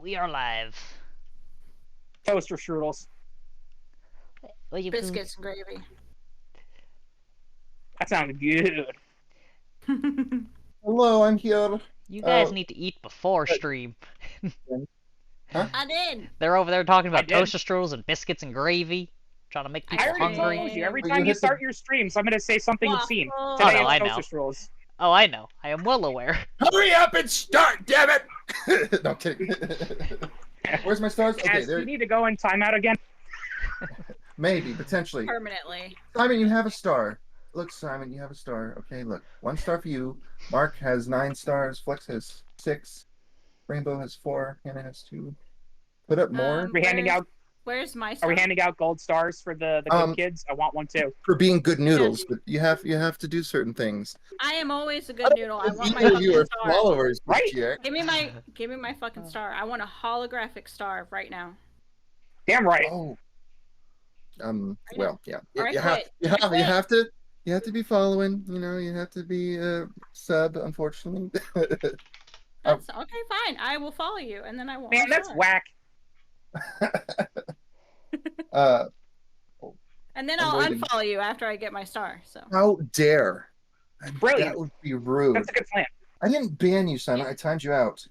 We are live. Toaster strudels. Biscuits and gravy. That sounded good. Hello, I'm here. You guys need to eat before stream. Huh? I did. They're over there talking about did. toaster strudels and biscuits and gravy, trying to make I people already hungry. told you, every But time you you hit the- start your stream, so I'm going to say something obscene. Waffles. Today Oh, no, I it's know. toaster strudels. Oh, I know. I am well aware. Hurry up and start, damn it! No, I'm kidding. Where's my stars? Okay, As there. you need to go in timeout again. Maybe, potentially. Permanently. Simon, you have a star. Look, Simon, you have a star. Okay, look. 1 star for you. Mark has 9 stars. Flex has 6. Rainbow has 4. Hannah has 2. Put up more Are we handing out? Where's my Are star? we handing out gold stars for the good kids? I want one too. for being good noodles, but you have to do certain things. I am always a good noodle. I want my Either of you fucking are star. followers, Right? this year. Give me my fucking star. I want a holographic star right now. Damn right. Oh. Well, yeah. Alright, You have to be following. You know, you have to be sub. Unfortunately. That's okay, fine. I will follow you, and then I won't. Man, that's whack. And then I'm I'll waiting. unfollow you after I get my star. So. How dare? Brilliant. That would be rude. That's a good plan. I didn't ban you, son. I timed you out.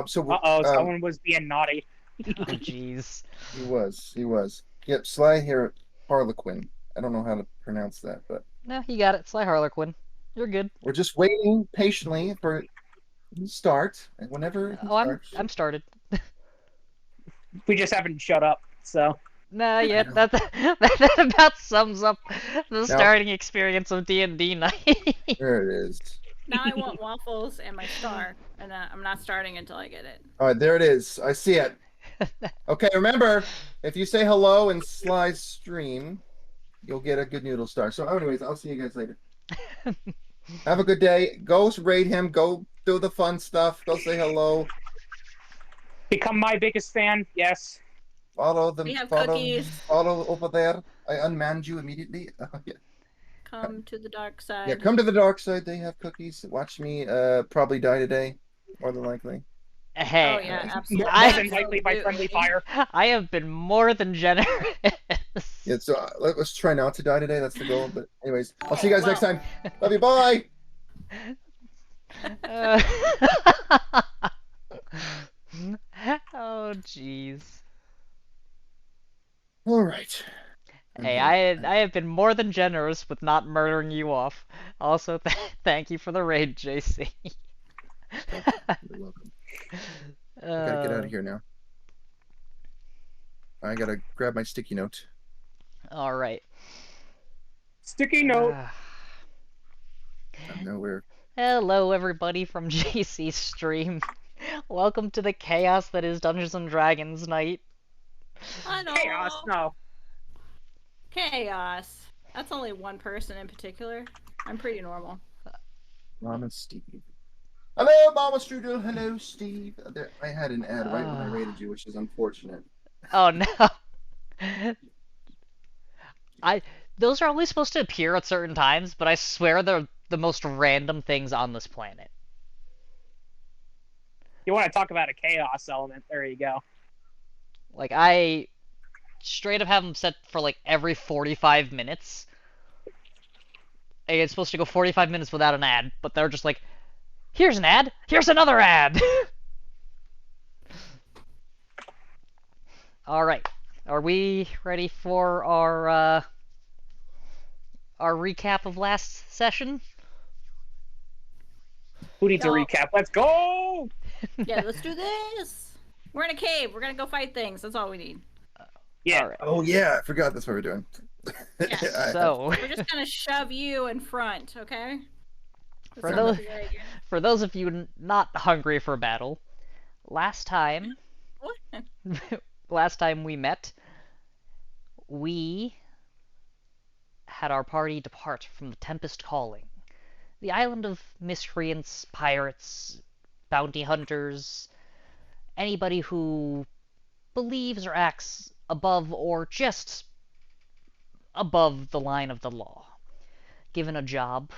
Someone was being naughty. Oh, jeez. He was. Yep, Sly here, Harlequin. I don't know how to pronounce that, but No, you got it. Sly Harlequin. You're good. we're just waiting patiently for him to start. And whenever he Oh, starts, I'm started. We just haven't shut up, so. Nah, yeah, that about sums up the starting experience of D&D night. there it is. Now I want waffles and my star, and I'm not starting until I get it. All right, there it is. I see it. Okay, remember, if you say hello in Sly's stream, you'll get a good noodle star. So, anyways, I'll see you guys later. Have a good day. Go raid him. Go do the fun stuff. Go say hello. Become my biggest fan, yes. Follow them. We have follow, cookies. follow over there. I unmanned you immediately. Yeah. Come to the dark side. Yeah, come to the dark side. They have cookies. Watch me probably die today, more than likely. Hey, Oh yeah, More absolutely. than likely by friendly fire. I have been more than generous. Yeah, so let's try not to die today. That's the goal. But anyways, I'll see you guys next time. Love you. Bye. Oh, jeez. All right. Hey, I have been more than generous with not murdering you off. Also, thank you for the raid, JC. You're welcome. I gotta get out of here now. I gotta grab my sticky note. All right. Sticky note. I know where. Hello, everybody from JC's stream. Welcome to the chaos that is Dungeons and Dragons night. I know. Chaos, no. Chaos. That's only one person in particular. I'm pretty normal. Mama Steve. Hello, Mama Strudel. Hello, Steve. There, I had an ad right when I rated you, which is unfortunate. Oh no. Those are only supposed to appear at certain times, but I swear they're the most random things on this planet. You want to talk about a chaos element? There you go. Like, I straight up have them set for like every 45 minutes. And it's supposed to go 45 minutes without an ad, but they're just like, here's an ad, here's another ad! Alright, are we ready for our recap of last session? Who needs a recap? Let's go! Yeah, let's do this. We're in a cave. We're gonna go fight things. That's all we need. Yeah. Alright, Oh yeah, I forgot that's what we're doing. Yeah. so... We're just gonna shove you in front, okay? For That's those- not the idea. For those of you not hungry for battle, last time we met, we had our party depart from the Tempest calling. The island of miscreants, pirates, bounty hunters, anybody who believes or acts above or just above the line of the law. Given a job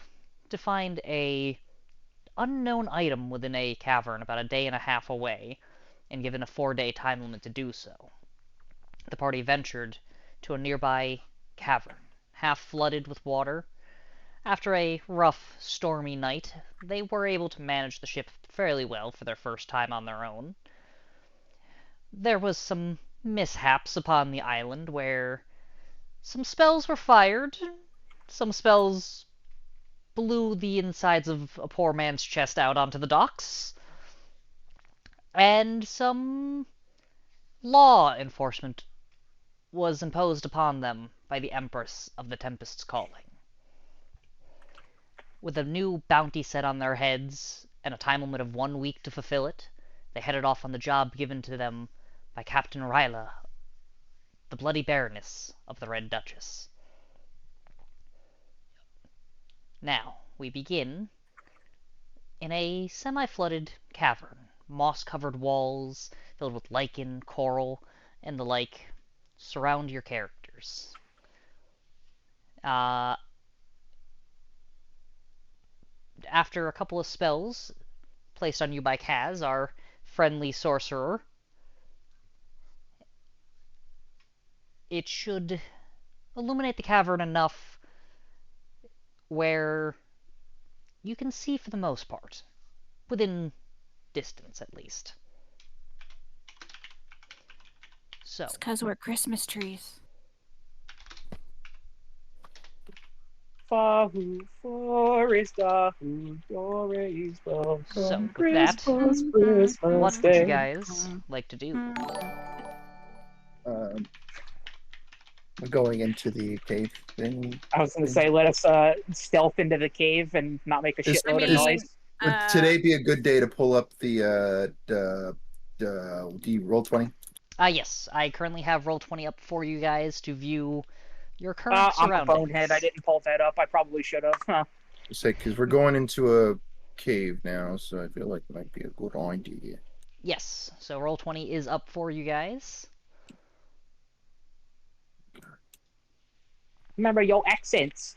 to find a unknown item within a cavern about a day and a half away and given a 4-day time limit to do so. The party ventured to a nearby cavern, half flooded with water. After a rough, stormy night, they were able to manage the ship fairly well for their first time on their own. There was some mishaps upon the island where some spells were fired, some spells blew the insides of a poor man's chest out onto the docks, and some law enforcement was imposed upon them by the Empress of the Tempest's calling. With a new bounty set on their heads, and a time limit of 1 week to fulfill it, they headed off on the job given to them by Captain Ryla, the Bloody Baroness of the Red Duchess. Now, we begin in a semi-flooded cavern. Moss-covered walls filled with lichen, coral, and the like surround your characters. After a couple of spells placed on you by Kaz, our friendly sorcerer, it should illuminate the cavern enough where you can see for the most part, within distance at least. So, It's because we're Christmas trees. Fahu forest ahu dores welcome So, with Christmas, that, Christmas what would Day. you guys like to do? I'm going into the cave thing. I was gonna say, let us stealth into the cave and not make a Is- shitload of I mean, noise. Would today be a good day to pull up the roll 20? Yes, I currently have Roll20 up for you guys to view your current I'm a surroundings. bonehead. I didn't pull that up. I probably should have. Huh. Say, because we're going into a cave now, so I feel like it might be a good idea. Yes, so Roll20 is up for you guys. Remember your accents.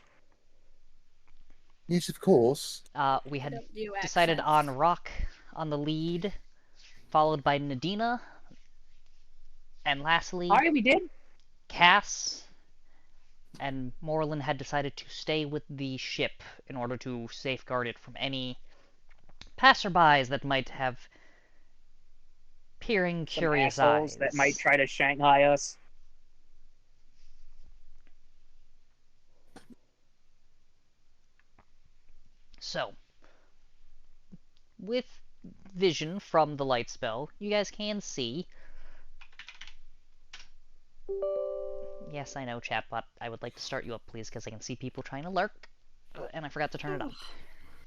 Yes, of course. We had Don't do decided accents. on Rock on the lead, followed by Nadina, and lastly, Oh, yeah, we did. Cass, and Morlin had decided to stay with the ship in order to safeguard it from any passerbys that might have peering, Some curious assholes eyes. that might try to Shanghai us. So, with vision from the light spell, you guys can see. Yes, I know, chatbot. I would like to start you up, please, because I can see people trying to lurk, and I forgot to turn it on.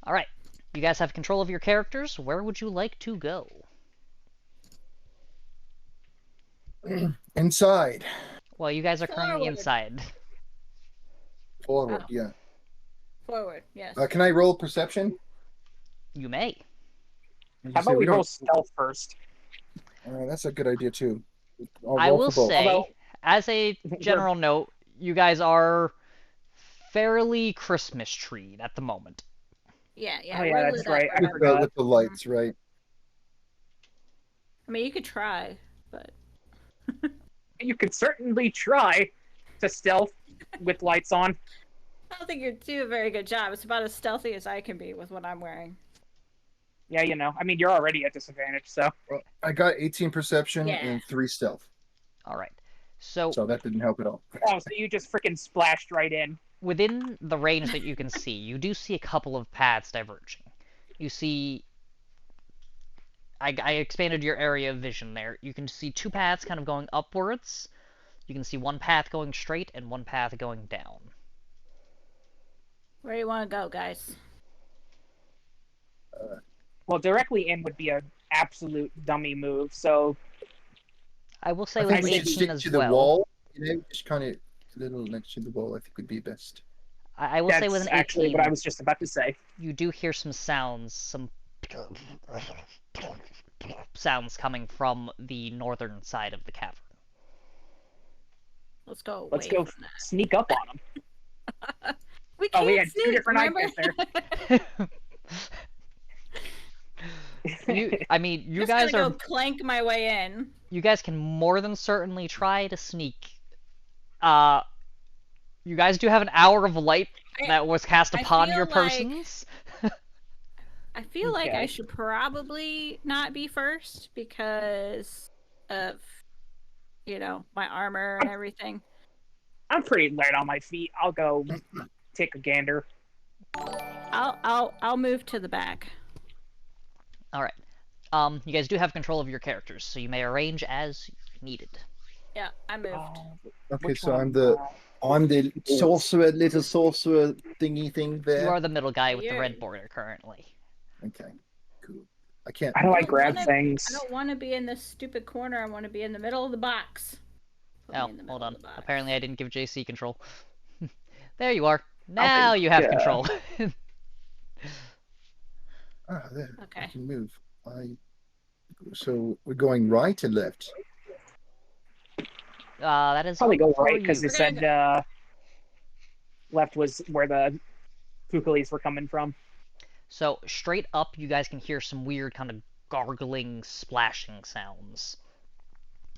Alright, you guys have control of your characters. Where would you like to go? Inside. Well, you guys are currently Forward. inside. Forward, Oh. yeah. Forward, yes. Can I roll perception? You may. How about we don't- roll stealth first? That's a good idea, too. I'll I roll will for both. say, Although- as a general note, you guys are fairly Christmas treed at the moment. Yeah, yeah. Oh, yeah, we're that's lit up, right. I remember? forgot. With the lights, right? I mean, you could try, but You could certainly try to stealth with lights on. I don't think you do a very good job. It's about as stealthy as I can be with what I'm wearing. Yeah, you know. I mean, you're already at disadvantage, so. Well, I got 18 perception Yeah. and 3 stealth, Alright. So, so that didn't help at all. Oh, so you just freaking splashed right in. within the range that you can see, you do see a couple of paths diverging. You see... I expanded your area of vision there. You can see 2 paths kind of going upwards. You can see 1 path going straight and 1 path going down. Where do you want to go, guys? Well, directly in would be an absolute dummy move, so I will say I with think we should 18 stick as to the well. wall. You know, just kind of a little next to the wall. I think would be best. I will say that's with an actually 18, what I was just about to say. you do hear some sounds, some sounds coming from the northern side of the cavern. Let's go away Let's go from that. sneak up on them. We Oh, can't we had two sneak, different remember? ideas there. I mean, you Just guys gonna are go clank my way in. you guys can more than certainly try to sneak. Uh, you guys do have an hour of light that was cast I upon feel your like- persons. I feel like Okay. I should probably not be first because of, my armor and everything. I'm pretty light on my feet. I'll go take a gander. I'll move to the back. All right. You guys do have control of your characters, so you may arrange as needed. Yeah, I moved. Okay, Which so one? I'm the sorcerer, little sorcerer thingy thing there. You are the middle guy with the You're- red border currently. Okay, cool. I can't. How do I don't grab wanna- things? I don't want to be in this stupid corner. I want to be in the middle of the box. Put me Oh, in the middle hold of on. the box. Apparently I didn't give JC control. There you are. Now you have control. There. I Okay. can move. So we're going right and left. That is Probably go for right because you. it said left was where the Fukulis were coming from. So straight up, you guys can hear some weird kind of gargling, splashing sounds.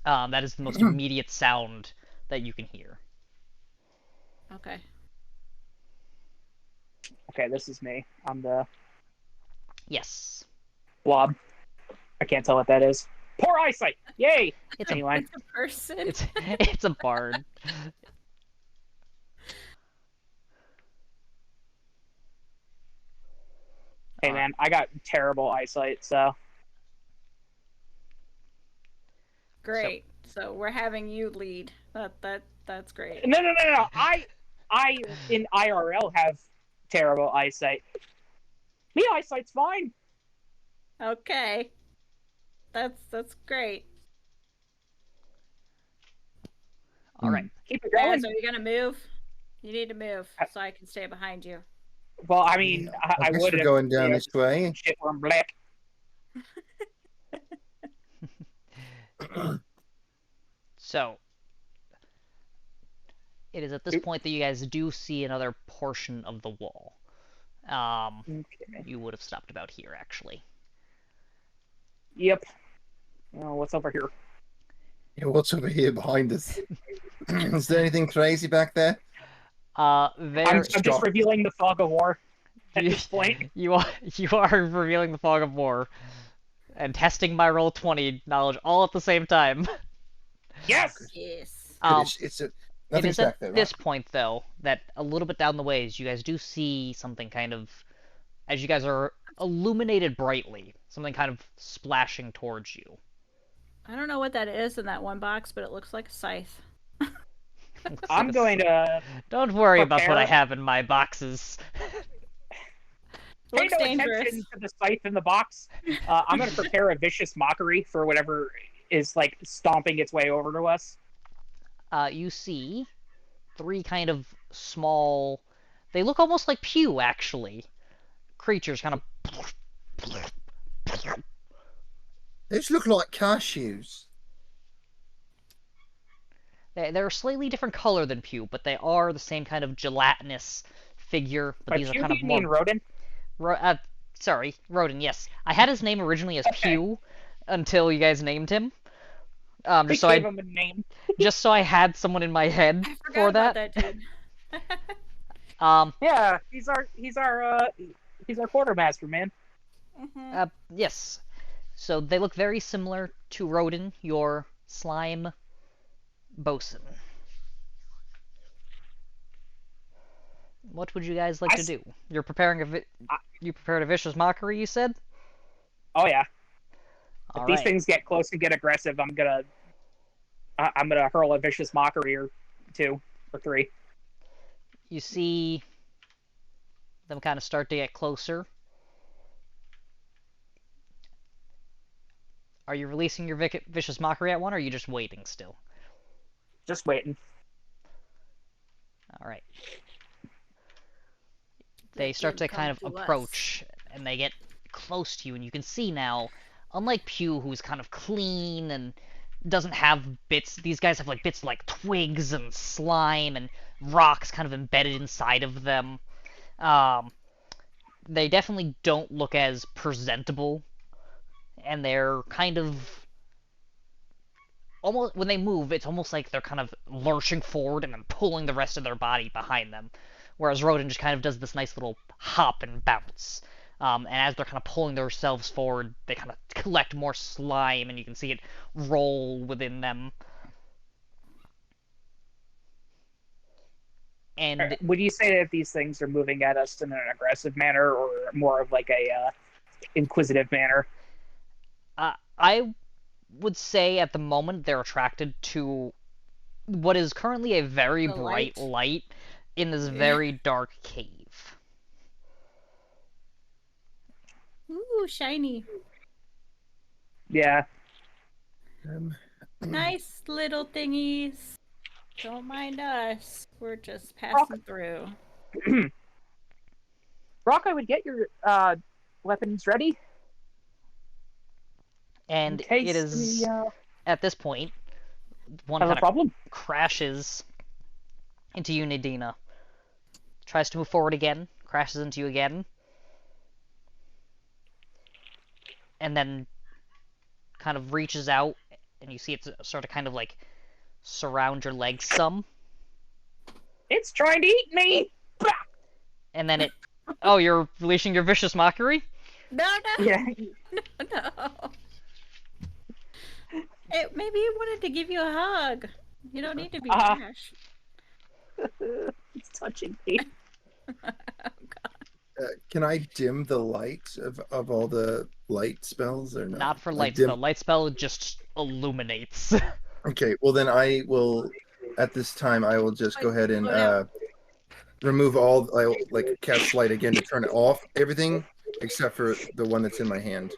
That is the most immediate sound that you can hear. Okay. Okay, this is me. I'm the Yes. blob. I can't tell what that is. Poor eyesight! Yay! It's Anyway, It's a person. it's a bard. hey man, I got terrible eyesight, so Great. So we're having you lead. That's great. no. I in IRL have terrible eyesight. Me eyesight's fine. Okay. That's great. All right. Keep it going. Guys, are you gonna move? You need to move so I can stay behind you. Well, I mean, I guess would we're if, going down you know, this way. shit were black. So it is at this point that you guys do see another portion of the wall. Okay. You would have stopped about here, actually. Yep. Oh, what's over here? Yeah, what's over here behind us? Is there anything crazy back there? There I'm just revealing the fog of war at this point. you are revealing the fog of war and testing my roll 20 knowledge all at the same time. Yes. Yes. It's a It nothing's is back at there. this Right? point, though, that a little bit down the ways, you guys do see something kind of, as you guys are illuminated brightly, something kind of splashing towards you. I don't know what that is in that one box, but it looks like a scythe. Looks I'm like a going to Don't worry about what I prepare- have in my boxes. pay Looks no dangerous. attention to the scythe in the box. I'm going to prepare a vicious mockery for whatever is like stomping its way over to us. You see three kind of small, they look almost like Pew, actually. Creatures kind of Those look like cashews. they're a slightly different color than Pew, but they are the same kind of gelatinous figure. But By these are Pew, kind of you mean more. rodent? Sorry, Rodin. Yes, I had his name originally as Okay. Pew until you guys named him. They Just so gave I him a name. just so I had someone in my head I forgot for about that. that dude. Yeah, he's our quartermaster, man. Mhm. Yes. So they look very similar to Rodin, your slime bosun. What would you guys like I to s- do? You're preparing you prepared a vicious mockery, you said? Oh yeah. If All these right. things get close and get aggressive, I'm gonna hurl a vicious mockery or two or three. You see them kind of start to get closer. Are you releasing your vicious mockery at one, or are you just waiting still? Just waiting. All right. They start to Come kind of to us. approach, and they get close to you, and you can see now, unlike Pew, who's kind of clean and doesn't have bits, these guys have like bits like twigs and slime and rocks kind of embedded inside of them. They definitely don't look as presentable and they're kind of almost when they move, it's almost like they're kind of lurching forward and then pulling the rest of their body behind them. Whereas Rodin just kind of does this nice little hop and bounce. And as they're kind of pulling themselves forward, they kind of collect more slime, and you can see it roll within them. And Would you say that these things are moving at us in an aggressive manner, or more of like a inquisitive manner? I would say at the moment they're attracted to what is currently a very The bright light. light in this very dark cave. Ooh, shiny. Yeah. Nice little thingies. Don't mind us. We're just passing through. Brock, I would get your weapons ready. And In case it is, we at this point, one have a kind of problem. crashes into you, Nadina. Tries to move forward again, crashes into you again. And then kind of reaches out, and you see it sort of kind of like surround your legs some. It's trying to eat me! Bah! And then it... Oh, you're releasing your vicious mockery? No. Yeah. No. Maybe it wanted to give you a hug. You don't need to be trash. It's touching me. Oh, God. Can I dim the light of all the light spells or no? Not for Like light spell. Light spell just illuminates. Okay, well then I will. At this time, I will just go ahead and remove all. I will, like cast light again to turn it off. Everything except for the one that's in my hand.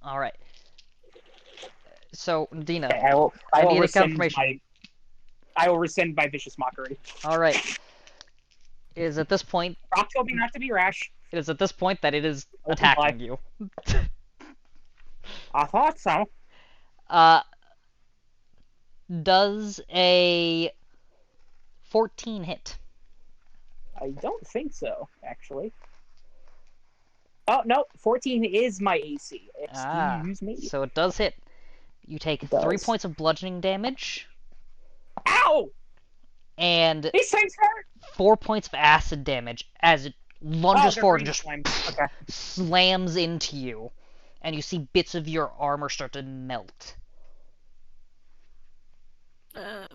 All right. So, Dina, Okay, I will need a rescind confirmation. I will rescind my vicious mockery. All right. It is at this point. Brock told me not to be rash. It is at this point that it is Open attacking you. I thought so. Does a 14 hit? I don't think so, actually. Oh, no, 14 is my AC. Excuse me. So it does hit. You take It does. 3 points of bludgeoning damage Ow! and These things hurt! 4 points of acid damage as it lunges they're forward and green just slime. Okay. slams into you. And you see bits of your armor start to melt. Oh.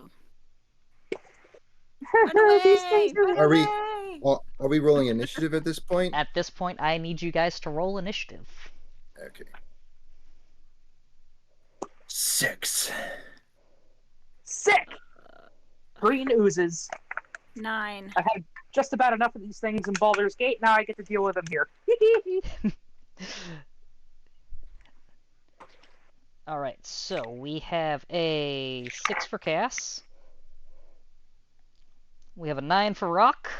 Run away! These things Run Are we- away! Well, are we rolling initiative at this point? At this point, I need you guys to roll initiative. Okay. 6. Sick! Green oozes. 9. I've had just about enough of these things in Baldur's Gate. Now I get to deal with them here. Alright, so we have a 6 for Cass. We have a 9 for Rock.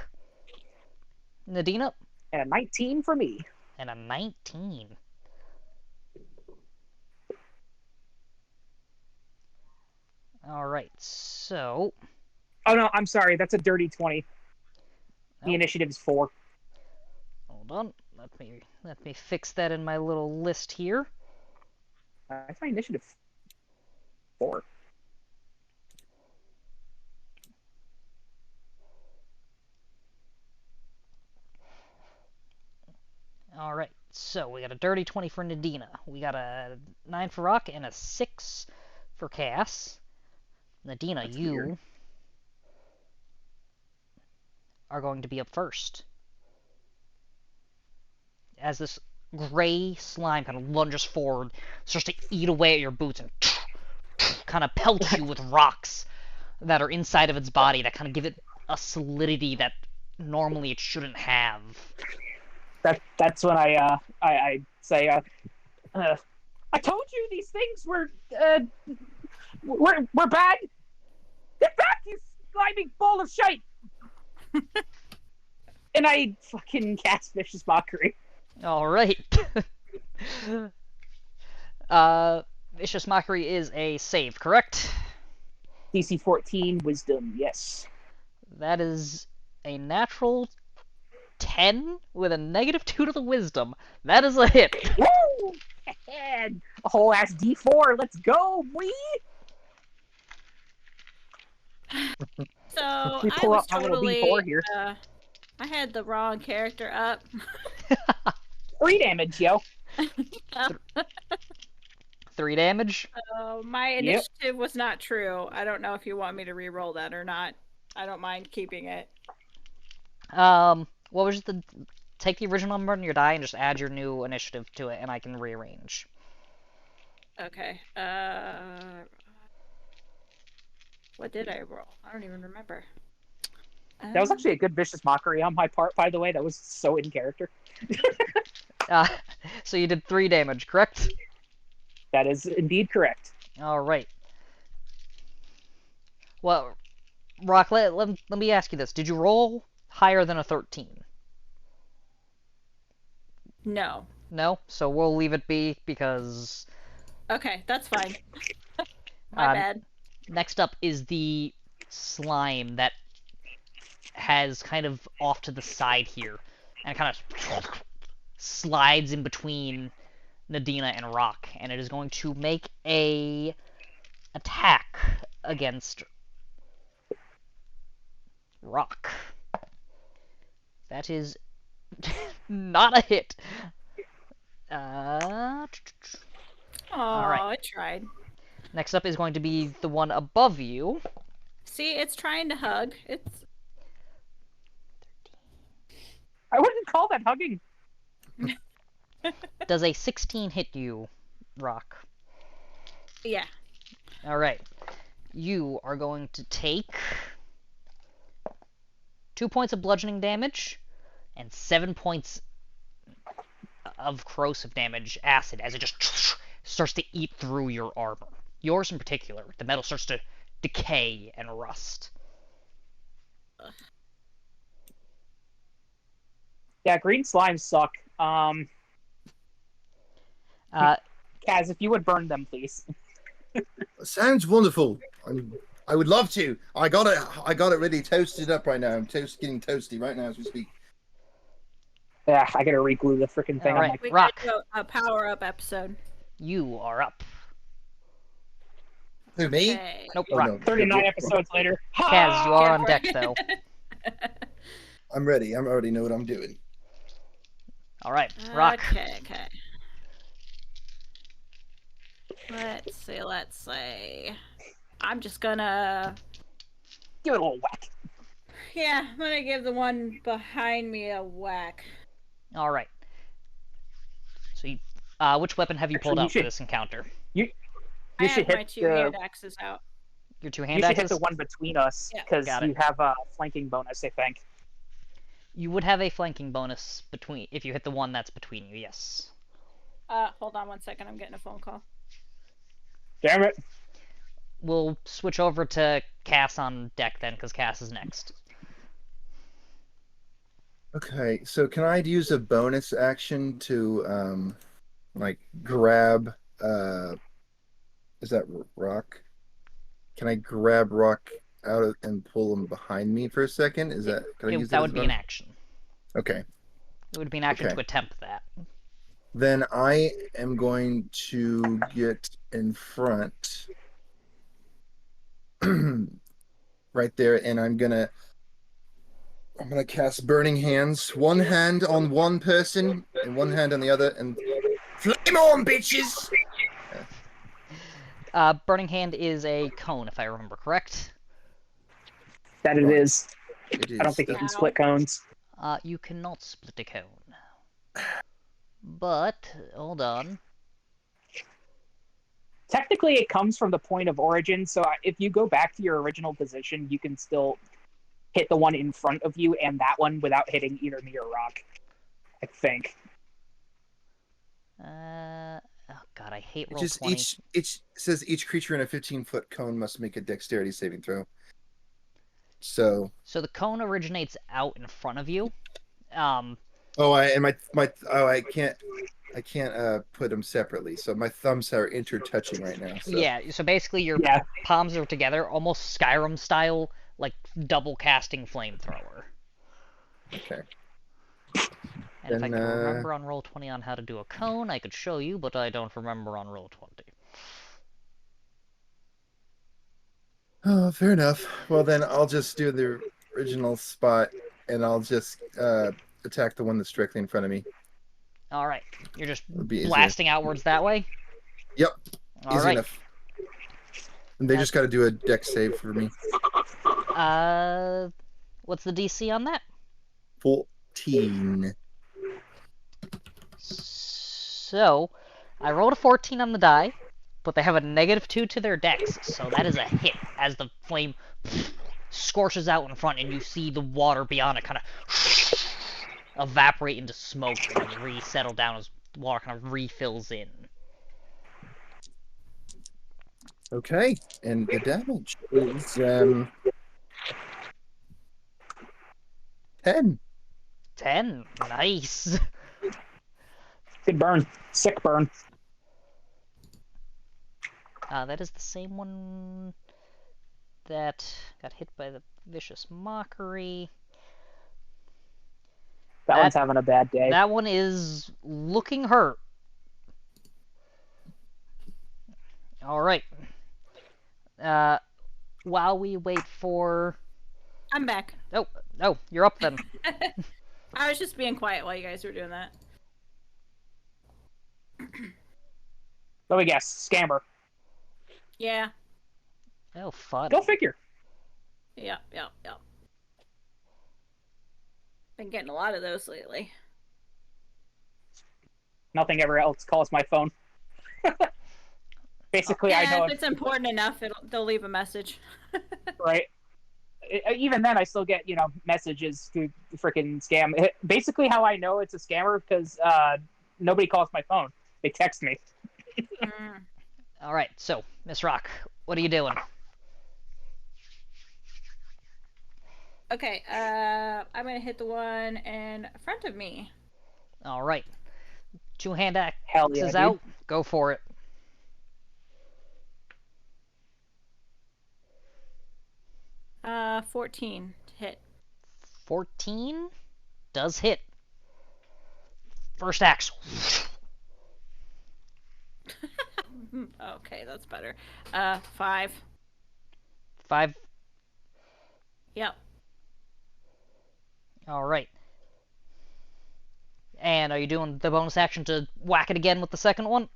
Nadina. And a 19 for me. And a 19. Alright, so... Oh no, I'm sorry. That's a dirty 20. The Oh. initiative is 4. Hold on. Let me fix that in my little list here. I find initiative 4. Alright, so we got a dirty 20 for Nadina. We got a 9 for Rock and a 6 for Cass. Nadina, That's you weird. are going to be up first. As this gray slime kind of lunges forward, starts to eat away at your boots and kind of pelts you with rocks that are inside of its body that kind of give it a solidity that normally it shouldn't have. That's when I say I told you these things were bad. Get back, you slimy ball of shite! And I fucking cast vicious mockery. Alright. Vicious Mockery is a save, correct? DC 14 Wisdom, yes. That is a natural 10 with a -2 to the Wisdom. That is a hit. Woo! And a whole ass D4. Let's go, boy. So We I pull was up my little totally. D4 here. I had the wrong character up. 3 damage, yo. 3 damage. My Yep. initiative was not true. I don't know if you want me to re-roll that or not. I don't mind keeping it. What was the... Take the original number on your die and just add your new initiative to it, and I can rearrange. Okay. What did I roll? I don't even remember. That was actually a good vicious mockery on my part, by the way. That was so in character. So you did 3 damage, correct? That is indeed correct. Alright. Well, Rock, let me ask you this. Did you roll higher than a 13? No. No? So we'll leave it be, because... Okay, that's fine. My bad. Next up is the slime that has kind of off to the side here, and kind of slides in between Nadina and Rock, and it is going to make a attack against Rock. That is not a hit. Aw, Alright. I tried. Next up is going to be the one above you. See, it's trying to hug. It's I wouldn't call that hugging. Does a 16 hit you, Rock? yeah. Alright. You are going to take 2 points of bludgeoning damage and 7 points of corrosive damage, acid, as it just starts to eat through your armor. Yours in particular. The metal starts to decay and rust. Yeah, green slimes suck. Kaz, if you would burn them, please. Sounds wonderful. I would love to. I got it really toasted up right now. I'm getting toasty right now as we speak. Yeah, I gotta re-glue the freaking thing. Alright. I'm like, We Rock. gotta do a power-up episode. You are up. Who, me? Okay. Nope, Oh, Rock. no. 39 episodes later. Kaz, you are on Can't deck, though. I'm ready. I already know what I'm doing. Alright, Rock. Okay. Let's see. I'm just gonna... Give it a little whack. Yeah, I'm gonna give the one behind me a whack. Alright. So, which weapon have you pulled Actually, you out for should- this encounter? You I should have my hit 2 the hand axes out. Your 2 you hand should axes? hit the one between us Yeah. because Got it. you have a flanking bonus, I think. You would have a flanking bonus between if you hit the one that's between you, yes. Hold on one second. I'm getting a phone call. Damn it. We'll switch over to Cass on deck then, because Cass is next. Okay, so can I use a bonus action to like grab is that Rock? Can I grab Rock out of, and pull him behind me for a second? Is that can I use That as would a be an bonus? action. Okay. It would be an action Okay. to attempt that. Then I am going to get in front right there, and I'm gonna cast Burning Hands. One hand on one person and one hand on the other, and flame on, bitches! Burning Hand is a cone, if I remember correct. That it is. It is. I don't think you can Ow. split cones. You cannot split a cone. But, hold on. Technically, it comes from the point of origin, so if you go back to your original position, you can still hit the one in front of you and that one without hitting either me or Rock. I think. Oh god, I hate It roll just 20. each says each creature in a 15-foot cone must make a dexterity saving throw. So So the cone originates out in front of you. I can't put them separately. So my thumbs are intertouching right now. So. Yeah, so basically your Yeah. palms are together, almost Skyrim style, like double casting flamethrower. Okay. And if I Then, could remember on Roll20 on how to do a cone, I could show you, but I don't remember on Roll20. Oh, fair enough. Well, then I'll just do the original spot, and I'll just attack the one that's directly in front of me. Alright, you're just It'll be easier. blasting outwards that way? Yep, easy Alright. enough. And they just got to do a dex save for me. What's the DC on that? 14. So, I rolled a 14 on the die, but they have a -2 to their dex, so that is a hit as the flame scorches out in front and you see the water beyond it kind of evaporate into smoke and then resettle down as the water kind of refills in. Okay, and the damage is 10. 10. Nice. Good burn. Sick burn. That is the same one that got hit by the vicious mockery. That one's having a bad day. That one is looking hurt. Alright. While we wait for... I'm back. Oh, you're up then. I was just being quiet while you guys were doing that. Let me guess. Scammer. Yeah. Oh, fun. Go figure. Yeah. Been getting a lot of those lately. Nothing ever else calls my phone. Basically, Yeah, I know if it's important enough, they'll leave a message. right. Even then, I still get messages through the freaking scam. Basically, how I know it's a scammer because nobody calls my phone; they text me. All right, so Miss Rock, what are you doing? Okay, I'm gonna hit the one in front of me. All right, 2-hand Hell axes yeah, dude. out. Go for it. 14 to hit. 14 does hit. First axe. Okay, that's better. 5. 5. Yep. All right. And are you doing the bonus action to whack it again with the second one?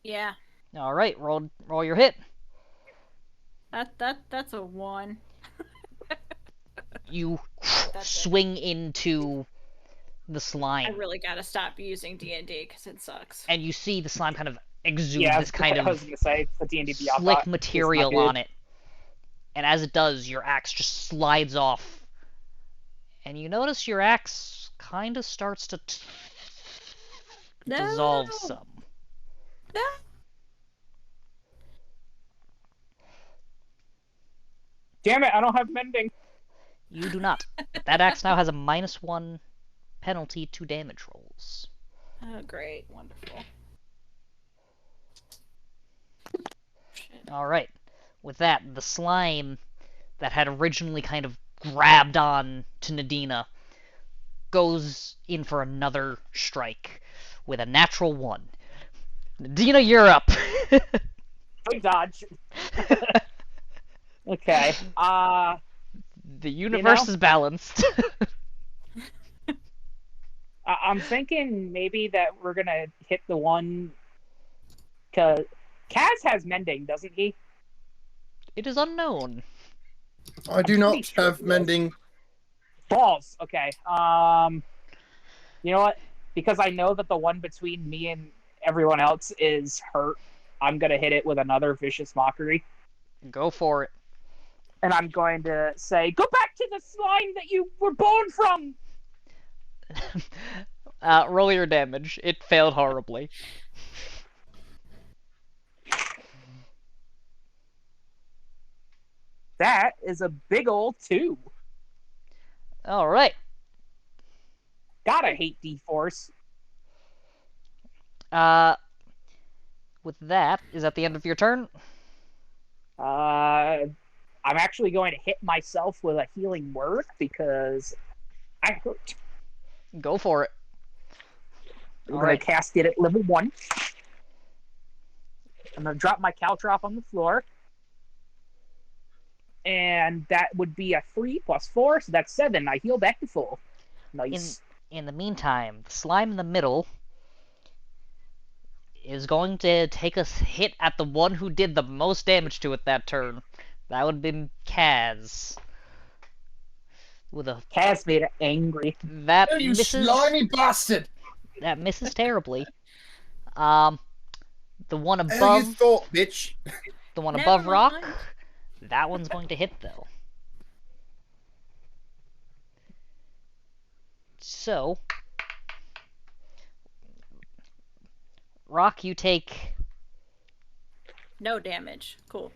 Yeah. All right, roll your hit. That's a 1. You That's swing into the I slime, really gotta stop using D&D because it sucks. and you see the slime kind of exude Yeah, this kind I was of gonna say the D&D Beyond slick bot is material not good. on it. And as it does, your axe just slides off. And you notice your axe kind of starts to dissolve No! some. No. Damn it! I don't have mending. You do not. That axe now has a -1 penalty to damage rolls. Oh, great. Wonderful. Shit. Alright. With that, the slime that had originally kind of grabbed on to Nadina goes in for another strike with a natural 1. Nadina, you're up. Good dodge. Okay. The universe is balanced. I'm thinking maybe that we're gonna hit the one. Cause Kaz has mending, doesn't he? It is unknown. I do I'm not pretty sure have he does. mending. Balls. Okay. You know what? Because I know that the one between me and everyone else is hurt, I'm gonna hit it with another vicious mockery, Go for it. and I'm going to say, "Go back to the slime that you were born from." Roll your damage. It failed horribly. That is a big old 2. Alright. Gotta hate D-Force. With that, is that the end of your turn? I'm actually going to hit myself with a healing word because I hurt. Go for it. I'm All gonna right. cast it at level 1. I'm gonna drop my caltrop on the floor. And that would be a 3 plus 4, so that's 7. I heal back to full. Nice. In the meantime, the slime in the middle is going to take a hit at the one who did the most damage to it that turn. That would have been Kaz. With a Kaz made it angry. that Oh, you misses. slimy bastard! That misses terribly. The one Hell you above, thought, bitch. the one Never above Rock, mind. that one's going to hit though. So, Rock, you take No damage. Cool.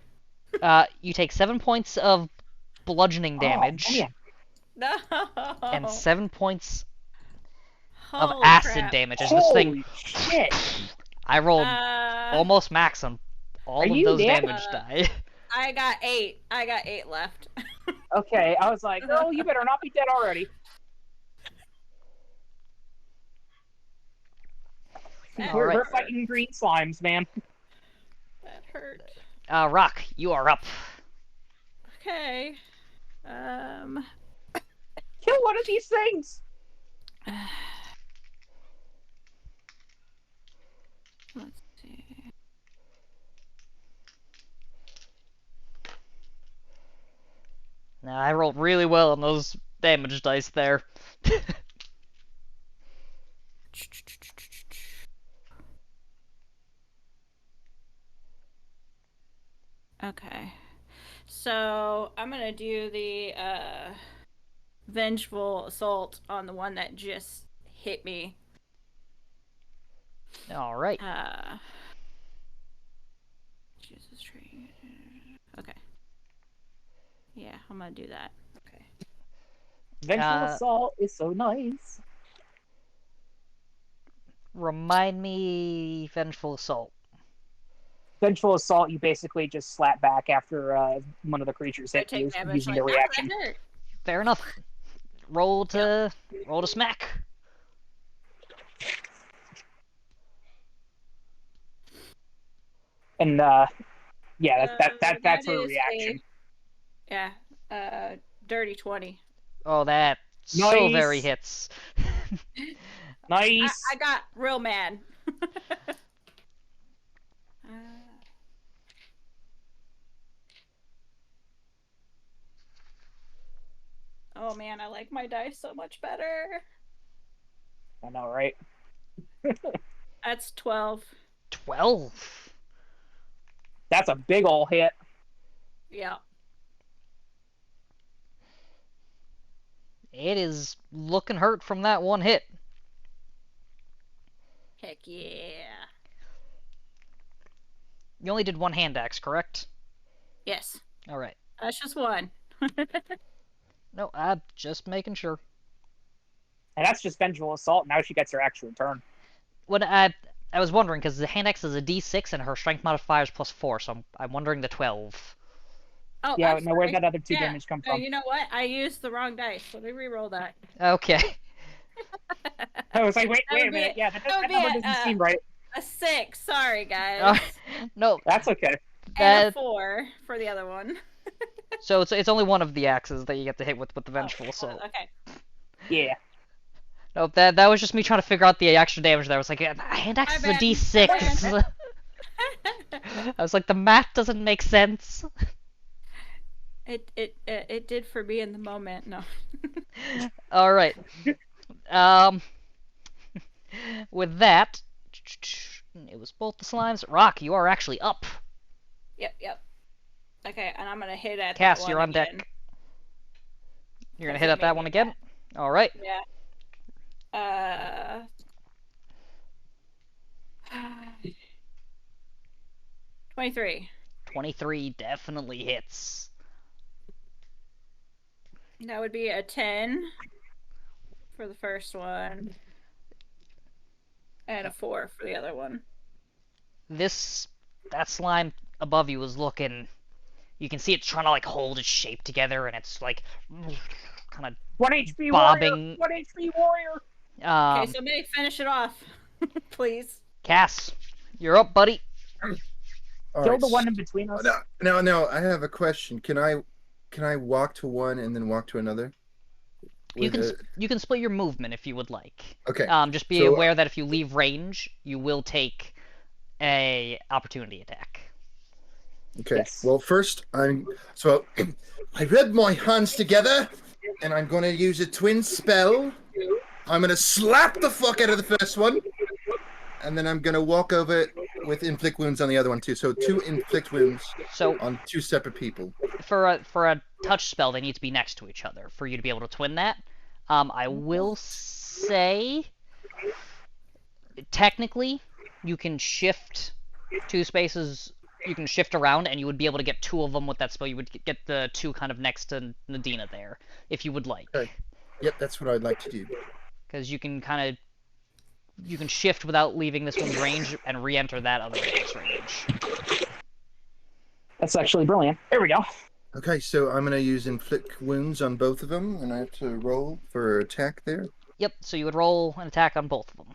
you take 7 points of bludgeoning damage Oh, man. No. and 7 points of Holy acid crap. damage as this thing. Holy shit. I rolled Uh, almost max on all Are of you those dead? damage die. I got 8. I got 8 left. Okay, I was like, oh, you better not be dead already. That We're Alright. fighting green slimes, man. That hurt. Rock, you are up. Okay. Kill one of these things! Let's see. Now, I rolled really well on those damage dice there. Okay. So I'm gonna do the vengeful assault on the one that just hit me. Alright. Jesus tree. Okay. Yeah, I'm gonna do that. Okay. Vengeful Assault is so nice. Remind me, Vengeful Assault. Vengeful Assault, you basically just slap back after one of the creatures I hit you take damage using like your that. reaction. That hurt. Fair enough. Roll to smack. And yeah, that's that her is reaction. Dirty 20. Oh, that so Nice. very hits. Nice. I got real mad. Oh man, I like my dice so much better. I know, right? That's 12. 12. That's a big ol' hit. Yeah. It is looking hurt from that one hit. Heck yeah. You only did one hand axe, correct? Yes. Alright. That's just one. No, I'm just making sure. And that's just Vengeful Assault. Now she gets her actual turn. What I was wondering, because the hand axe is a d6 and her strength modifier is +4, so I'm wondering the 12. Oh, Yeah, I'm now where'd sorry. that other 2 Yeah. damage come Oh, from? you know what? I used the wrong dice. Let me re-roll that. Okay. I was like, wait That a would be minute. Yeah, that that would be number a, doesn't seem right. A 6. Sorry, guys. No, That's okay. And a that 4 for the other one. so it's only one of the axes that you get to hit with the Vengeful Assault. Okay. Yeah. Nope, that was just me trying to figure out the extra damage there. I was like, hand axe is a My bad. d6. I was like, the math doesn't make sense. It did for me in the moment. No. Alright. With that, it was both the slimes. Rock, you are actually up. Yep. Okay, and I'm gonna hit at Cass, that one you're on deck. again. You're gonna Does hit it at that make one me again? Alright. Yeah. 23. 23 definitely hits. That would be a 10 for the first one. And a 4 for the other one. That slime above you is looking, you can see it's trying to like hold its shape together, and it's like kind of 1 HP bobbing. warrior. 1 HP warrior. Okay, so maybe finish it off. Please. Cass, you're up, buddy. All Kill right, the one in between us. No. I have a question. Can I walk to one and then walk to another? You can split your movement if you would like. Okay. Just be So- aware that if you leave range, you will take a opportunity attack. Okay. Yes. Well, first I rub my hands together, and I'm going to use a twin spell. I'm going to slap the fuck out of the first one, and then I'm going to walk over with inflict wounds on the other one too. So 2 inflict wounds So on 2 separate people. for a touch spell, they need to be next to each other for you to be able to twin that. I will say, technically, you can shift 2 spaces. You can shift around, and you would be able to get 2 of them with that spell. You would get the 2 kind of next to Nadina there, if you would like. Okay. Yep, that's what I'd like to do. Because you can shift without leaving this one's range and re-enter that other one's range. That's actually brilliant. There we go. Okay, so I'm going to use inflict wounds on both of them, and I have to roll for attack there. Yep. So you would roll an attack on both of them.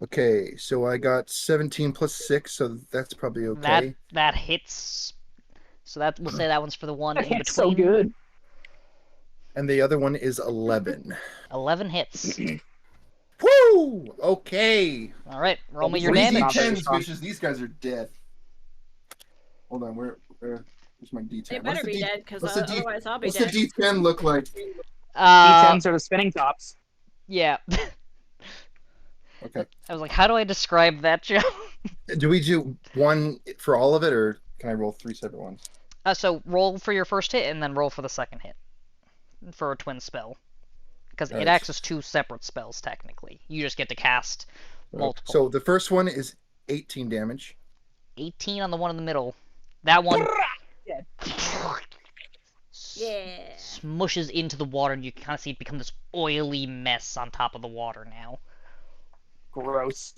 Okay, so I got 17 plus 6, so that's probably okay. That hits. So that we'll say that one's for the one in between. It's so good. And the other one is 11. 11 hits. Woo! Okay. All right, roll me your What is damage. he- D10s, bitches. These guys are dead. Hold on, where's my D10? They better be dead, because what's the D- otherwise I'll be What's dead. the D10 look like? D10s are the spinning tops. Yeah. Okay. I was like, how do I describe that, Joe? Do we do one for all of it, or can I roll 3 separate ones? So roll for your first hit and then roll for the second hit for a twin spell, because it Alright. acts as 2 separate spells technically. You just get to cast multiple. So the first one is 18 damage. 18 on the one in the middle. That one Yeah. Yeah. smushes into the water, and you kind of see it become this oily mess on top of the water now. Gross.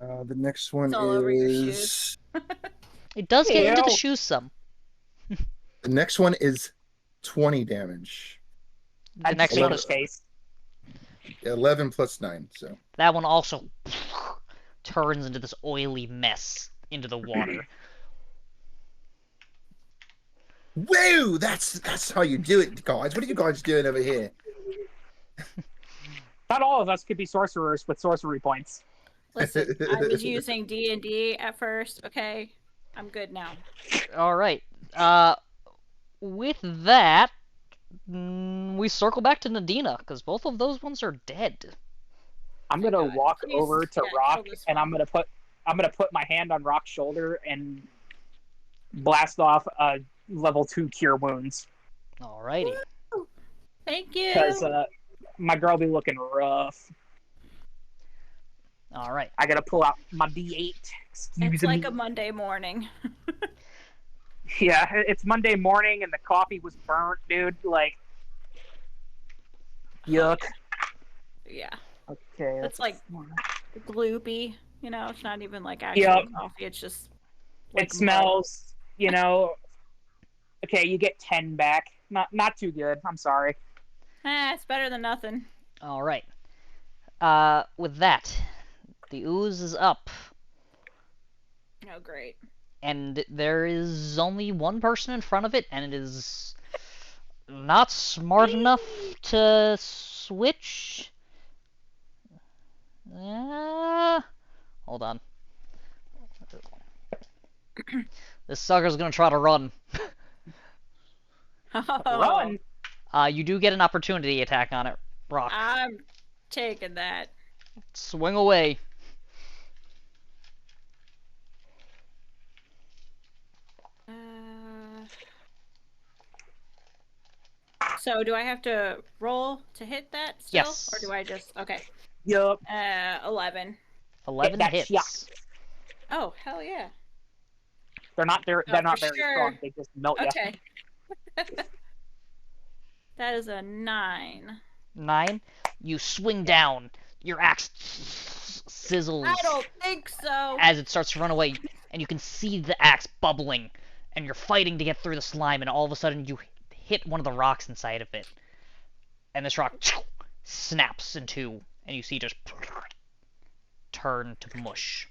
The next one It's all over your is It does get into the Ew. shoes some. the next one is 20 damage. The I'd next say one the is, face. 11 plus 9. So that one also turns into this oily mess into the water. woo! That's how you do it, guys. What are you guys doing over here? Not all of us could be sorcerers with sorcery points. Listen, I was using D&D at first. Okay, I'm good now. All right. With that, we circle back to Nadina because both of those ones are dead. I'm gonna God. walk Please, over to yeah, Rock, kill this and one. I'm gonna put my hand on Rock's shoulder and blast off level 2 cure wounds, Alrighty. Thank you. because my girl be looking rough. All right. I gotta pull out my D8. Excuse It's me. like a Monday morning. Yeah, it's Monday morning and the coffee was burnt, dude. Like, yuck. Yeah, Okay. it's like gloopy. You know, it's not even like actual Yep. coffee. It's just. Like It smells, you know. Okay, you get 10 back. Not too good. I'm sorry. It's better than nothing. All right. With that, the ooze is up, Oh, great. and there is only one person in front of it, and it is not smart enough to switch. Hold on. This sucker's gonna try to run. Run. You do get an opportunity attack on it, Rock. I'm taking that. Swing away. So do I have to roll to hit that still? Yes. Or do I just okay. Yup. 11. 11 that hits. shot. Oh, hell yeah. They're not for very sure. strong. They just melt you. Okay. That is a 9. 9. You swing down. Your axe sizzles I don't think so. as it starts to run away, and you can see the axe bubbling, and you're fighting to get through the slime, and all of a sudden you hit one of the rocks inside of it, and this rock snaps in two and you see just turn to mush.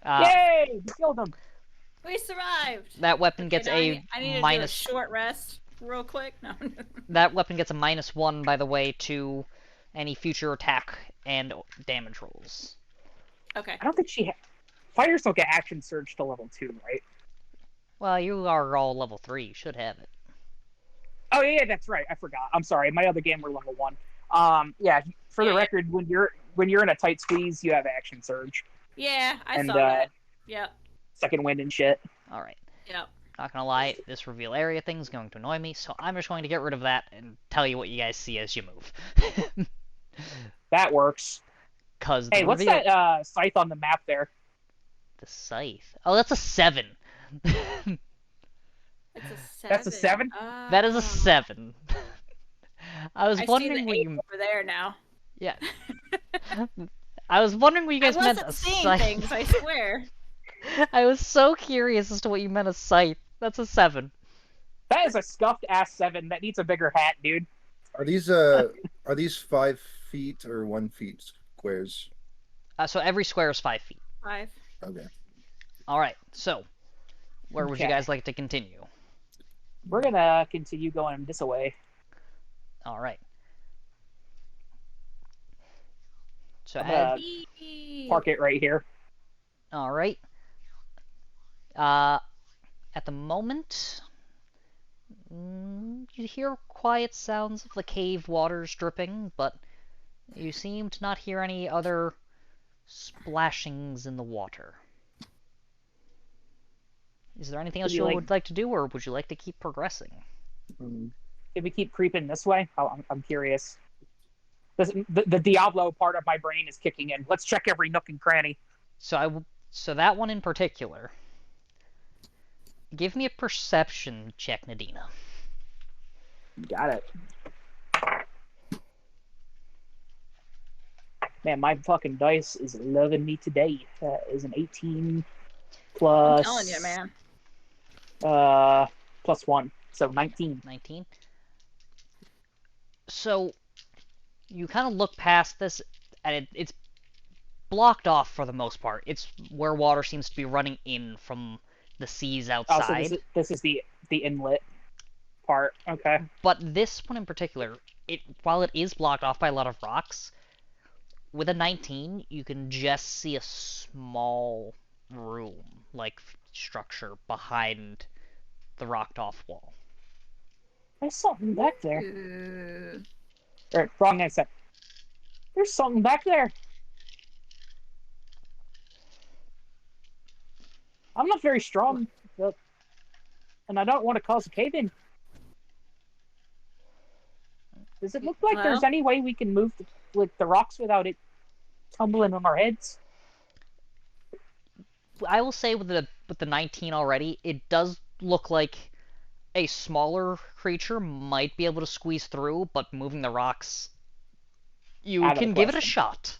Yay! We killed him. We survived. That weapon Okay, gets now a I need to do a minus. short rest real quick. No. That weapon gets a -1, by the way, to any future attack and damage rolls. Okay. I don't think fighters don't get action surge to level 2, right? Well, you are all level 3. You should have it. Oh yeah, that's right. I forgot. I'm sorry. My other game were level 1. Yeah. For the record, when you're in a tight squeeze, you have action surge. Yeah, I saw that. Yep. Second wind and shit. All right. Yep. Not gonna lie, this reveal area thing is going to annoy me, so I'm just going to get rid of that and tell you what you guys see as you move. That works. Cause hey, what's that scythe on the map there? The scythe. Oh, that's a 7. It's a 7. That's a 7? That is a 7. I was wondering see the what 8 you. over there now. Yeah. I was wondering what you guys meant I a wasn't seeing scythe. things, I swear. I was so curious as to what you meant a scythe. That's a 7. That is a scuffed ass 7 that needs a bigger hat, dude. Are these 5 feet or 1 feet squares? So every square is 5 feet. 5. Okay. All right. So, where would you Okay. guys like to continue? We're gonna continue going this way. All right. So, I'm gonna park it right here. all right. At the moment, you hear quiet sounds of the cave waters dripping, but you seem to not hear any other splashings in the water. Is there anything else you would like to do, or would you like to keep progressing? If we keep creeping this way, I'm curious. The Diablo part of my brain is kicking in. Let's check every nook and cranny. So that one in particular. Give me a perception check, Nadina. Got it. Man, my fucking dice is loving me today. That is an 18 plus. I'm telling you, man. Plus 1, so 19. 19. So you kind of look past this, and it's blocked off for the most part. It's where water seems to be running in from the seas outside. Oh, so this is the inlet part. Okay. But this one in particular, while it is blocked off by a lot of rocks, with a 19, you can just see a small room-like structure behind the rocked-off wall. There's something back there. Or, wrong answer. There's something back there. I'm not very strong, and I don't want to cause a cave-in. Does it look like there's any way we can move the rocks without it tumbling on our heads? I will say with the 19 already, it does look like a smaller creature might be able to squeeze through, but moving the rocks, you can give it a shot.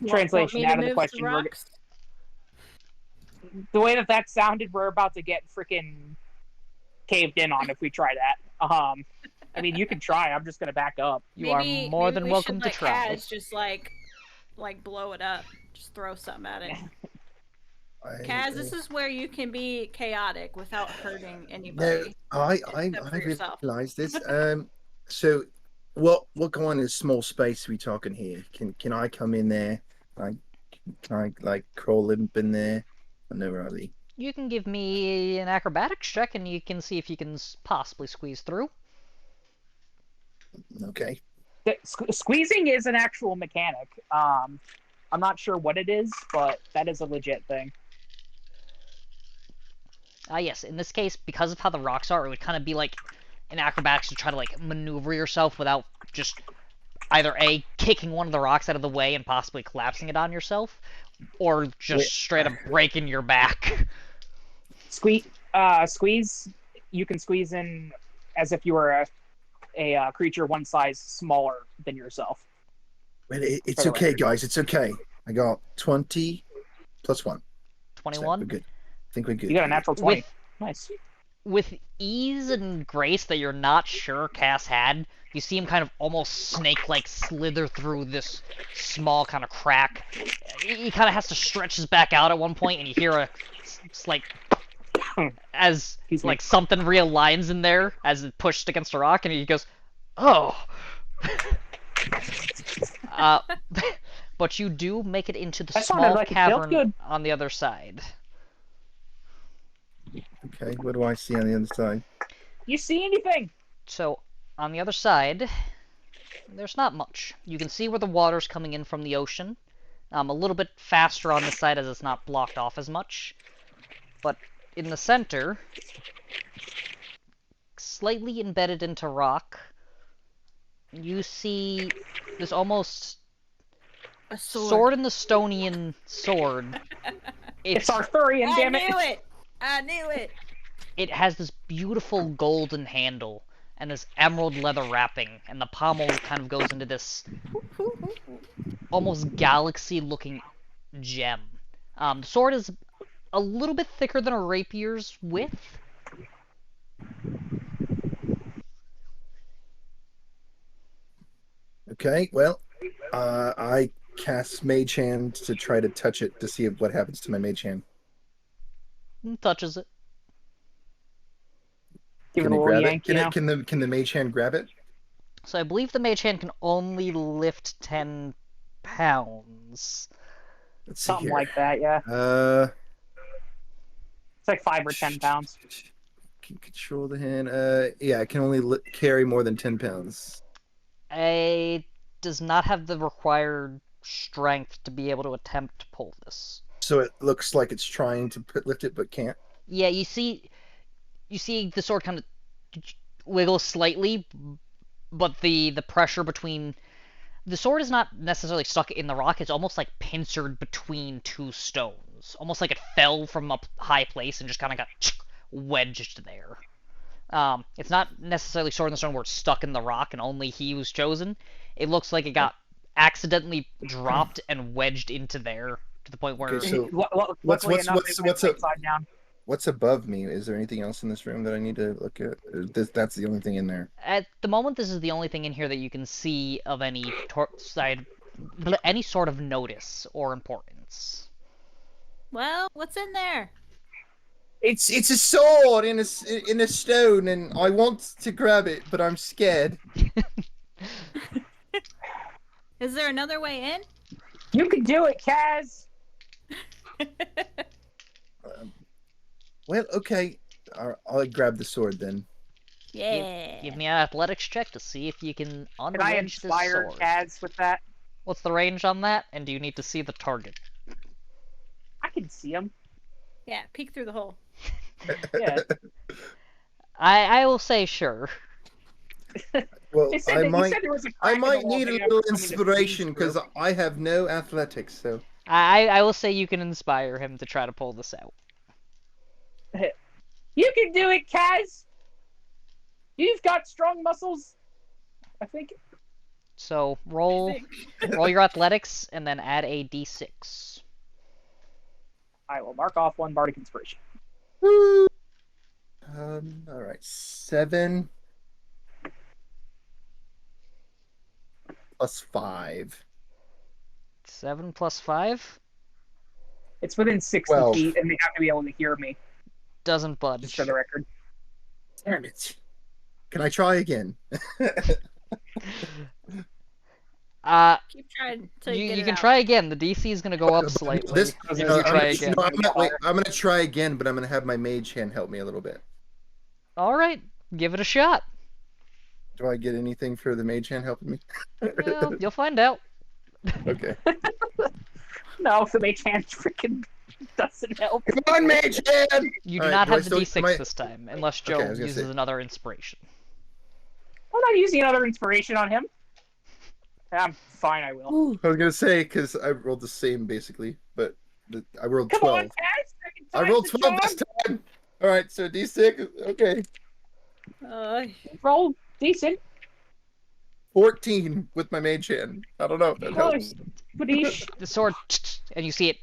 Translation out of the question. The way that sounded, we're about to get freaking caved in on if we try that. I mean, you can try. I'm just gonna back up. You are more than welcome to try. Kaz just like blow it up. Just throw something at it. Kaz, this is where you can be chaotic without hurting anybody. No, I realize this. So what kind of small space are we talking here? Can I come in there? Can I like crawl limp in there? No, really. You can give me an acrobatics check, and you can see if you can possibly squeeze through. Okay. Squeezing is an actual mechanic. I'm not sure what it is, but that is a legit thing. Yes, in this case, because of how the rocks are, it would kind of be like an acrobatics to try to like maneuver yourself without just either A, kicking one of the rocks out of the way and possibly collapsing it on yourself, or just straight up breaking your back. Squeeze. You can squeeze in as if you were a creature one size smaller than yourself. It's okay, guys. It's okay. I got 20 plus 1. 21? So we're good. I think we're good. You got a natural 20. Nice. With ease and grace that you're not sure Cass had, You see him kind of almost snake-like slither through this small kind of crack. He kind of has to stretch his back out at one point, and you hear a slight as like something realigns in there as it pushed against a rock, and he goes, "Oh." But you do make it into the small cavern on the other side. Okay, what do I see on the other side? You see anything? So, on the other side, there's not much. You can see where the water's coming in from the ocean. A little bit faster on this side as it's not blocked off as much. But in the center, slightly embedded into rock, you see this almost a sword in the Stonian sword. It's Arthurian, damn it! I knew it! It has this beautiful golden handle and this emerald leather wrapping, and the pommel kind of goes into this almost galaxy-looking gem. The sword is a little bit thicker than a rapier's width. Okay, well, I cast Mage Hand to try to touch it to see what happens to my Mage Hand. Touches it. Give it a little yank, Can the Mage Hand grab it? So I believe the Mage Hand can only lift 10 pounds. Let's see Something here. like that, yeah. It's like 5 or 10 pounds. Can control the hand. Yeah, it can only carry more than 10 pounds. It does not have the required strength to be able to attempt to pull this. So it looks like it's trying to lift it, but can't. Yeah, you see the sword kind of wiggle slightly, but the pressure between the sword is not necessarily stuck in the rock. It's almost like pincered between two stones, almost like it fell from a high place and just kind of got wedged there. It's not necessarily sword in the stone where it's stuck in the rock and only he was chosen. It looks like it got accidentally dropped and wedged into there to the point where. Okay, so what's above me? Is there anything else in this room that I need to look at? That's the only thing in there. At the moment, this is the only thing in here that you can see of any sort of notice or importance. Well, what's in there? It's a sword in a stone, and I want to grab it, but I'm scared. Is there another way in? You can do it, Kaz! Well, okay. I'll grab the sword then. Yeah. Give me an athletics check to see if you can unwedge Can I this inspire sword. Kaz with that? What's the range on that? And do you need to see the target? I can see him. Yeah, peek through the hole. Yeah. I will say sure. Well, I I might need a little inspiration because I have no athletics. So I will say you can inspire him to try to pull this out. You can do it, Kaz! You've got strong muscles, I think. So roll your athletics and then add a d6. I will mark off one bardic inspiration. Woo! All right, 7 plus 5. 7 plus 5? It's within 60 12. feet, and they have to be able to hear me, Doesn't budge. just for the record. Damn it! Can I try again? Keep trying to get You it can out. try again. The DC is going to go up slightly. I'm gonna try again, but I'm gonna have my mage hand help me a little bit. All right, give it a shot. Do I get anything for the mage hand helping me? Well, you'll find out. Okay. No, the mage hand freaking doesn't help. Come on, mage hand! You do All right, not do I have the still- D6 am I- this time, unless Joe Okay, I was gonna uses say- another inspiration. I'm not using another inspiration on him. I'm fine, I will. I was gonna say because I rolled the same basically, but I rolled Come 12. on, Kaz! I rolled 12 this time. All right, so D6. Okay, Roll decent. 14 with my mage hand. I don't know if that helps. Please. The sword, and you see it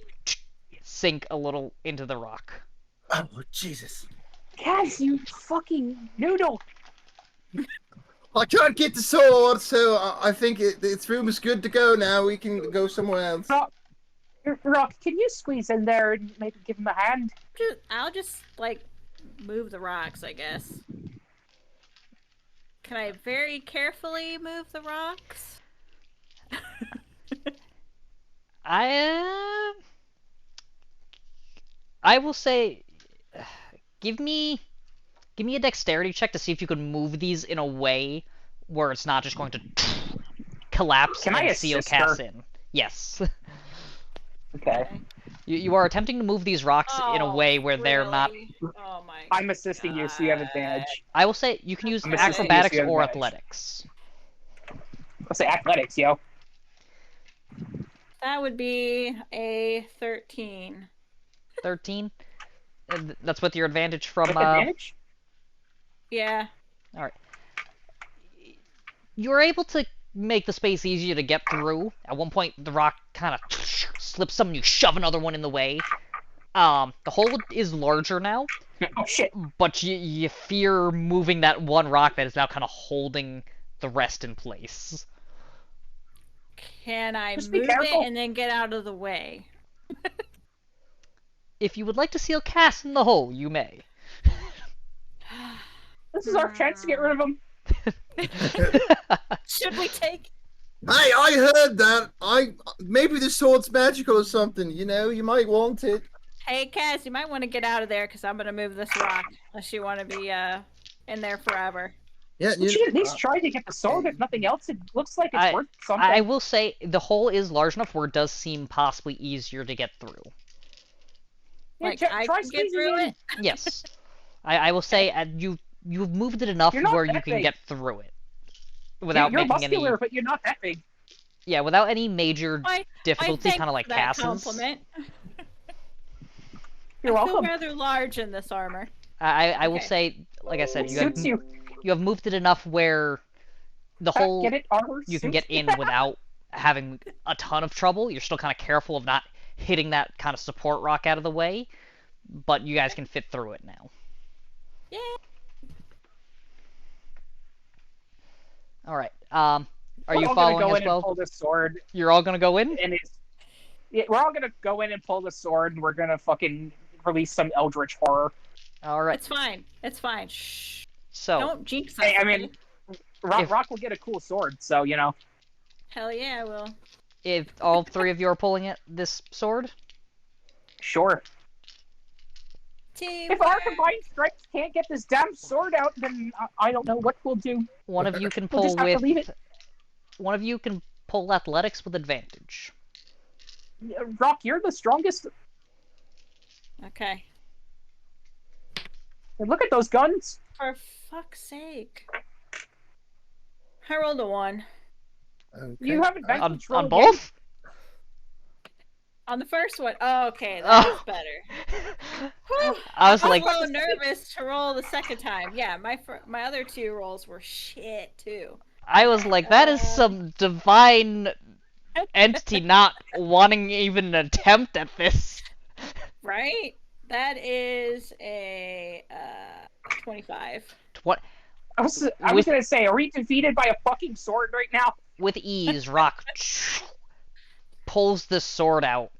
sink a little into the rock. Oh Jesus! Kaz, you fucking noodle. I can't get the sword, so I think its room is good to go now. We can go somewhere else. Rock, can you squeeze in there and maybe give him a hand? I'll just, like, move the rocks, I guess. Can I very carefully move the rocks? I will say, give me a dexterity check to see if you can move these in a way where it's not just going to collapse Can I and seal assist cast her? in. Yes. Okay. You are attempting to move these rocks in a way where they're not. Really? Oh my I'm assisting you, so you have advantage. I will say you can use I'm assisting you, so acrobatics you have or advantage. athletics. Let's say athletics, yo. That would be a 13. 13. That's with your advantage from. With advantage? Yeah. All right. You're able to make the space easier to get through. At one point, the rock kind of slips some, and you shove another one in the way. The hole is larger now, Oh shit. but you fear moving that one rock that is now kind of holding the rest in place. Can I Just be move it careful. and then get out of the way? If you would like to seal cast in the hole, you may. This is our chance to get rid of him. Should we take... Hey, I heard that. Maybe the sword's magical or something. You know, you might want it. Hey, Kaz, you might want to get out of there because I'm going to move this rock unless you want to be in there forever. Yeah, We should at least try to get the sword. If nothing else, it looks like it's worth something. I will say the hole is large enough where it does seem possibly easier to get through. Yeah, Like, try I can get squeezing through in. it? Yes. I will say you've moved it enough You're not where that you can big. get through it. Without You're making muscular, any. but you're not that big. Yeah, without any major difficulty, thank kind of like for that Cass's. compliment. You're I feel welcome. rather large in this armor. I will Okay. say, like I said, It suits you. you have moved it enough where the whole Get it? Armor you can suits get in without having a ton of trouble. You're still kind of careful of not hitting that kind of support rock out of the way, but you guys can fit through it now. Yeah. All right. Are We're you all following gonna go as in well? and pull the sword, You're all gonna go in? and we're all gonna go in and pull the sword, and we're gonna fucking release some eldritch horror. All right. It's fine. It's fine. Shh. So Don't jinx us. Hey, I okay? mean, Rock will get a cool sword, so you know. Hell yeah, I will. if all three of you are pulling this sword, Sure. Teamwork. If our combined strengths can't get this damn sword out, then I don't know what we'll do. one of you can We'll pull just have to leave with. One of you can pull athletics with advantage. Rock, you're the strongest. Okay. And look at those guns. For fuck's sake. I rolled a 1. Okay. You have advantage. roll On again. both? On the first one. Oh, okay, that's better. Whew. I was I like, was a little nervous to roll the second time. Yeah, my other 2 rolls were shit too. that is some divine entity not wanting even an attempt at this. Right? That is a 25. What? I was With- gonna say, are we defeated by a fucking sword right now? With ease, Rock pulls this sword out,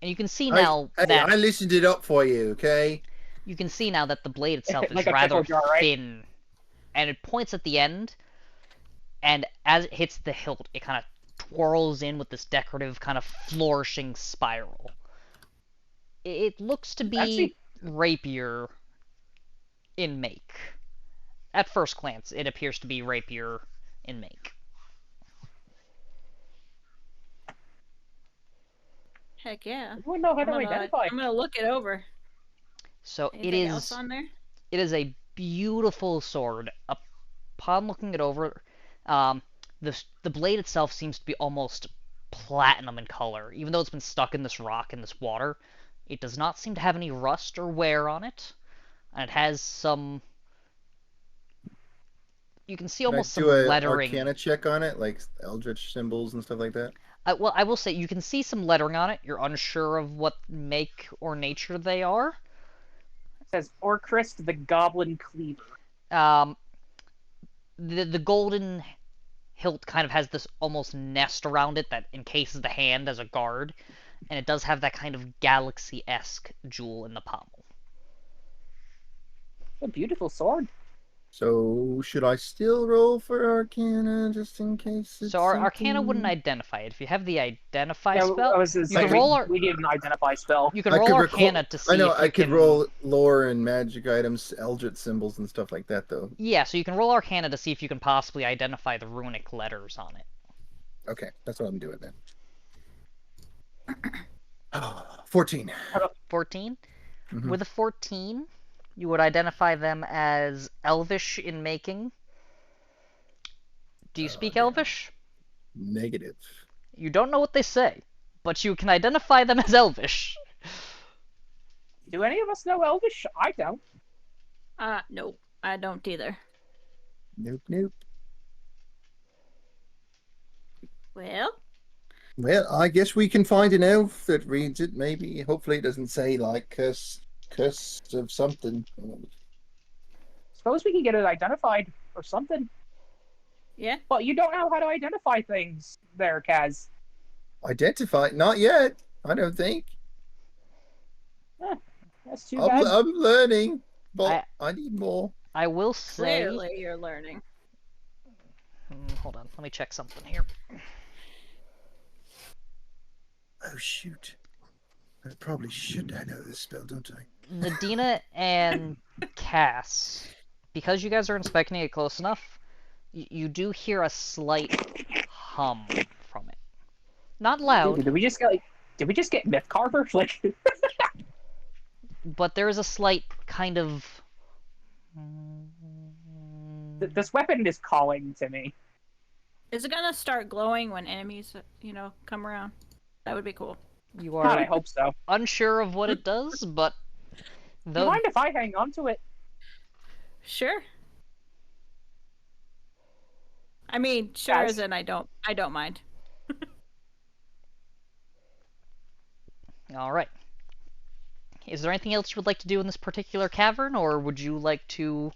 and you can see now Hey, that I listened it up for you, okay? you can see now that the blade itself is Like a rather pickle jar, right? thin, and it points at the end, and as it hits the hilt, it kind of twirls in with this decorative kind of flourishing spiral. It looks to be Fancy. rapier in make. At first glance, it appears to be rapier in make. Heck yeah. I don't know how to identify. I'm gonna look it over. So Anything else on there? it is a beautiful sword. Upon looking it over, the blade itself seems to be almost platinum in color. Even though it's been stuck in this rock and this water, it does not seem to have any rust or wear on it. And it has some... You can see almost Can some I do a lettering. Arcana check on it, like eldritch symbols and stuff like that? Well, I will say you can see some lettering on it. You're unsure of what make or nature they are. It says Orcrist the Goblin Cleaver. the golden hilt kind of has this almost nest around it that encases the hand as a guard, and it does have that kind of galaxy-esque jewel in the pommel. A beautiful sword. So, should I still roll for Arcana just in case it's So our something... Arcana wouldn't identify it. If you have the Identify Yeah, spell, I was just you can saying, roll we need an identify spell. you can I roll could Arcana to see I know, if you I could can... roll lore and magic items, eldritch symbols and stuff like that, though. Yeah, so you can roll Arcana to see if you can possibly identify the runic letters on it. Okay, that's what I'm doing then. 14. 14? Mhm. With a 14, you would identify them as Elvish in making. Do you speak damn. Elvish? Negative. You don't know what they say, but you can identify them as Elvish. Do any of us know Elvish? I don't. Nope. I don't either. Nope, nope. Well, Well, I guess we can find an elf that reads it, maybe. Hopefully it doesn't say, like, curse of something. Suppose we can get it identified or something. yeah. But you don't know how to identify things there, Kaz. Identify? Not yet, I don't think. That's too bad. I'm learning, but I need more. I will say... Clearly, you're learning. Hold on, let me check something here. Oh, shoot. I probably should I know this spell, don't I? Nadina and Cass, because you guys are inspecting it close enough, you do hear a slight hum from it. Not loud, Did we just get Myth Carver? Like, but there is a slight kind of... this weapon is calling to me. Is it gonna start glowing when enemies, come around? That would be cool. You God, I are hope so. unsure of what it does, but... Do you mind if I hang on to it? Sure. I mean, sure Guys. as in I don't mind. Alright. Is there anything else you would like to do in this particular cavern, or would you like to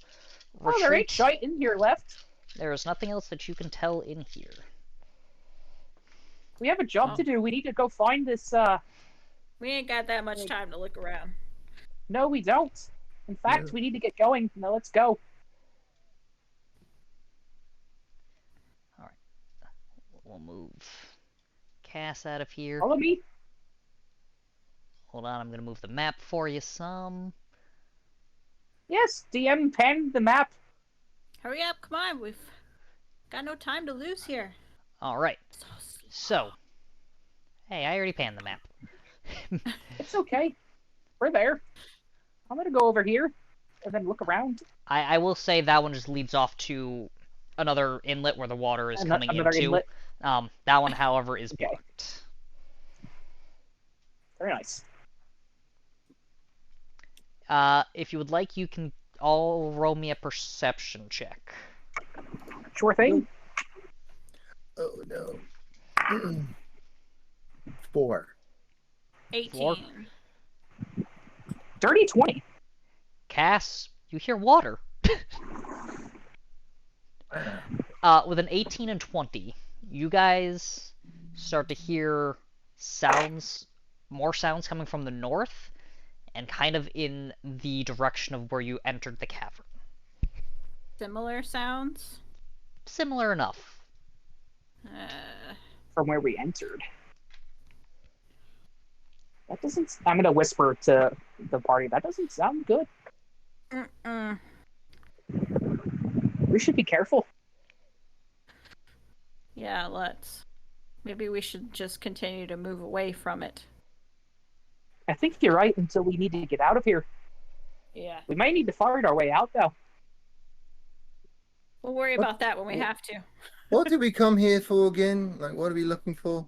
retreat? Oh, there ain't shite in here left. There is nothing else that you can tell in here. We have a job to do. We need to go find this, We ain't got that much time to look around. No, we don't. In fact, Yeah. we need to get going. Now let's go. We'll move Cass out of here. Follow me. Hold on, I'm gonna move the map for you some. Yes, DM pen the map. Hurry up, come on, we've got no time to lose here. Alright, So slow. so... Hey, I already panned the map. It's okay. We're there. I'm gonna go over here and then look around. I will say that one just leads off to another inlet where the water is coming Another into. inlet. That one, however, is Okay. blocked. Very nice. If you would like, you can all roll me a perception check. Sure thing. Oh, no. 4. 18. Dirty 20. Cass, you hear water. With an 18 and 20, you guys start to hear sounds, more sounds coming from the north, and kind of in the direction of where you entered the cavern. Similar sounds? Similar enough. From where we entered. That doesn't... I'm gonna whisper to the party. That doesn't sound good. Mm-mm. We should be careful. Yeah, let's. Maybe we should just continue to move away from it. I think you're right until we need to get out of here. Yeah. We might need to find our way out, though. We'll worry about that when we have to. What did we come here for again? Like, what are we looking for?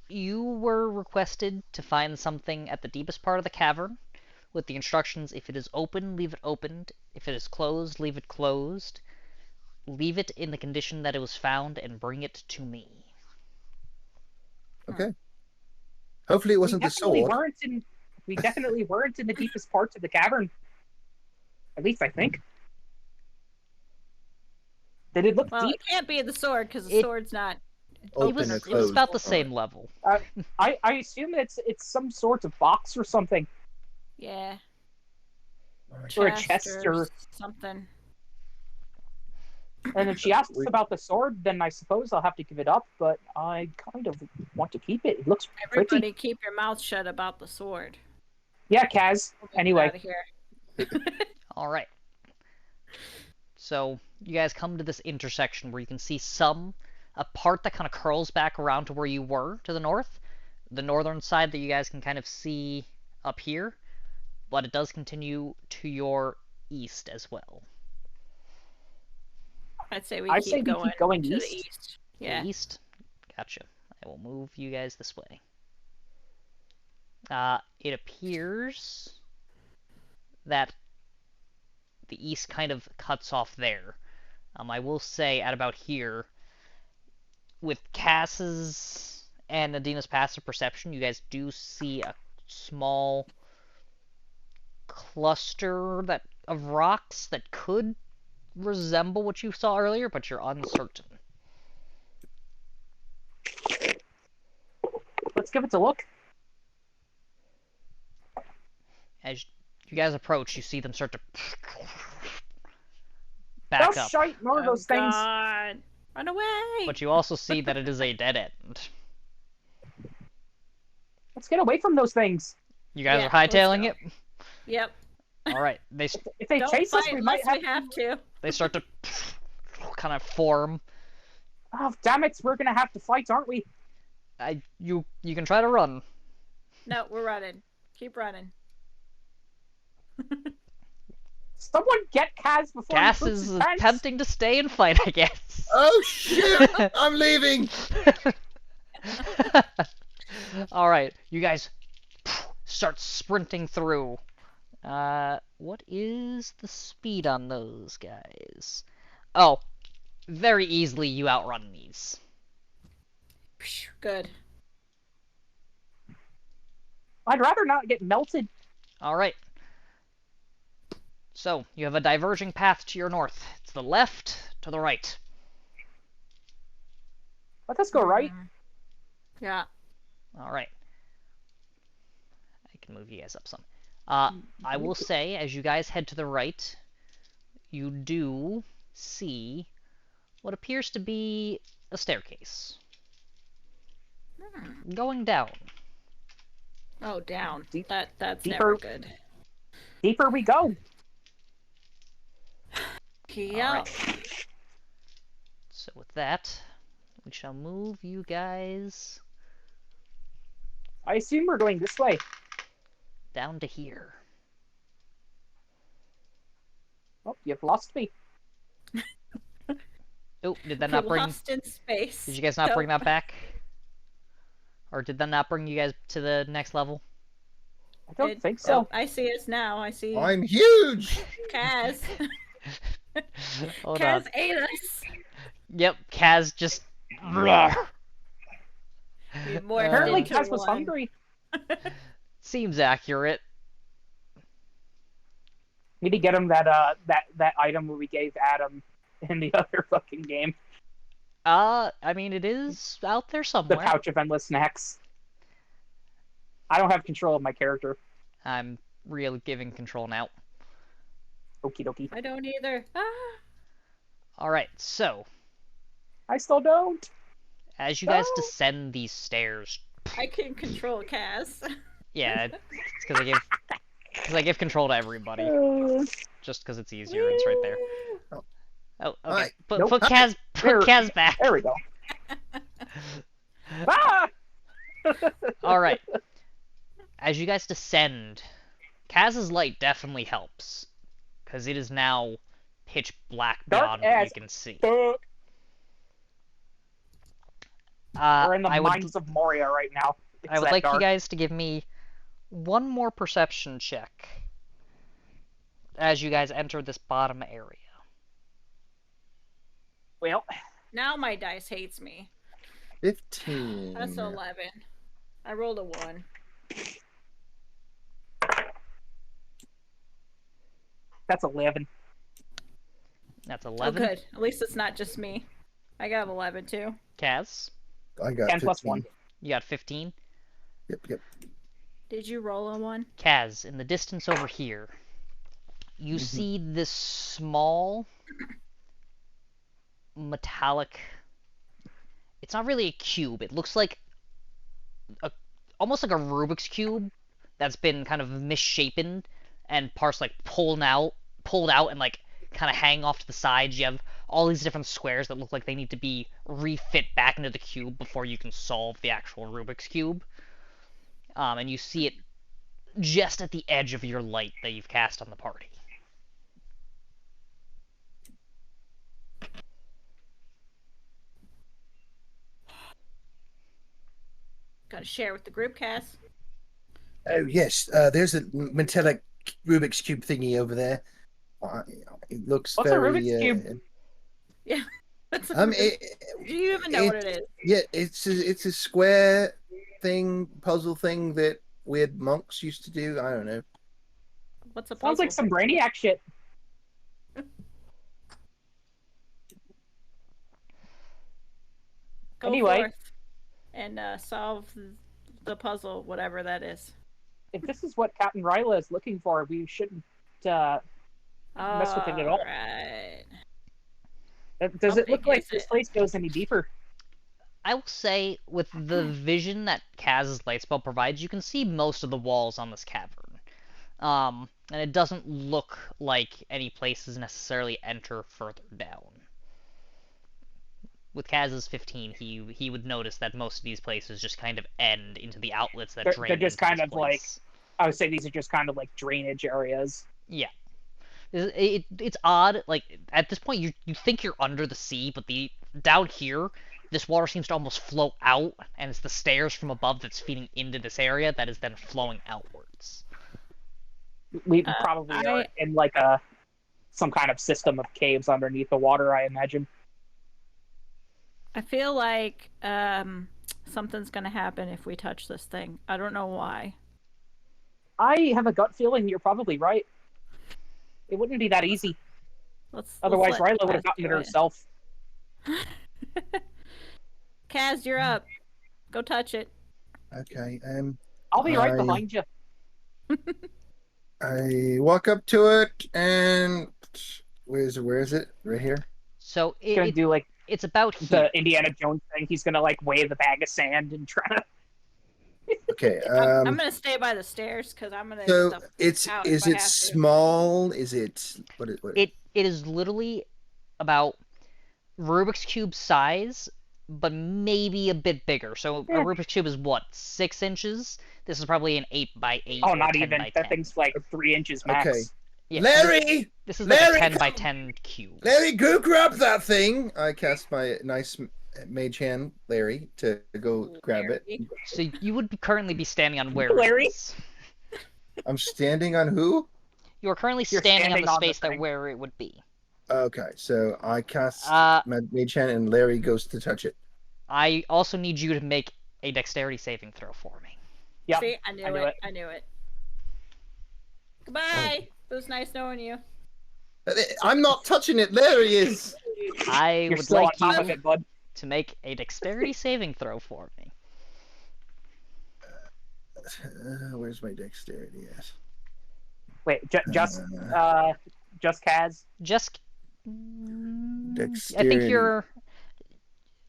You were requested to find something at the deepest part of the cavern, with the instructions: if it is open, leave it opened; if it is closed, leave it closed; leave it in the condition that it was found, and bring it to me. Okay. Hopefully it wasn't the sword. We definitely weren't in the deepest parts of the cavern. At least I think. Did it look Well, deep? it can't be the sword because the sword's not. Open or It was closed. about the All right. same level. I assume it's some sort of box or something. Yeah. All right. Or a Chest chest or or... something. And if she asks about the sword, then I suppose I'll have to give it up, but I kind of want to keep it. It looks pretty. Everybody, keep your mouth shut about the sword. Yeah, Kaz. We'll get Anyway. out of here. All right. So you guys come to this intersection where you can see a part that kind of curls back around to where you were to the north, the northern side that you guys can kind of see up here, but it does continue to your east as well. I'd say we I keep say we going keep going to the east. east. Yeah. The east? Gotcha. I will move you guys this way. It appears that the east kind of cuts off there. I will say at about here, with Cass's and Nadina's passive perception, you guys do see a small cluster of rocks that could resemble what you saw earlier, but you're uncertain. Let's give it a look. As you guys approach, you see them start to back Oh, up. shite, more of those things. God. Run away! But you also see that it is a dead end. Let's get away from those things. You guys Yeah, are hightailing it? let's Yep. Alright, If they Don't chase us, fight we might unless have... we have to. they start to kind of form. Oh, damn it, we're gonna have to fight, aren't we? You can try to run. No, we're running. Keep running. Someone get Kaz before Cass he poops is his pants. attempting to stay and fight, I guess. Oh shit! I'm leaving. Alright, you guys start sprinting through. What is the speed on those guys? Oh, very easily you outrun these. Good. I'd rather not get melted. Alright. So, you have a diverging path to your north. To the left, to the right. Let us go right. Yeah. Alright. I can move you guys up some. I will say, as you guys head to the right, you do see what appears to be a staircase. Going down. Oh, down. Deep- That's deeper. never good. Deeper we go. Yeah. Alright. So with that, we shall move you guys I assume we're going this way. down to here. Oh, you've lost me. Oh, did that We're not bring... lost in space. Did you guys not Nope. bring that back? Or did that not bring you guys to the next level? I don't think so. Oh, I see us now. I see I'm huge. Kaz. Hold Kaz on. ate us. Yep, Kaz just... We morphed Apparently into Kaz was one. hungry. Seems accurate. We need to get him that item where we gave Adam in the other fucking game. I mean, it is out there The somewhere. pouch of endless snacks. I don't have control of my character. I'm really giving control now. Okie dokie. I don't either. Ah. Alright, so, I still don't. as you guys No. descend these stairs... I can control Kaz. Yeah, it's because I give control to everybody. Just because it's easier, it's right there. Oh, okay. Hi. Put Nope. Kaz There. back. There we go. Ah! Alright. As you guys descend, Kaz's light definitely helps. Because it is now pitch black Dark beyond what you as can see. Fuck. We're in the I mines of Moria right now. I would that like dark. you guys to give me one more perception check as you guys enter this bottom area. Well, Now my dice hates me. 15. That's 11. I rolled a 1. That's 11. That's Oh, 11. good. At least it's not just me. I got 11 too. Kaz, I got 10 15. plus 1. you got 15. Yep. Did you roll a 1? Kaz, in the distance over here, you see this small metallic. It's not really a cube. It looks like almost like a Rubik's cube that's been kind of misshapen and parts like pulled out, and like kind of hang off to the sides. You have all these different squares that look like they need to be refit back into the cube before you can solve the actual Rubik's cube. And you see it just at the edge of your light that you've cast on the party. Gotta share with the group, Cass. Oh yes, there's a metallic Rubik's cube thingy over there. It looks What's a very. Rubik's cube? Yeah. That's do you even know what it is? Yeah, it's a square thing, puzzle thing that weird monks used to do. I don't know. What's a puzzle? Sounds like some Brainiac shit. Go Anyway. forth and solve the puzzle, whatever that is. If this is what Captain Ryla is looking for, we shouldn't mess with it at all. Right. Does How it look big like is this it? place goes any deeper? I will say, with the vision that Kaz's light spell provides, you can see most of the walls on this cavern. And it doesn't look like any places necessarily enter further down. With Kaz's 15, he would notice that most of these places just kind of end into the outlets that drain They're just into kind this of place. I would say these are just kind of like drainage areas. Yeah. It's odd, like, at this point you think you're under the sea, but down here, this water seems to almost flow out, and it's the stairs from above that's feeding into this area that is then flowing outwards. We probably are in like some kind of system of caves underneath the water, I imagine. I feel like something's gonna happen if we touch this thing. I don't know why. I have a gut feeling you're probably right. It wouldn't be that easy. Otherwise, let Ryla would have Kaz gotten it do herself. Kaz, you're up. Go touch it. Okay. I'll be right I- behind you. I walk up to it and where is it? Right here. So He's gonna do like it's about here. the Indiana Jones thing. He's gonna like wave a bag of sand and try to. Okay. I'm gonna stay by the stairs because I'm gonna. So stuff it's out is if I it have to. small? Is it what? It is literally about Rubik's Cube size, but maybe a bit bigger. So a Rubik's Cube is what, 6 inches? This is probably an 8 by 8. Oh, or not 10 even. by That 10. thing's like 3 inches max. Okay. Yeah, Larry, this is like a Larry, 10 by 10 cube. Larry, go grab that thing. I cast my nice mage hand, Larry, to go grab it. So you would currently be standing on where Larry? it is. I'm standing on who? You are currently You're standing on standing the on the space that thing. where it would be. Okay, so I cast Uh, my mage hand, and Larry goes to touch it. I also need you to make a dexterity saving throw for me. Yep. See, I knew it. I knew it. Goodbye. It was nice knowing you. I'm not touching it. Larry is. I You're would still like on top of you it, bud. to make a dexterity saving throw for me. Where's my dexterity at? Wait, just Kaz. Just. I Dexterity. think you're.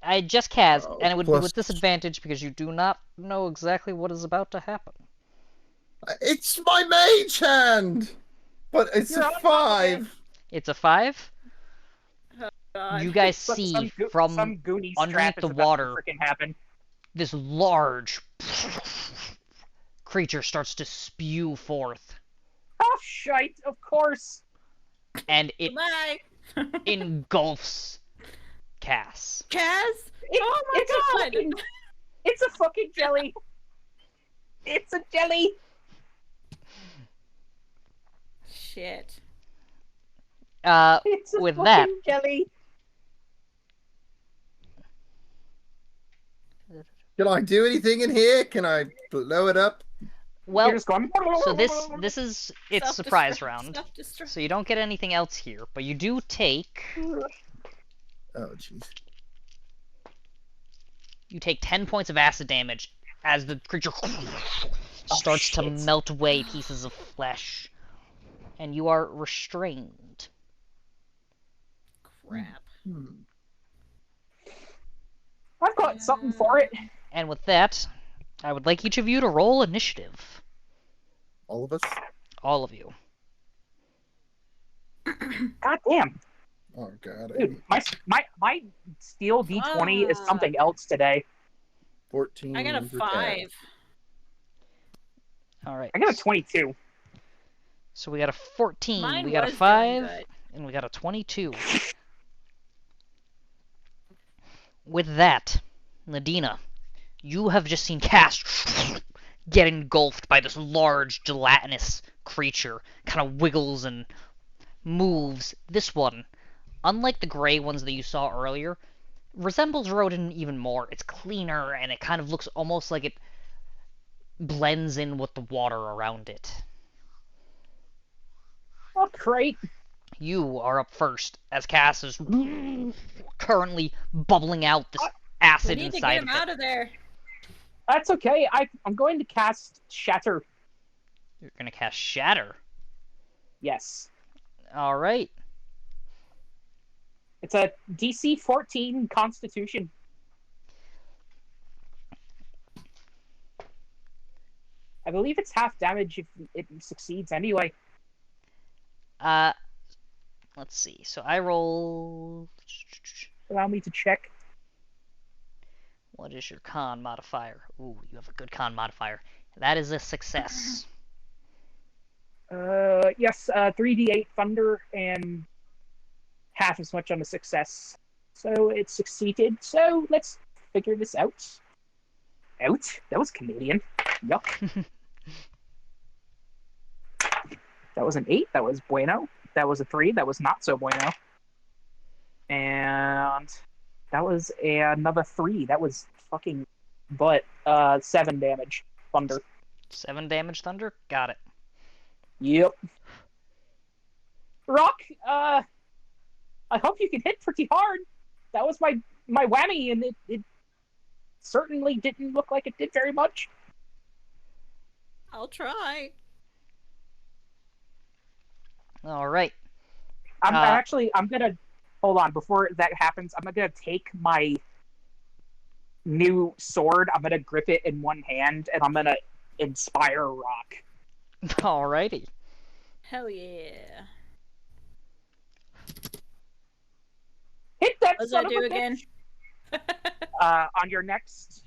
I just Kaz, Oh, and it would be plus- with disadvantage because you do not know exactly what is about to happen. It's my mage hand, but it's You're a on top of 5. It's a 5. God. You guys Some see some Goonies underneath trap is the about to water. freaking happen. This large creature starts to spew forth, Oh shite! Of course. and it Goodbye. engulfs Cass. Kaz? It- Oh my God. It's a fucking jelly. It's a jelly. Shit. It's a With fucking that- jelly. Can I do anything in here? Can I blow it up? Well, You're just going. so this is its surprise Self-destruct, round. self-destruct. So you don't get anything else here, but you do take Oh, jeez. you take 10 points of acid damage as the creature starts to shit. melt away pieces of flesh, and you are restrained. Crap. I've got something for it. And with that, I would like each of you to roll initiative. All of us? All of you. God damn, Oh, God. dude, my steel D20 is something else today. 14. I got a for 5. Tab. All right. I got a 22. So we got a 14, Mine we got a was doing 5, good. and we got a 22. With that, Nadina, you have just seen Cass get engulfed by this large, gelatinous creature. Kind of wiggles and moves. This one, unlike the gray ones that you saw earlier, resembles rodent even more. It's cleaner, and it kind of looks almost like it blends in with the water around it. Oh, great. You are up first, as Cass is currently bubbling out this acid We need to inside get him of it. out of there. That's okay. I'm going to cast Shatter. You're gonna cast Shatter. Yes. Alright. It's a DC 14 Constitution. I believe it's half damage if it succeeds anyway. Let's see. So I roll... Allow me to check. What is your con modifier? Ooh, you have a good con modifier. That is a success. Yes, 3d8 thunder and half as much on a success. So it succeeded. So let's figure this out. Out? That was Canadian. Yuck. That was an 8. That was bueno. That was a 3. That was not so bueno. And that was another 3. That was fucking butt. 7 damage. Thunder. 7 damage thunder? Got it. Yep. Rock, I hope you can hit pretty hard. That was my whammy, and it certainly didn't look like it did very much. I'll try. Alright. I'm gonna hold on before that happens. I'm gonna take my new sword. I'm gonna grip it in one hand, and I'm gonna inspire Rock. Alrighty. Hell yeah. Hit that What does son that of do a again? bitch. On your next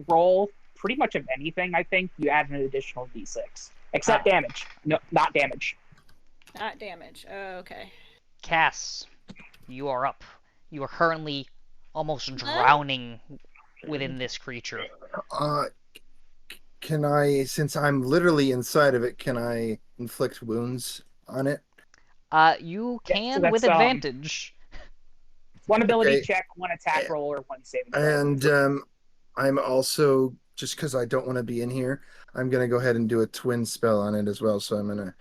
roll, pretty much of anything, I think you add an additional d6, except damage. No, not damage. Not damage. Okay. Cass, you are up. You are currently almost drowning within this creature. Can I, since I'm literally inside of it, can I inflict wounds on it? You Yeah, can so that's, with advantage. One ability Okay. check, one attack roll, or one saving throw. And I'm also, just because I don't want to be in here, I'm going to go ahead and do a twin spell on it as well. So I'm going to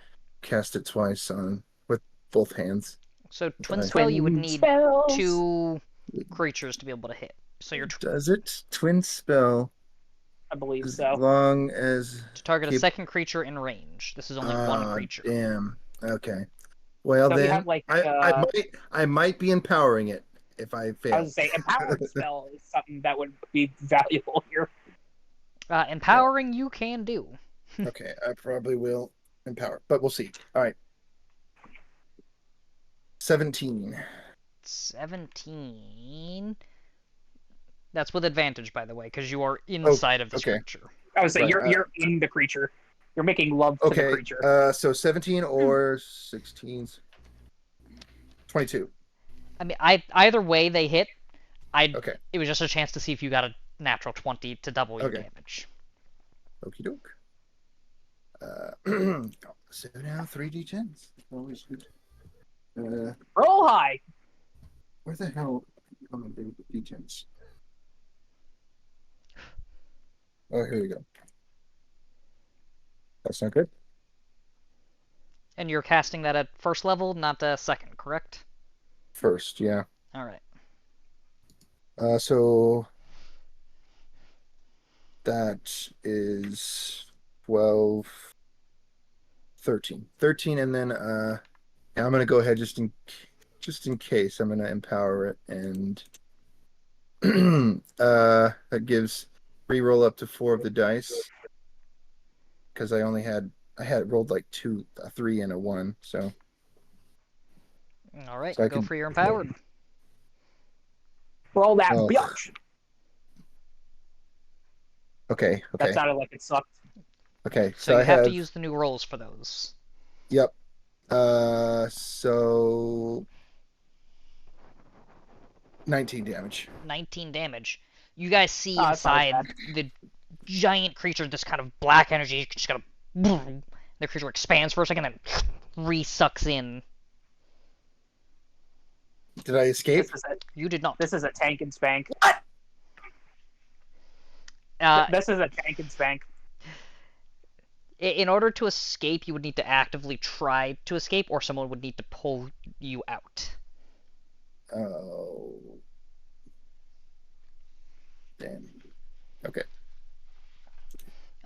cast it twice on with both hands. So twin Twin spell, you would need spells. 2 creatures to be able to hit. So you're Does it? Twin spell. I believe As so. long as to target a keep- second creature in range. This is only one creature. Damn. Okay. Well So you then, have, like, I might be empowering it if I fail. I was gonna say, empowered spell is something that would be valuable here. Empowering you can do. Okay, I probably will empower, but we'll see. All right. 17. 17. That's with advantage, by the way, because you are inside of this okay. creature. I would say Right, you're in the creature. You're making love to the Okay. creature. So 17 or 16. 22. I mean, either way they hit. Okay. It was just a chance to see if you got a natural 20 to double your Okay. damage. Okie doke. So now 3d10s. Always good. Roll high. Where the hell am I doing the d10s? Oh, here we go. That's not good. And you're casting that at first level, not second, correct? First, yeah. All right. So that is 12, 13. 13, and then yeah, I'm gonna go ahead just in case. I'm gonna empower it, and that gives re-roll up to 4 of the dice because I had rolled like 2, a 3, and a 1, so. All right, So I go can- for your empowered. Roll that Oh. biatch. Okay. That sounded like it sucked. Okay. So So you I have have. to use the new rolls for those. Yep. So 19 damage. 19 damage. You guys see Oh, that's not as inside the giant creature, this kind of black energy, just kind of boom. The creature expands for a second, and then re-sucks in. Did I escape? You did not. This is a tank and spank. This is a tank and spank. In order to escape, you would need to actively try to escape, or someone would need to pull you out. Oh. Damn. Okay.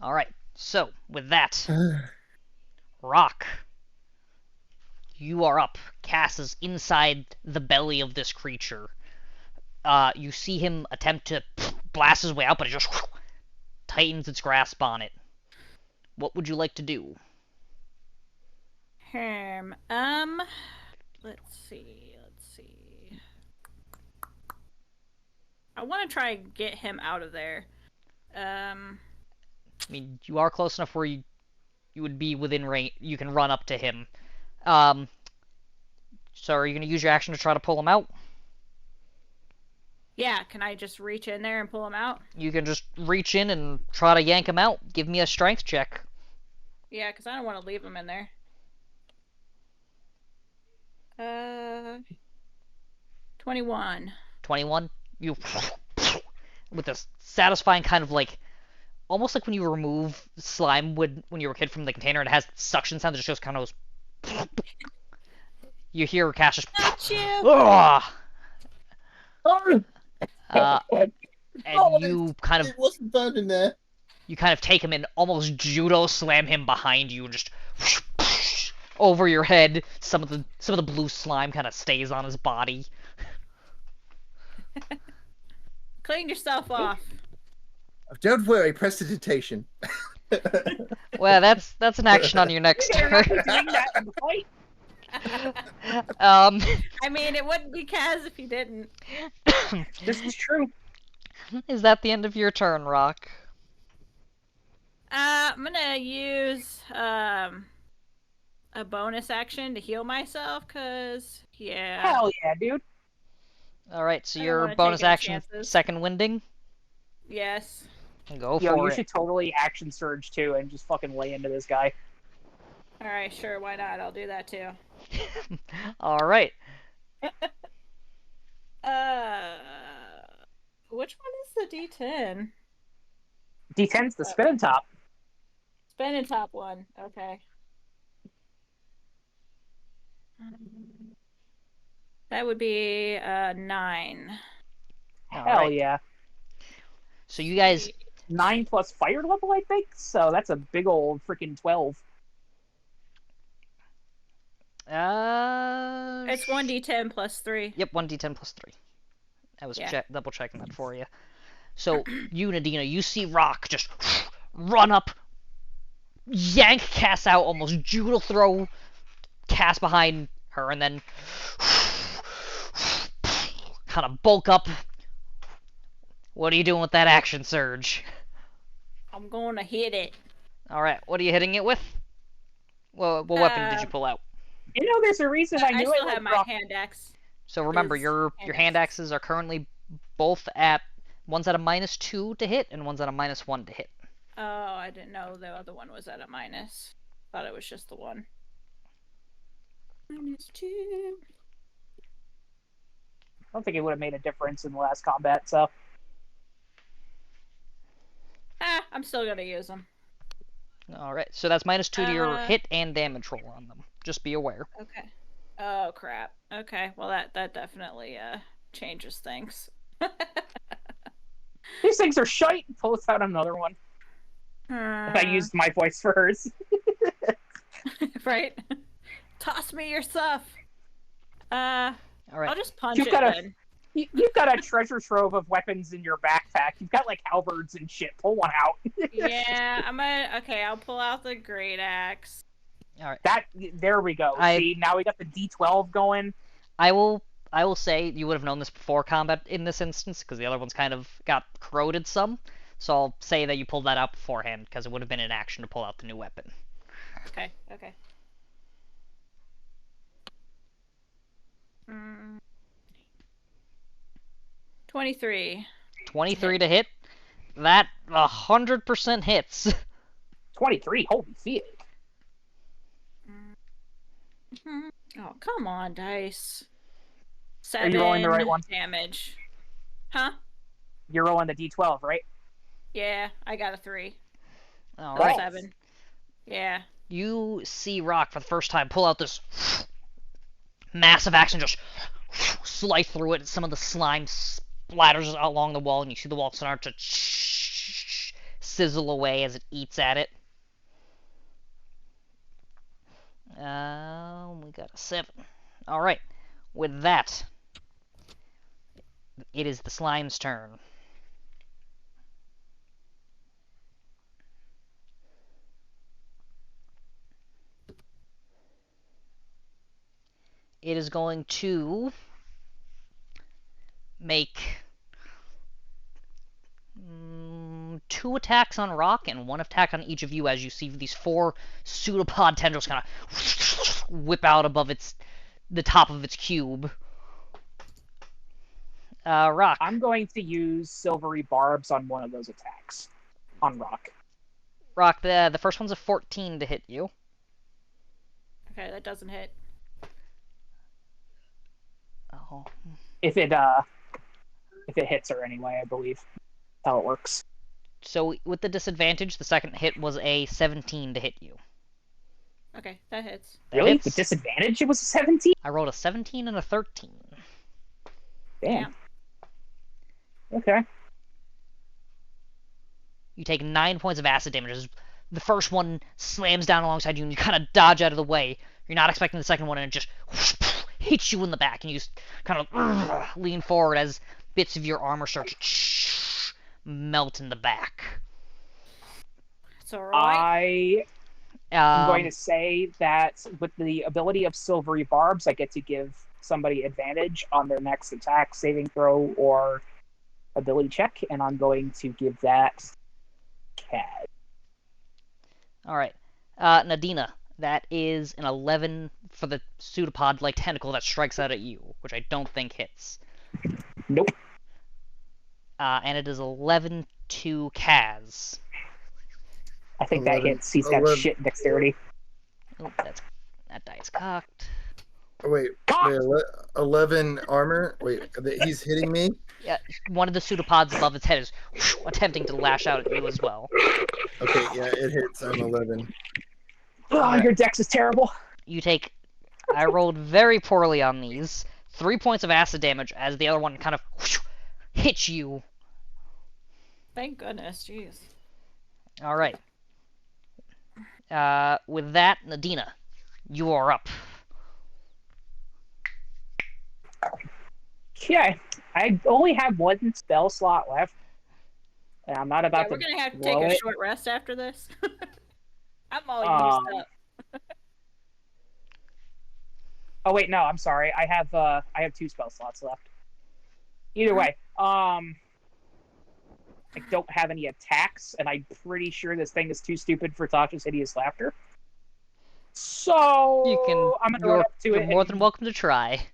All right. So with that, Rock, you are up. Cass is inside the belly of this creature. You see him attempt to blast his way out, but it just tightens its grasp on it. What would you like to do? Let's see. I want to try and get him out of there. I mean, you are close enough where you would be within range. You can run up to him. So are you going to use your action to try to pull him out? Yeah, can I just reach in there and pull him out? You can just reach in and try to yank him out. Give me a strength check. Yeah, because I don't want to leave him in there. 21. 21. You with this satisfying kind of like, almost like when you remove slime when you were a kid from the container, and it has suction sound that just goes kind of goes. You hear Cash just. Got you! Ugh! Oh, And you kind of It wasn't found in there. you kind of take him and almost judo slam him behind you and just over your head. Some of the blue slime kind of stays on his body. Clean yourself off. Don't worry, prestidigitation. Well, that's an action on your next you're not turn. doing that in the fight. I mean, it wouldn't be Kaz if you didn't. This is true. Is that the end of your turn, Rock? I'm gonna use a bonus action to heal myself, cause yeah. Hell yeah, dude. All right, so I don't your wanna bonus take any action, chances. second winding. Yes. Go Yo, for you it. should totally action surge too and just fucking lay into this guy. All right, sure. Why not? I'll do that too. All right. Which one is the D10? D10's the spinning top. Spinning top one. Okay. That would be 9. All Hell right. yeah. So you guys, 9 plus fire level, I think. So that's a big old freaking 12. It's 1d10 plus 3. Yep, 1d10 plus 3. I was Yeah. double checking that for you. So you, Nadina, you see Rock just run up, yank Cass out, almost judo throw Cass behind her, and then kind of bulk up. What are you doing with that action surge? I'm gonna hit it. All right, what are you hitting it with? Well, what weapon did you pull out? You know, there's a reason I I knew still it have would my rock. hand axe. So remember, Is your hand hand axes. axes are currently both at one's at a -2 to hit, and one's at a -1 to hit. Oh, I didn't know the other one was at a minus. Thought it was just the one. -2. I don't think it would have made a difference in the last combat, so. I'm still gonna use them. Alright, so that's -2 to your Uh, hit and damage roll on them. Just be aware. Okay. Oh crap. Okay. Well, that definitely changes things. These things are shite. Pulls out another one. I used my voice for hers. Right. Toss me your stuff. Alright. I'll just punch You've it got a- then. You've got a treasure trove of weapons in your backpack. You've got like halberds and shit. Pull one out. Yeah, okay, I'll pull out the great axe. Alright. There we go. See, now we got the D12 going. I will say you would have known this before combat in this instance, because the other ones kind of got corroded some. So I'll say that you pulled that out beforehand, because it would have been an action to pull out the new weapon. Okay. 23. 23 to hit. That 100% hits. 23. Holy shit. Oh, come on, dice. Are you rolling the right one? Damage. Huh? You're rolling the D12, right? Yeah, I got a 3. Alright. 7. Yeah. You see Rock for the first time pull out this massive axe and just slice through it. Some of the slime splatters along the wall, and you see the wall start to sizzle away as it eats at it. We got a 7. Alright. With that, it is the slime's turn. It is going to make 2 attacks on Rock and 1 attack on each of you as you see these 4 pseudopod tendrils kind of whip out above the top of its cube. Rock. I'm going to use silvery barbs on one of those attacks. On Rock. Rock, the first one's a 14 to hit you. Okay, that doesn't hit. Oh. If it hits her anyway, I believe. That's how it works. So with the disadvantage, the second hit was a 17 to hit you. Okay, that hits. That Really? hits. With disadvantage, it was a 17? I rolled a 17 and a 13. Damn. Okay. You take 9 points of acid damage as the first one slams down alongside you and you kind of dodge out of the way. You're not expecting the second one and it just hits you in the back and you just kind of lean forward as bits of your armor start to melt in the back. It's alright. I'm going to say that with the ability of silvery barbs, I get to give somebody advantage on their next attack, saving throw, or ability check, and I'm going to give that Cad. Alright. Nadina, that is an 11 for the pseudopod-like tentacle that strikes out at you, which I don't think hits. Nope. And it is 11 to Kaz. I think that hits. He's got shit dexterity. Oh, that dice cocked. Wait, 11 armor? Wait, he's hitting me? Yeah, one of the pseudopods above its head is attempting to lash out at you as well. Okay, yeah, it hits. I'm 11. Oh, your dex is terrible. You take... I rolled very poorly on these. 3 points of acid damage as the other one kind of hits you. Thank goodness, jeez. Alright. With that, Nadina, you are up. Okay. I only have one spell slot left. And I'm not about We're to gonna have to blow take a it. short rest after this. I'm all used up. Oh wait, no, I'm sorry. I have 2 spell slots left. Either way, I don't have any attacks, and I'm pretty sure this thing is too stupid for Tasha's hideous laughter. So I'm gonna run up to you're it. more than welcome to try.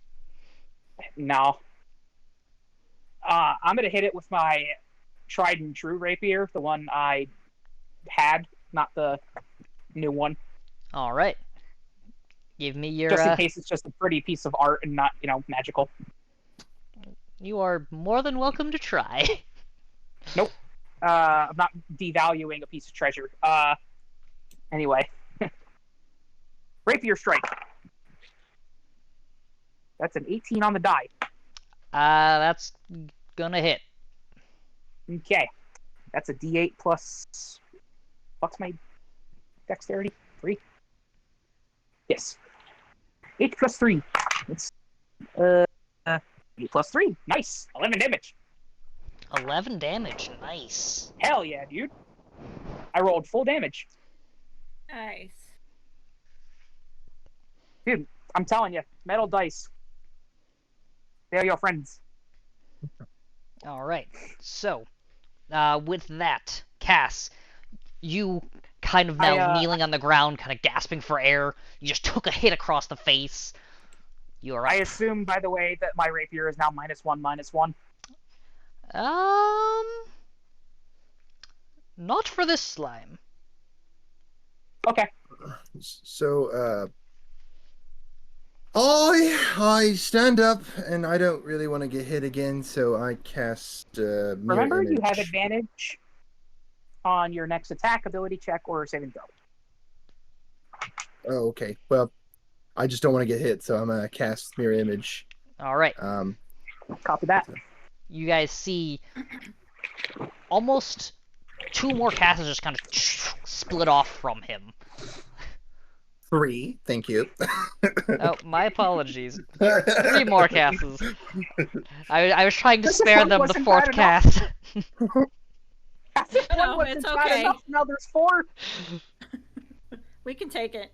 No. I'm gonna hit it with my tried and true rapier, the one I had, not the new one. Alright. Give me your... Just in case it's just a pretty piece of art and not, magical. You are more than welcome to try. Nope. I'm not devaluing a piece of treasure. Anyway. Rapier strike. That's an 18 on the die. That's gonna hit. Okay. That's a D8 plus. What's my dexterity? 3? Yes. 8 plus 3. It's 8 plus 3. Nice. 11 damage. 11 damage. Nice. Hell yeah, dude. I rolled full damage. Nice. Dude, I'm telling you, metal dice. They're your friends. All right. So, with that, Cass, you kind of now kneeling on the ground, kind of gasping for air. You just took a hit across the face. You are up. I assume, by the way, that my rapier is now -1/-1. Not for this slime. Okay. So, I stand up, and I don't really want to get hit again, so I cast mirror Remember, image. you have advantage on your next attack, ability check, or saving throw. Oh, okay. Well, I just don't want to get hit, so I'm gonna cast mirror image. All right. Copy that. You guys see almost 2 more casters just kind of split off from him. 3, thank you. Oh, my apologies. 3 more casts. I was trying to This spare one them the wasn't 4th bad cast. No, One it's wasn't bad okay. enough, now there's 4. We can take it.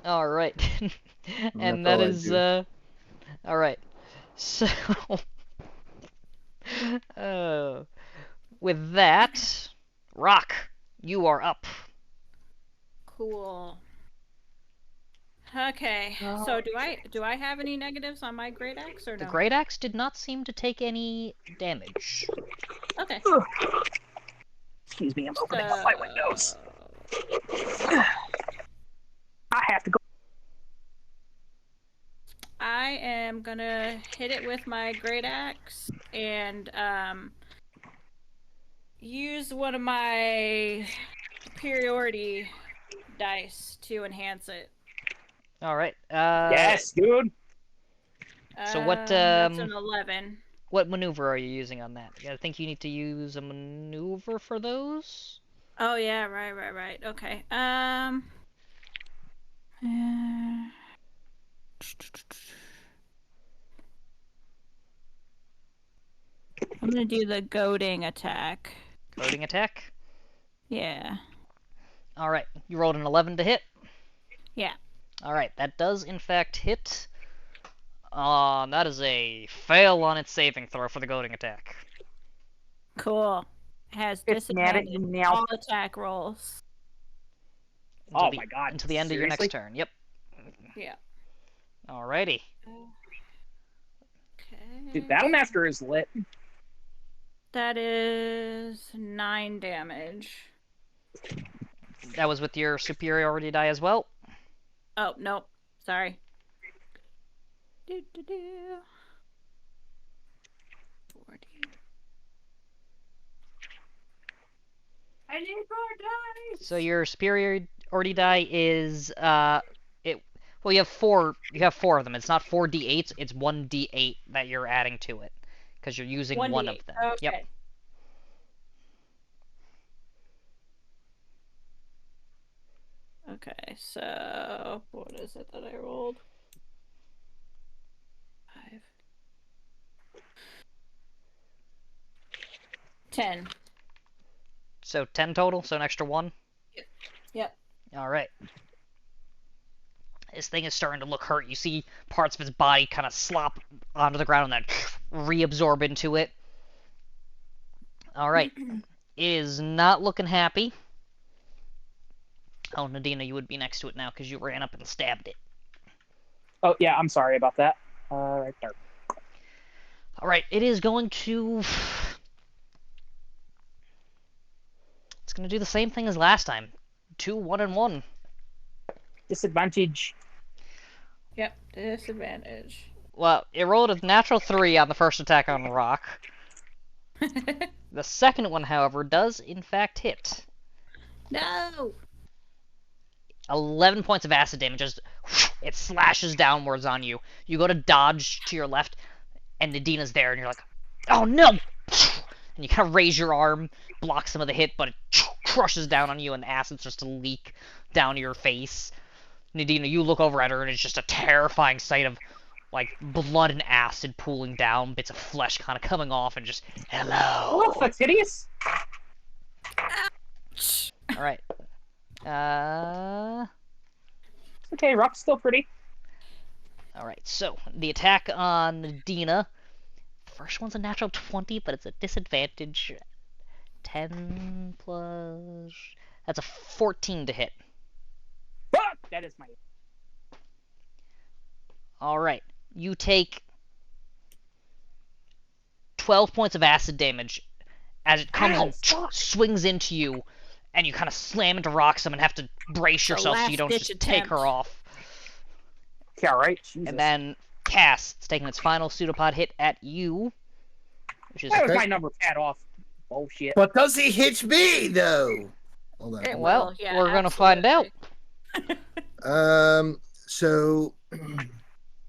All right. And That's that all I is do. all right. So with that, Rock, you are up. Cool. Okay. So do I have any negatives on my great axe or The no? Great Axe did not seem to take any damage. Okay. Excuse me, I'm opening up my windows. So, I have to go. I am gonna hit it with my great axe and use one of my superiority dice to enhance it. All right. Yes, dude. So what, That's an 11. What maneuver are you using on that? I think you need to use a maneuver for those. Oh yeah, right. Okay. I'm gonna do the goading attack. Goading attack. Yeah. All right. You rolled an 11 to hit. Yeah. All right. That does in fact hit. That is a fail on its saving throw for the goading attack. Cool. Has It's mad at disadvantage you on now. all attack rolls. Until Oh the- my god. Until the end of your Seriously? next turn. Yep. Yeah. Alrighty. Okay. Dude, Battlemaster is lit. That is 9 damage. That was with your superiority die as well. Oh, nope. Sorry. 40. I need more dice! So your superiority die is well, you have four of them. It's not 4d8s, it's 1d8 that you're adding to it because you're using one of 1d8. them. Okay. Yep. Okay, so what is it that I rolled? 5. 10. So 10 total, so an extra 1. Yep. All right. This thing is starting to look hurt. You see parts of its body kind of slop onto the ground and then reabsorb into it. All right. It is not looking happy. Oh, Nadina, you would be next to it now because you ran up and stabbed it. Oh, yeah, I'm sorry about that. Right there. All right. It is going to... It's going to do the same thing as last time. 2, 1, and 1. Disadvantage. Yep, disadvantage. Well, it rolled a natural 3 on the first attack on Rock. The second one, however, does in fact hit. No. 11 points of acid damage. Just it slashes downwards on you. You go to dodge to your left, and Nadina's there, and you're like, "Oh no!" And you kind of raise your arm, block some of the hit, but it crushes down on you, and acid starts to leak down your face. Nadina, you look over at her, and it's just a terrifying sight of like blood and acid pooling down, bits of flesh kind of coming off, and just hello. Oh, that's hideous. All right. Okay, Rock's still pretty. All right. So the attack on Nadina. First one's a natural 20, but it's a disadvantage. 10 plus. That's a 14 to hit. Fuck! That is my. All right. You take 12 points of acid damage as it comes Ow, and fuck. swings into you, and you kind of slam into Roxham and have to brace yourself so you don't just take her off. Yeah, right. Jesus. And then Cass, it's taking its final pseudopod hit at you, which is that was my number pad off. Bullshit. But does he hit me though? Hold on. It well, will, yeah, we're gonna find out. So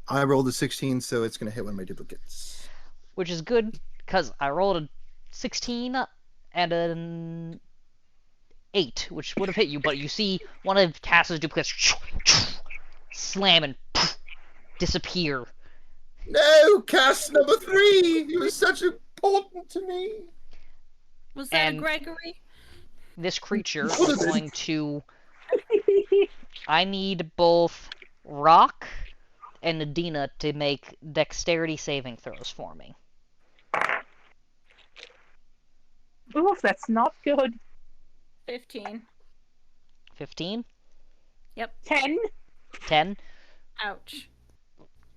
I rolled a 16, so it's gonna hit one of my duplicates. Which is good because I rolled a 16 and an 8, which would have hit you, but you see one of Cass's duplicates slam and disappear. No, cast number 3. He was such important to me. Was that And- a Gregory? This creature is going to. I need both Rock and Nadina to make dexterity saving throws for me. Oof, that's not good. 15. 15? 10. 10? Ouch.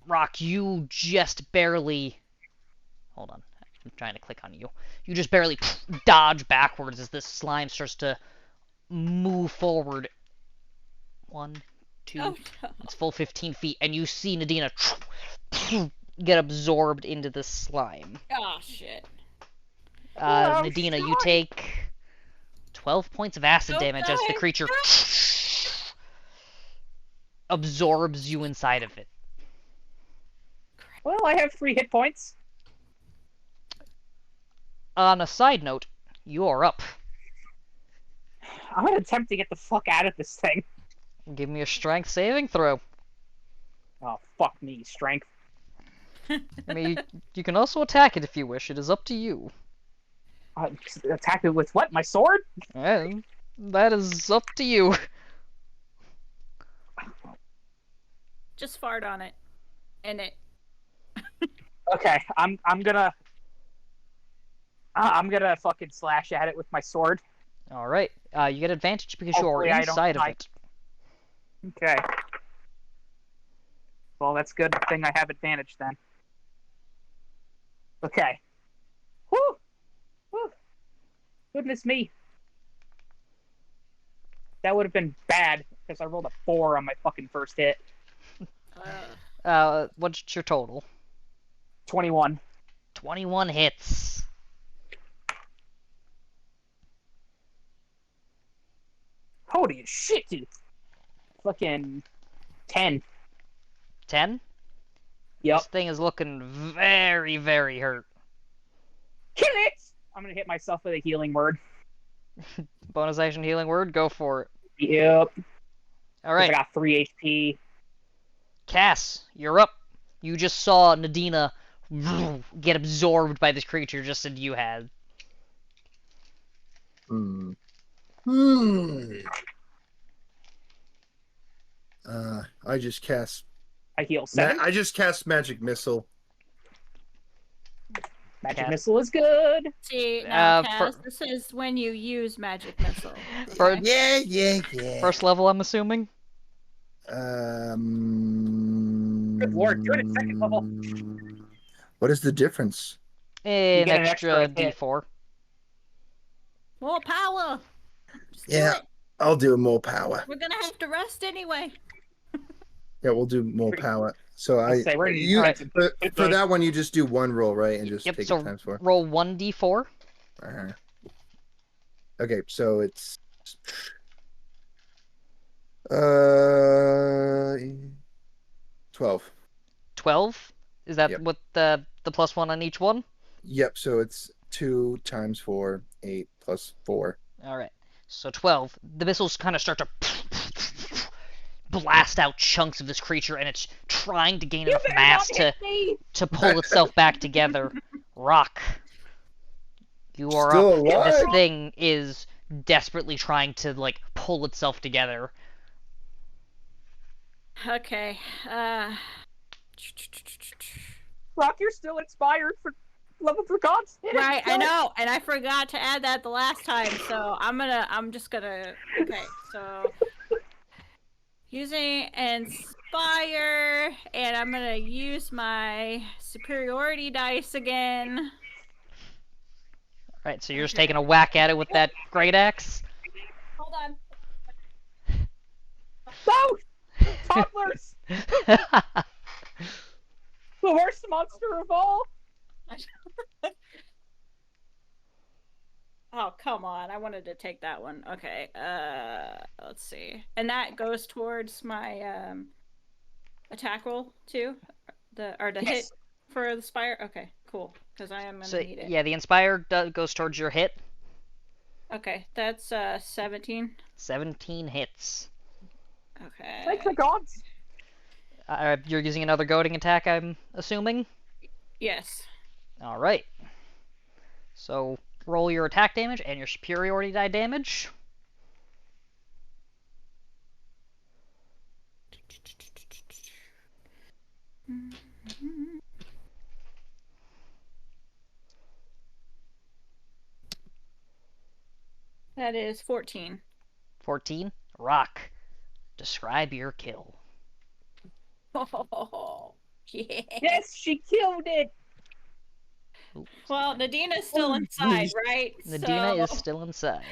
Rock, you just barely. Hold on. I'm trying to click on you. You just barely dodge backwards as this slime starts to move forward. 1, 2. Oh no. It's full 15 feet, and you see Nadina get absorbed into this slime. Oh shit. Oh, Nadina, you shit. take 12 points of acid Don't damage as the die. creature absorbs you inside of it. Well, I have 3 hit points. On a side note, you're up. I'm gonna attempt to get the fuck out of this thing. Give me a strength saving throw. Oh, fuck me, strength. I mean, you can also attack it if you wish. It is up to you. Attack it with what? My sword? That is up to you. Just fart on it. And it. Okay, I'm gonna fucking slash at it with my sword. All right. You get advantage because you are Hopefully I don't inside of die. it. Okay. Well, that's good thing I have advantage then. Okay. Whew! Whew! Goodness me. That would have been bad because I rolled a 4 on my fucking first hit. What's your total? 21. 21 hits. Holy shit, dude. Fucking 10. 10? Yep. This thing is looking very, very hurt. Kill it! I'm gonna hit myself with a healing word. Bonus action healing word, go for it. Yep. All right, I got 3 HP. Cass, you're up. You just saw Nadina get absorbed by this creature just as you had. Hmm. I just cast. I heal 7. I just cast magic missile. Magic Cass. missile is good. See, now, for- Cass, this is when you use magic missile. For- Okay? Yeah. First level, I'm assuming? Good lord, you're at a second level. What is the difference? An get an extra extra hit. D4. More power! Just do Yeah, it. I'll do more power. We're gonna have to rest anyway. Yeah, we'll do more power. So Let's say we're you Alright. for that one you just do one roll, right, and just Yep, take so it times 4. roll 1d4. Okay, so it's 12. 12? Is that Yep. what the +1 on each one? Yep, so it's 2 times 4, 8 plus 4. Alright. So 12. The missiles kind of start to blast out chunks of this creature, and it's trying to gain You enough better mass not hit me! to pull itself back together. Rock, you are Still up, and this alive? thing is desperately trying to, like, pull itself together. Okay. Rock, you're still inspired for God's sake. Right, I know, and I forgot to add that the last time, so I'm just gonna. Okay, so using inspire, and I'm gonna use my superiority dice again. Alright, so you're just taking a whack at it with that great axe? Hold on. No! Toddlers! The worst monster of all! Oh, come on. I wanted to take that one. Okay. Let's see. And that goes towards my attack roll too? The hit for the spire? Okay, cool. Because I am gonna need it. Yeah, the inspire goes towards your hit. Okay, that's 17. 17 hits. Okay. Thank the gods! You're using another goading attack, I'm assuming? Yes. Alright. So, roll your attack damage and your superiority die damage. That is 14. 14. Rock. Describe your kill. Oh, yeah. Yes, she killed it! Oops. Well, Nadina's still inside, right? Nadina So- is still inside.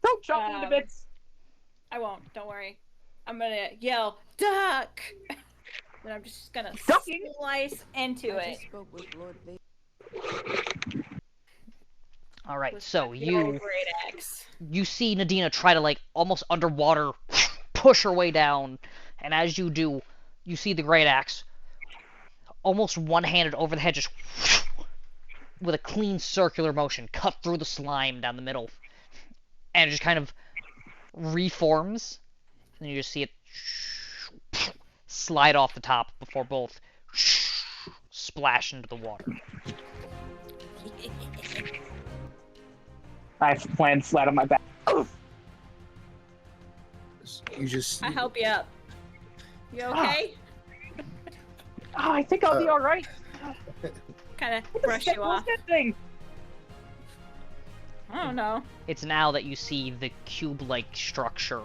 Don't chop me to bits! I won't. Don't worry. I'm gonna yell, duck! And I'm just gonna Ducking? slice into I it. just spoke with Lord Vader. Alright, with so my big old you great axe. see Nadina try to, like, almost underwater push her way down, and as you do, you see the great axe almost one-handed over the head, just with a clean circular motion, cut through the slime down the middle, and it just kind of reforms, and you just see it slide off the top before both splash into the water. I have to land flat on my back. You just I help you up. You okay? Oh, I think I'll be alright. Kind of What the brush shit you was off. that thing? I don't know. It's now that you see the cube-like structure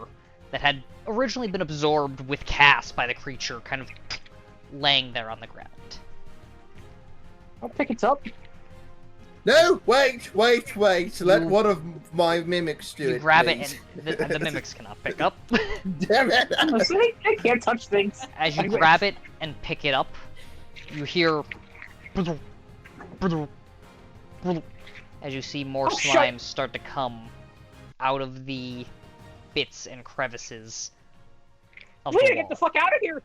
that had originally been absorbed with Cass by the creature kind of laying there on the ground. I'll pick it up. No, wait. Let You- one of my mimics do You it. grab please. it, and the mimics cannot pick up. Damn it! See? I can't touch things. As you I wish. grab it and pick it up, you hear as you see more Oh, shit. slime start to come out of the bits and crevices of We the gotta wall. get the fuck out of here!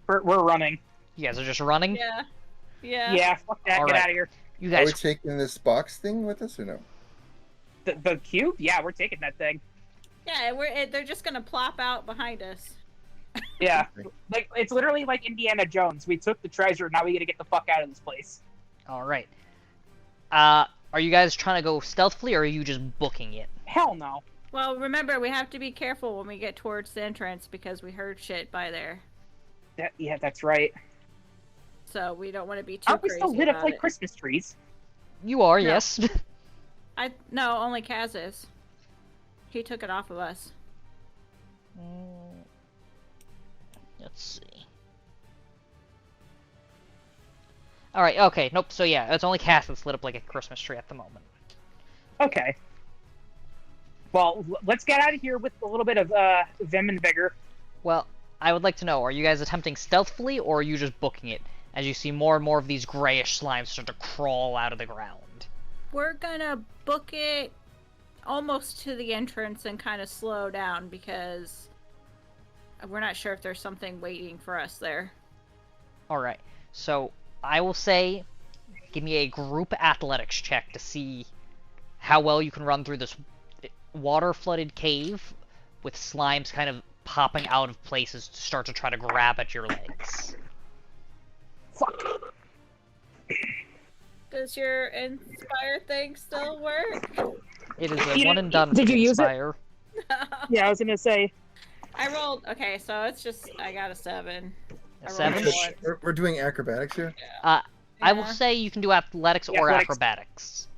We're running. You guys are just running? Yeah. Yeah. Yeah, fuck that. All Get right. out of here. You Are we guys, taking this box thing with us or no? The cube? Yeah, we're taking that thing. Yeah, they're just gonna plop out behind us. Yeah. Like, it's literally like Indiana Jones. We took the treasure, now we gotta get the fuck out of this place. alright. Are you guys trying to go stealthily, or are you just booking it? Hell no. Well, remember, we have to be careful when we get towards the entrance because we heard shit by there. Yeah, that's right. So we don't want to be too Aren't we crazy still lit up about like it. Christmas trees? You are, No. yes. No, only Kaz is. He took it off of us. Let's see. Alright, okay, nope, so yeah, it's only Cass that's lit up like a Christmas tree at the moment. Okay. Well, let's get out of here with a little bit of vim and vigor. Well, I would like to know, are you guys attempting stealthily, or are you just booking it as you see more and more of these grayish slimes start to crawl out of the ground? We're gonna book it almost to the entrance and kind of slow down because we're not sure if there's something waiting for us there. Alright, so I will say, give me a group athletics check to see how well you can run through this water-flooded cave with slimes kind of popping out of places to start to try to grab at your legs. Fuck. Does your inspire thing still work? It is a one and done. Did for you use it? Inspire. Yeah, I was gonna say. I rolled. Okay, so it's just I got a 7. A I rolled 7? a 1. We're doing acrobatics here. I will Yeah. say you can do athletics or Athletics. acrobatics.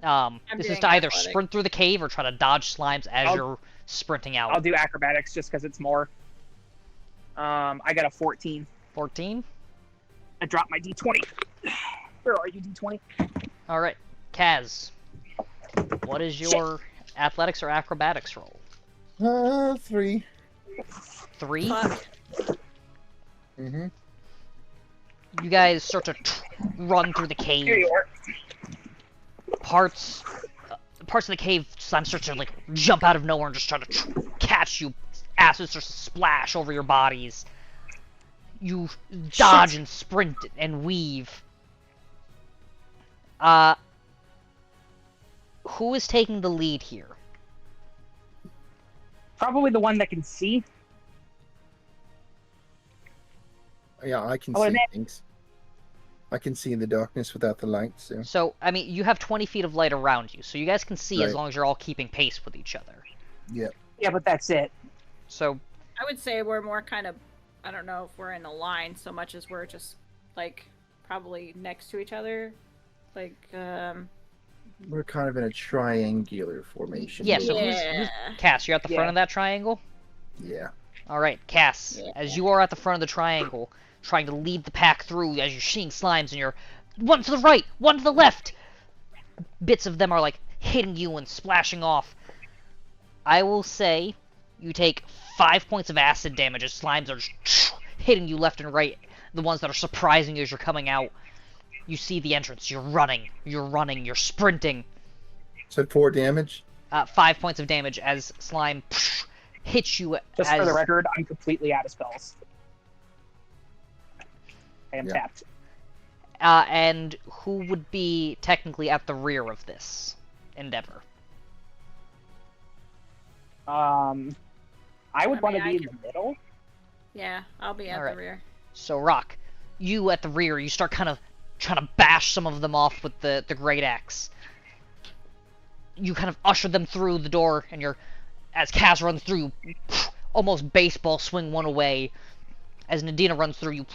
I'm This is doing to either athletics. sprint through the cave or try to dodge slimes as I'll- you're sprinting out. I'll do acrobatics just because it's more. I got a 14. 14? I dropped my d20. Where are you, d20? Alright, Kaz. What is your athletics or acrobatics roll? 3. 3? Fuck. Mm-hmm. You guys start to run through the Here cave. you are. Parts of the cave slime starts to like jump out of nowhere and just try to catch you. Acid starts to splash over your bodies. You dodge and sprint and weave. Who is taking the lead here? Probably the one that can see. Yeah, I can Oh, see and things. I can see in the darkness without the light, so... So, I mean, you have 20 feet of light around you, so you guys can see as Right. long as you're all keeping pace with each other. Yeah. Yeah, but that's it. So, I would say we're more kind of. I don't know if we're in a line so much as we're just like probably next to each other, like We're kind of in a triangular formation. yeah, so Yeah. who's Cass, you're at the front Yeah. of that triangle? Yeah. Alright, Cass, Yeah. as you are at the front of the triangle, trying to lead the pack through as you're seeing slimes and you're one to the right, one to the left. Bits of them are like hitting you and splashing off. I will say you take 5 points of acid damage as slimes are just hitting you left and right. The ones that are surprising you as you're coming out. You see the entrance, you're running, you're sprinting. Said 4 damage. 5 points of damage as slime hits you Just as for the record, I'm completely out of spells. I am Yeah. tapped. and who would be technically at the rear of this endeavor? I would I want mean, to I be in can- the middle. yeah, I'll be at Alright. the rear. So Rock, you at the rear, you start kind of trying to bash some of them off with the great axe. You kind of usher them through the door, and as Kaz runs through, you almost baseball swing one away. As Nadina runs through, you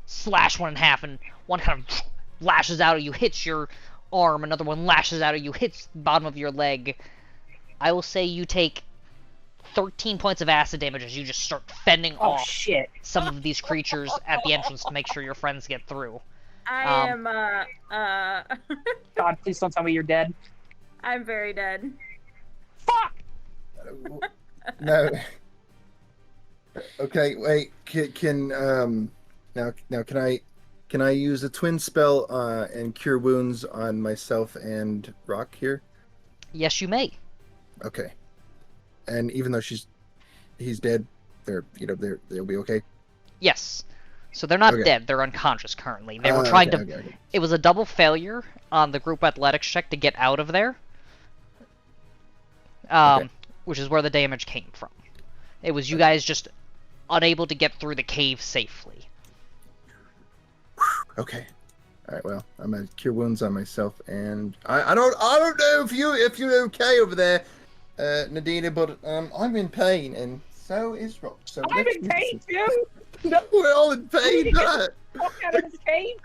slash one in half, and one kind of lashes out at you, hits your arm. Another one lashes out at you, hits the bottom of your leg. I will say you take 13 points of acid damage as you just start fending Oh off shit! some of these creatures at the entrance to make sure your friends get through. I Um, am God, please don't tell me you're dead. I'm very dead. Fuck! No. Okay, wait. Can now can I use a twin spell and cure wounds on myself and Rock here? Yes, you may. Okay. And even though he's dead, they'll be okay. Yes. So they're not Okay. dead, they're unconscious currently. They were Okay, trying to... okay. It was a double failure on the group athletics check to get out of there. Okay. Which is where the damage came from. It was you guys just unable to get through the cave safely. Okay. All right. Well, I'm gonna cure wounds on myself, and I don't know if you're okay over there, Nadina, but I'm in pain, and so is Rock. So I'm let's in do pain this. too. We're all in pain. Walk out of this cave.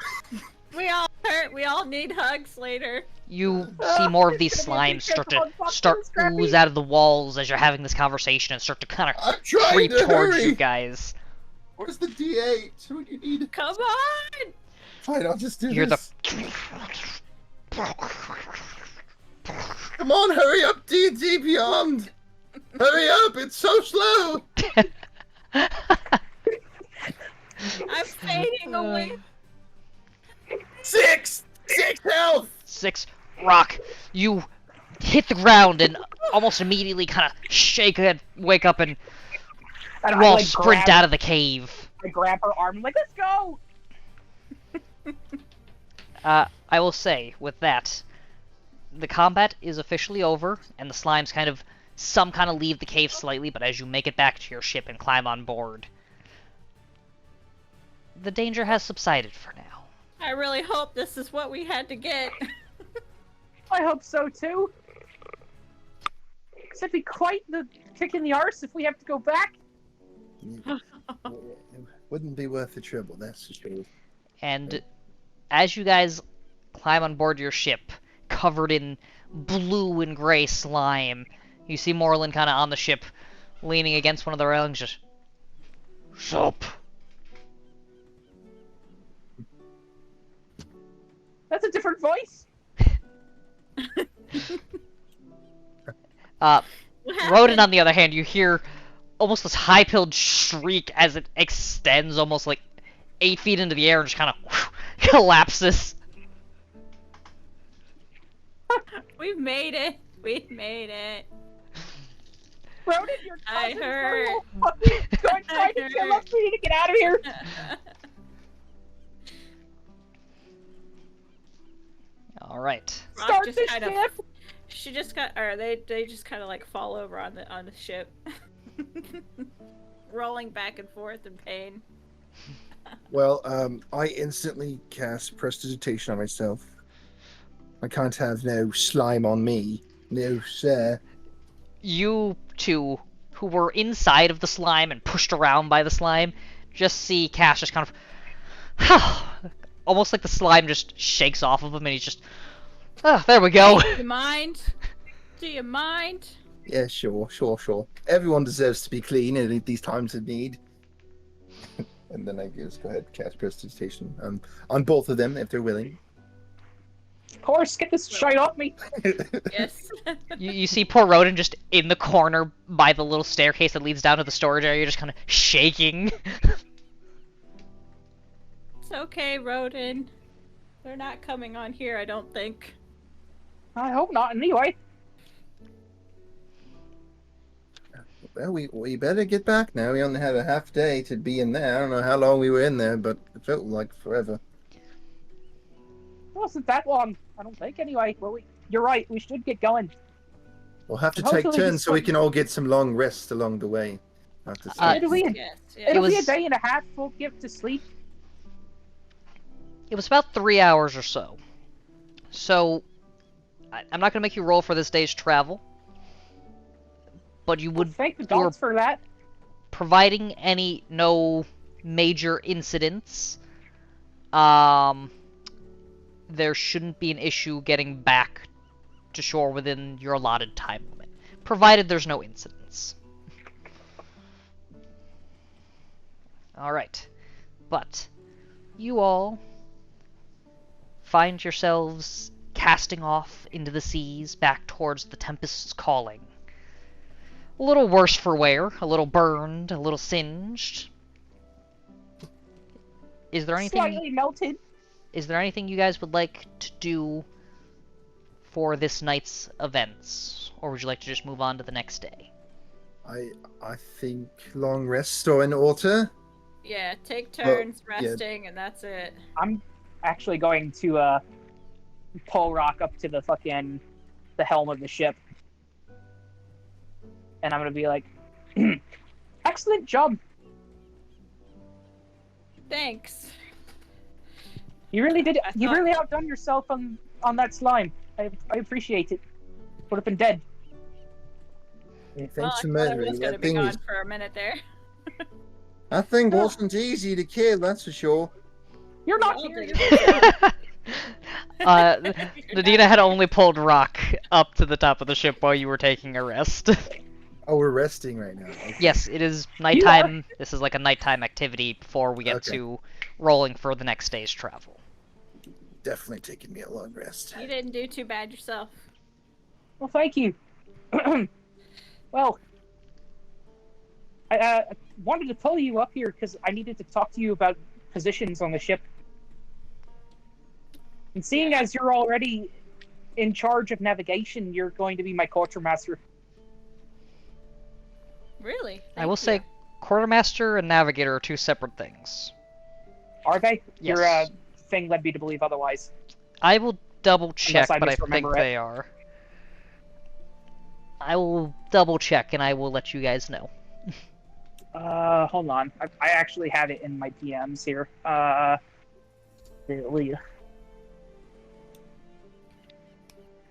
We all hurt. We all need hugs later. You see more of these It's gonna be a slimes start big to fucking Scrappy. ooze out of the walls as you're having this conversation and start to kind of I'm trying creep to towards hurry. you guys. Where's the D8? Who do you need? Come on! Fine, I'll just do You're this. Come on, hurry up, D&D Beyond. Hurry up! It's so slow. I'm fading away. 6 health. 6. Rock, you hit the ground and almost immediately kind of shake and wake up, and And you all like, sprint out of the cave. I grab her arm. I'm like, let's go. I will say, with that, the combat is officially over, and the slimes some kind of leave the cave slightly, but as you make it back to your ship and climb on board, the danger has subsided for now. I really hope this is what we had to get. I hope so too. Because it'd be quite the kick in the arse if we have to go back. It wouldn't be worth the trouble, that's for sure. And as you guys climb on board your ship, covered in blue and gray slime, you see Morlin kind of on the ship, leaning against one of the railings, just... Sup? That's a different voice. Rodin, on the other hand, you hear almost this high-pitched shriek as it extends almost like 8 feet into the air and just kind of collapses. We've made it. We've made it. Rodin, your I cousin's heard. going trying to kill us. We need to get out of here. All right. Rock Start just this kind of. ship. She just got, or they just kind of like fall over on the ship, rolling back and forth in pain. Well, I instantly cast Prestidigitation on myself. I can't have no slime on me. No, sir. You two, who were inside of the slime and pushed around by the slime, just see Cash just kind of... almost like the slime just shakes off of him and he's just... there we go. Do you mind? Do you mind? Yeah, sure. Everyone deserves to be clean at these times of need. And then I just go ahead and cast Prestidigitation on both of them if they're willing. Of course, get this shite off me. Yes. You see poor Rodin just in the corner by the little staircase that leads down to the storage area, just kind of shaking. It's okay, Rodin. They're not coming on here, I don't think. I hope not. Anyway, Well, we better get back now. We only have a half day to be in there. I don't know how long we were in there, but it felt like forever. it wasn't that long. I don't think. Anyway, well, you're right. We should get going. We'll have to And take hopefully turns this so we one- can all get some long rests along the way. After It'll be a, Yes, yeah. it'll be a was- day and a half. We'll get to sleep. It was about 3 hours or so. So, I'm not going to make you roll for this day's travel. But you would, Thank the gods for that. providing no major incidents, there shouldn't be an issue getting back to shore within your allotted time limit. Provided there's no incidents. Alright. But, you all find yourselves casting off into the seas back towards the Tempest's calling. A little worse for wear, a little burned, a little singed. Is there Slightly melted. anything you guys would like to do for this night's events? Or would you like to just move on to the next day? I think long rests are in order. Yeah, take turns yeah. resting, and that's it. I'm actually going to pull Rock up to the helm of the ship, and I'm gonna be like, "Excellent job! Thanks. You really did. You thought- really outdone yourself on that slime. I appreciate it. Would have been dead. Hey, Well, thanks I for thought I murdering. was gonna That be thing gone was for a minute there. that thing wasn't easy to kill, that's for sure. You're not All here. did it. Nadina had only pulled Rock up to the top of the ship while you were taking a rest. Oh, we're resting right now. Okay. Yes, it is nighttime. This is like a nighttime activity before we get Okay. to rolling for the next day's travel. Definitely taking me a long rest. You didn't do too bad yourself. Well, thank you. Well, I wanted to pull you up here because I needed to talk to you about positions on the ship. And seeing as you're already in charge of navigation, you're going to be my quartermaster. Really? I will Thank say, quartermaster and navigator are two separate things. Are they? Yes. Your thing led me to believe otherwise. I will double check, I but I think misremember it. they are. I will double check and I will let you guys know. Hold on. I actually have it in my PMs here. Really?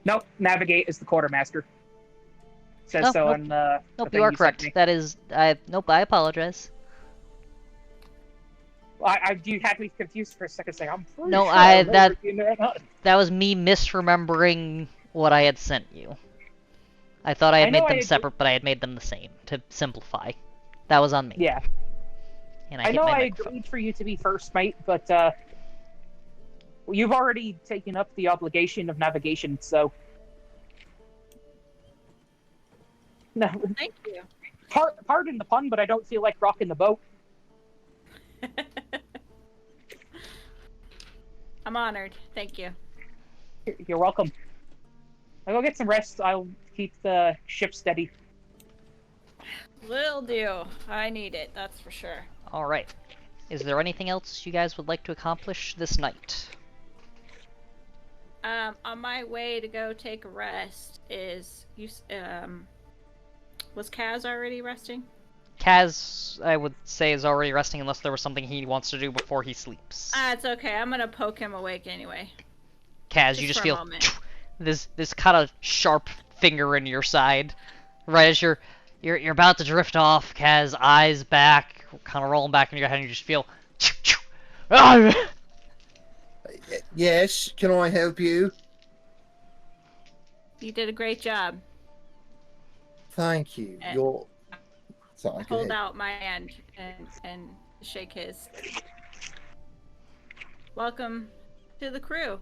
Nope. Navigate is the quartermaster. Says Oh, so nope. on the Nope, thing you are sent correct. me. That is, nope, I apologize. You had me confused for a second. Saying I'm pretty No, sure I- remember that- doing that. That was me misremembering what I had sent you. I thought I had I know made I them agree- separate, but I had made them the same, to simplify. That was on me. Yeah, And I hit know my I microphone. agreed for you to be first, mate, but you've already taken up the obligation of navigation, so. No, Thank you. pardon the pun, but I don't feel like rocking the boat. I'm honored. Thank you. You're welcome. I'll go get some rest. I'll keep the ship steady. Will do. I need it, that's for sure. Alright. Is there anything else you guys would like to accomplish this night? On my way to go take a rest was Kaz already resting? Kaz, I would say, is already resting unless there was something he wants to do before he sleeps. It's okay. I'm gonna poke him awake anyway. Kaz, you just for a feel moment. this kind of sharp finger in your side, right as you're about to drift off. Kaz, eyes back, kind of rolling back in your head, and you just feel. Yes, can I help you? You did a great job. Thank you. Eh. You're. Sorry, go Hold ahead. out my hand and shake his. Welcome to the crew.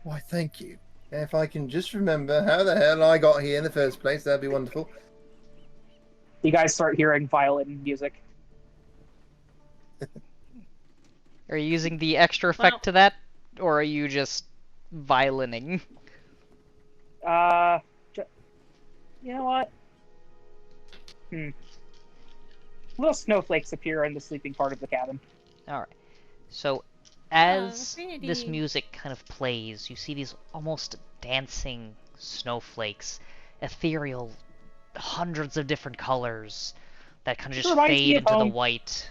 Why, thank you. If I can just remember how the hell I got here in the first place, that'd be wonderful. You guys start hearing violin music. Are you using the extra effect Well- to that, or are you just violining? You know what? Little snowflakes appear in the sleeping part of the cabin. Alright. So, as pretty. this music kind of plays, you see these almost dancing snowflakes, ethereal, hundreds of different colors that kind of just Reminds me fade of into the home. white.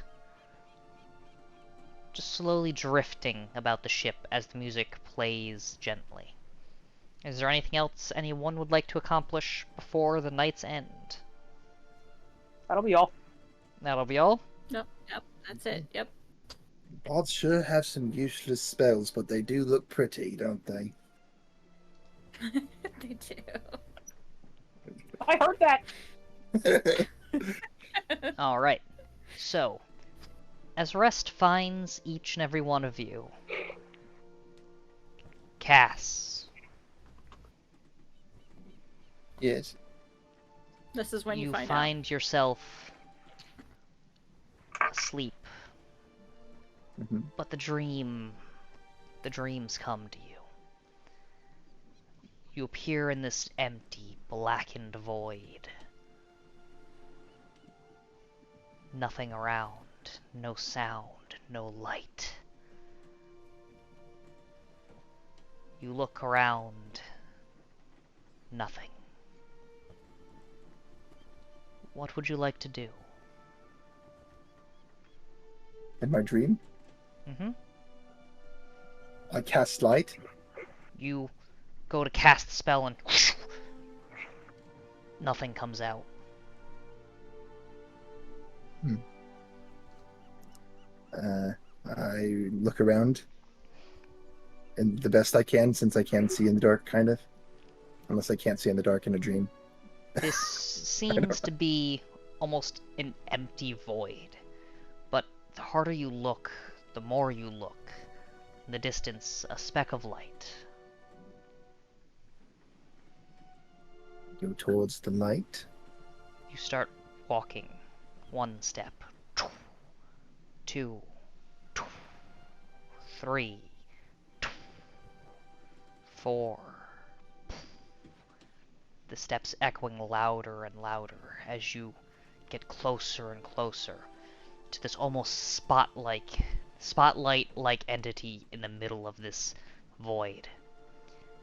Just slowly drifting about the ship as the music plays gently. Is there anything else anyone would like to accomplish before the night's end? That'll be all. That'll be all? Nope. Yep. That's it. Yep. Gods sure have some useless spells, but they do look pretty, don't they? They do. I heard that. Alright. So, as rest finds each and every one of you, Cass, Yes. This is when you find out. find yourself asleep, Mhm. but the dreams come to you. You appear in this empty, blackened void. Nothing around, no sound, no light. You look around, nothing. What would you like to do? In my dream, Mm-hmm. I cast light. You go to cast the spell and nothing comes out. I look around, and the best I can, since I can't see in the dark, kind of. Unless I can't see in the dark in a dream. This seems to be almost an empty void. But the harder you look, the more you look. In the distance, a speck of light. Go towards the light. You start walking. 1 step. 2. 3. 4. The steps echoing louder and louder as you get closer and closer to this almost spotlight-like entity in the middle of this void.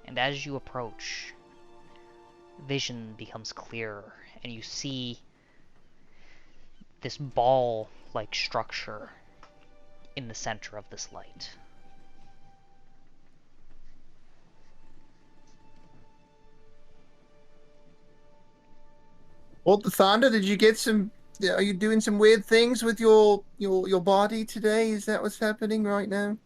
And as you approach, vision becomes clearer, and you see this ball-like structure in the center of this light. Well, the Thunder, did you get some? Are you doing some weird things with your body today? Is that what's happening right now?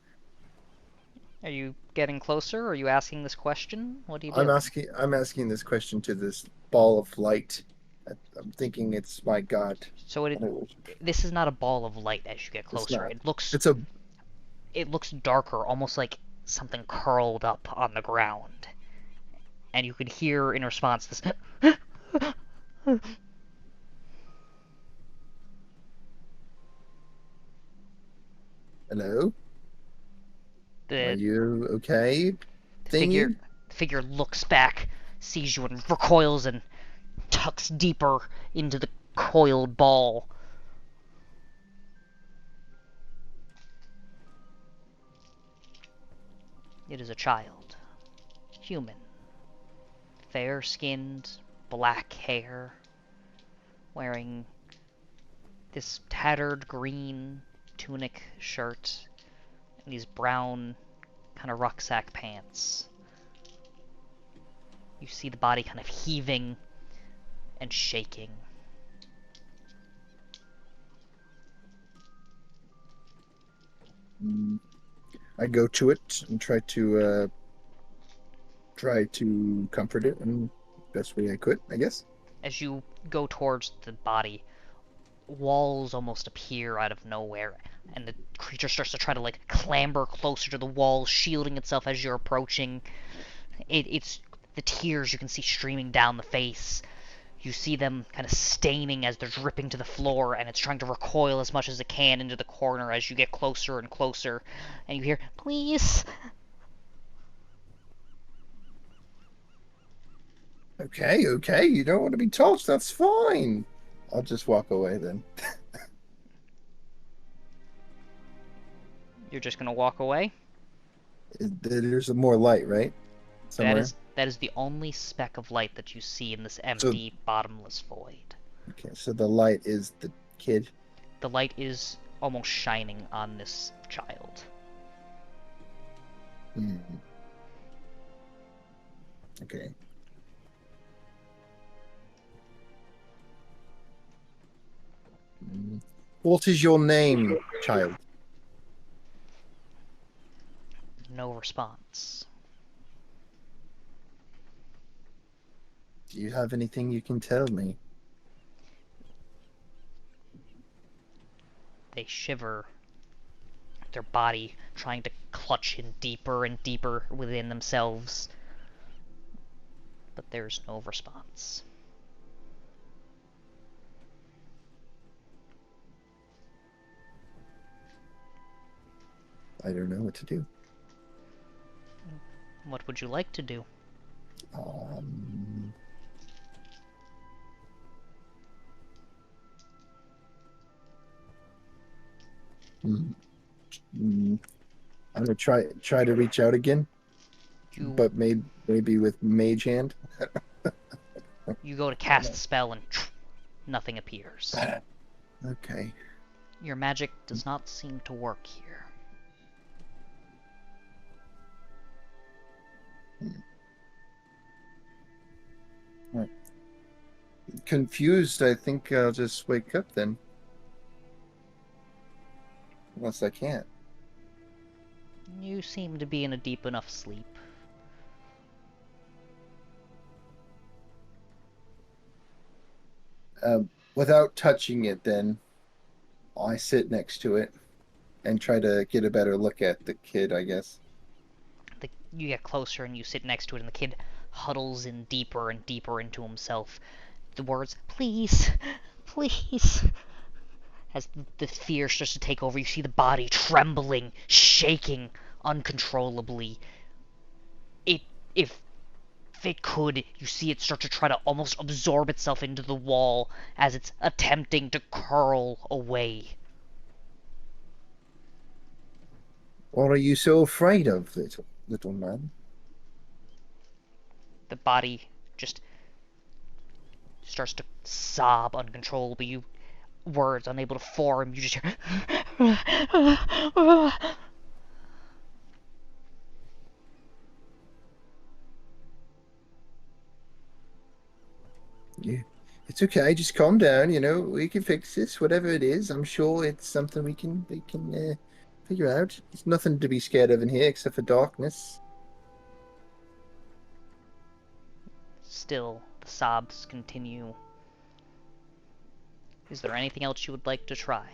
Are you getting closer? Are you asking this question? What are you I'm doing? asking this question to this ball of light. I'm thinking it's my god. So this is not a ball of light as you get It's closer. not. It It's a looks darker, almost like something curled up on the ground. And you could hear in response this hello. Are the you okay? figure Thingy? figure looks back, sees you and recoils and tucks deeper into the coiled ball. It is a child. Human. Fair-skinned, black hair, wearing this tattered green tunic shirt and these brown kind of rucksack pants. You see the body kind of heaving and shaking. I go to it and try to comfort it in the best way I could, I guess. As you go towards the body, walls almost appear out of nowhere, and the creature starts to try to like clamber closer to the walls, shielding itself as you're approaching. It's the tears you can see streaming down the face. You see them kind of staining as they're dripping to the floor, and it's trying to recoil as much as it can into the corner as you get closer and closer, and you hear, "Please." Okay, you don't want to be touched, that's fine. I'll just walk away then. You're just gonna walk away? There's more light, right? Somewhere. That is the only speck of light that you see in this empty, bottomless void. Okay, so the light is the kid. The light is almost shining on this child. Okay. What is your name, child? No response. Do you have anything you can tell me? They shiver, their body trying to clutch in deeper and deeper within themselves. But there's no response. I don't know what to do. What would you like to do? I'm gonna try to reach out again, but maybe with mage hand. You go to cast a spell and nothing appears. Okay. Your magic does not seem to work here. Right. Confused, I think I'll just wake up then. Unless I can't. You seem to be in a deep enough sleep. Without touching it, then I sit next to it and try to get a better look at the kid, I guess. You get closer and you sit next to it, and the kid huddles in deeper and deeper into himself. the words, please, please. As the fear starts to take over, you see the body trembling, shaking uncontrollably. If it could, you see it start to try to almost absorb itself into the wall as it's attempting to curl away. What are you so afraid of, little man? The body just starts to sob uncontrollably. You words unable to form, you just hear Yeah. It's okay. Just calm down. We can fix this. Whatever it is, I'm sure it's something we can figure out. There's nothing to be scared of in here except for darkness. Still, the sobs continue. Is there anything else you would like to try?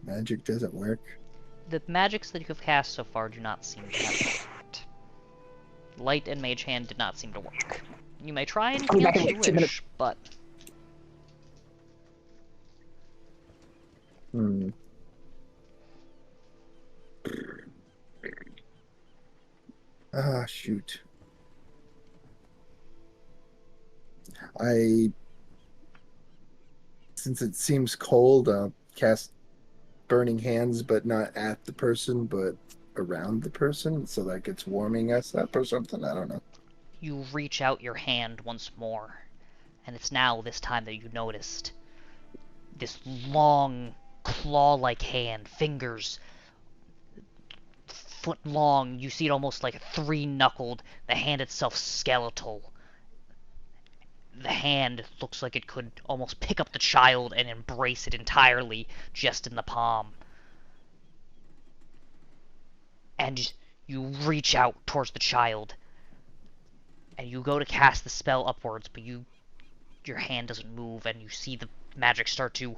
Magic doesn't work. The magics that you have cast so far do not seem to have worked. Light and Mage Hand did not seem to work. You may try anything else you wish, but... Ah, shoot. Since it seems cold, I'll cast Burning Hands, but not at the person, but around the person, so like it's warming us up or something. I don't know. You reach out your hand once more, and it's now this time that you noticed this long, claw-like hand, fingers foot long. You see it almost like three-knuckled, the hand itself skeletal. The hand looks like it could almost pick up the child and embrace it entirely just in the palm. And you reach out towards the child, and you go to cast the spell upwards, but your hand doesn't move, and you see the magic start to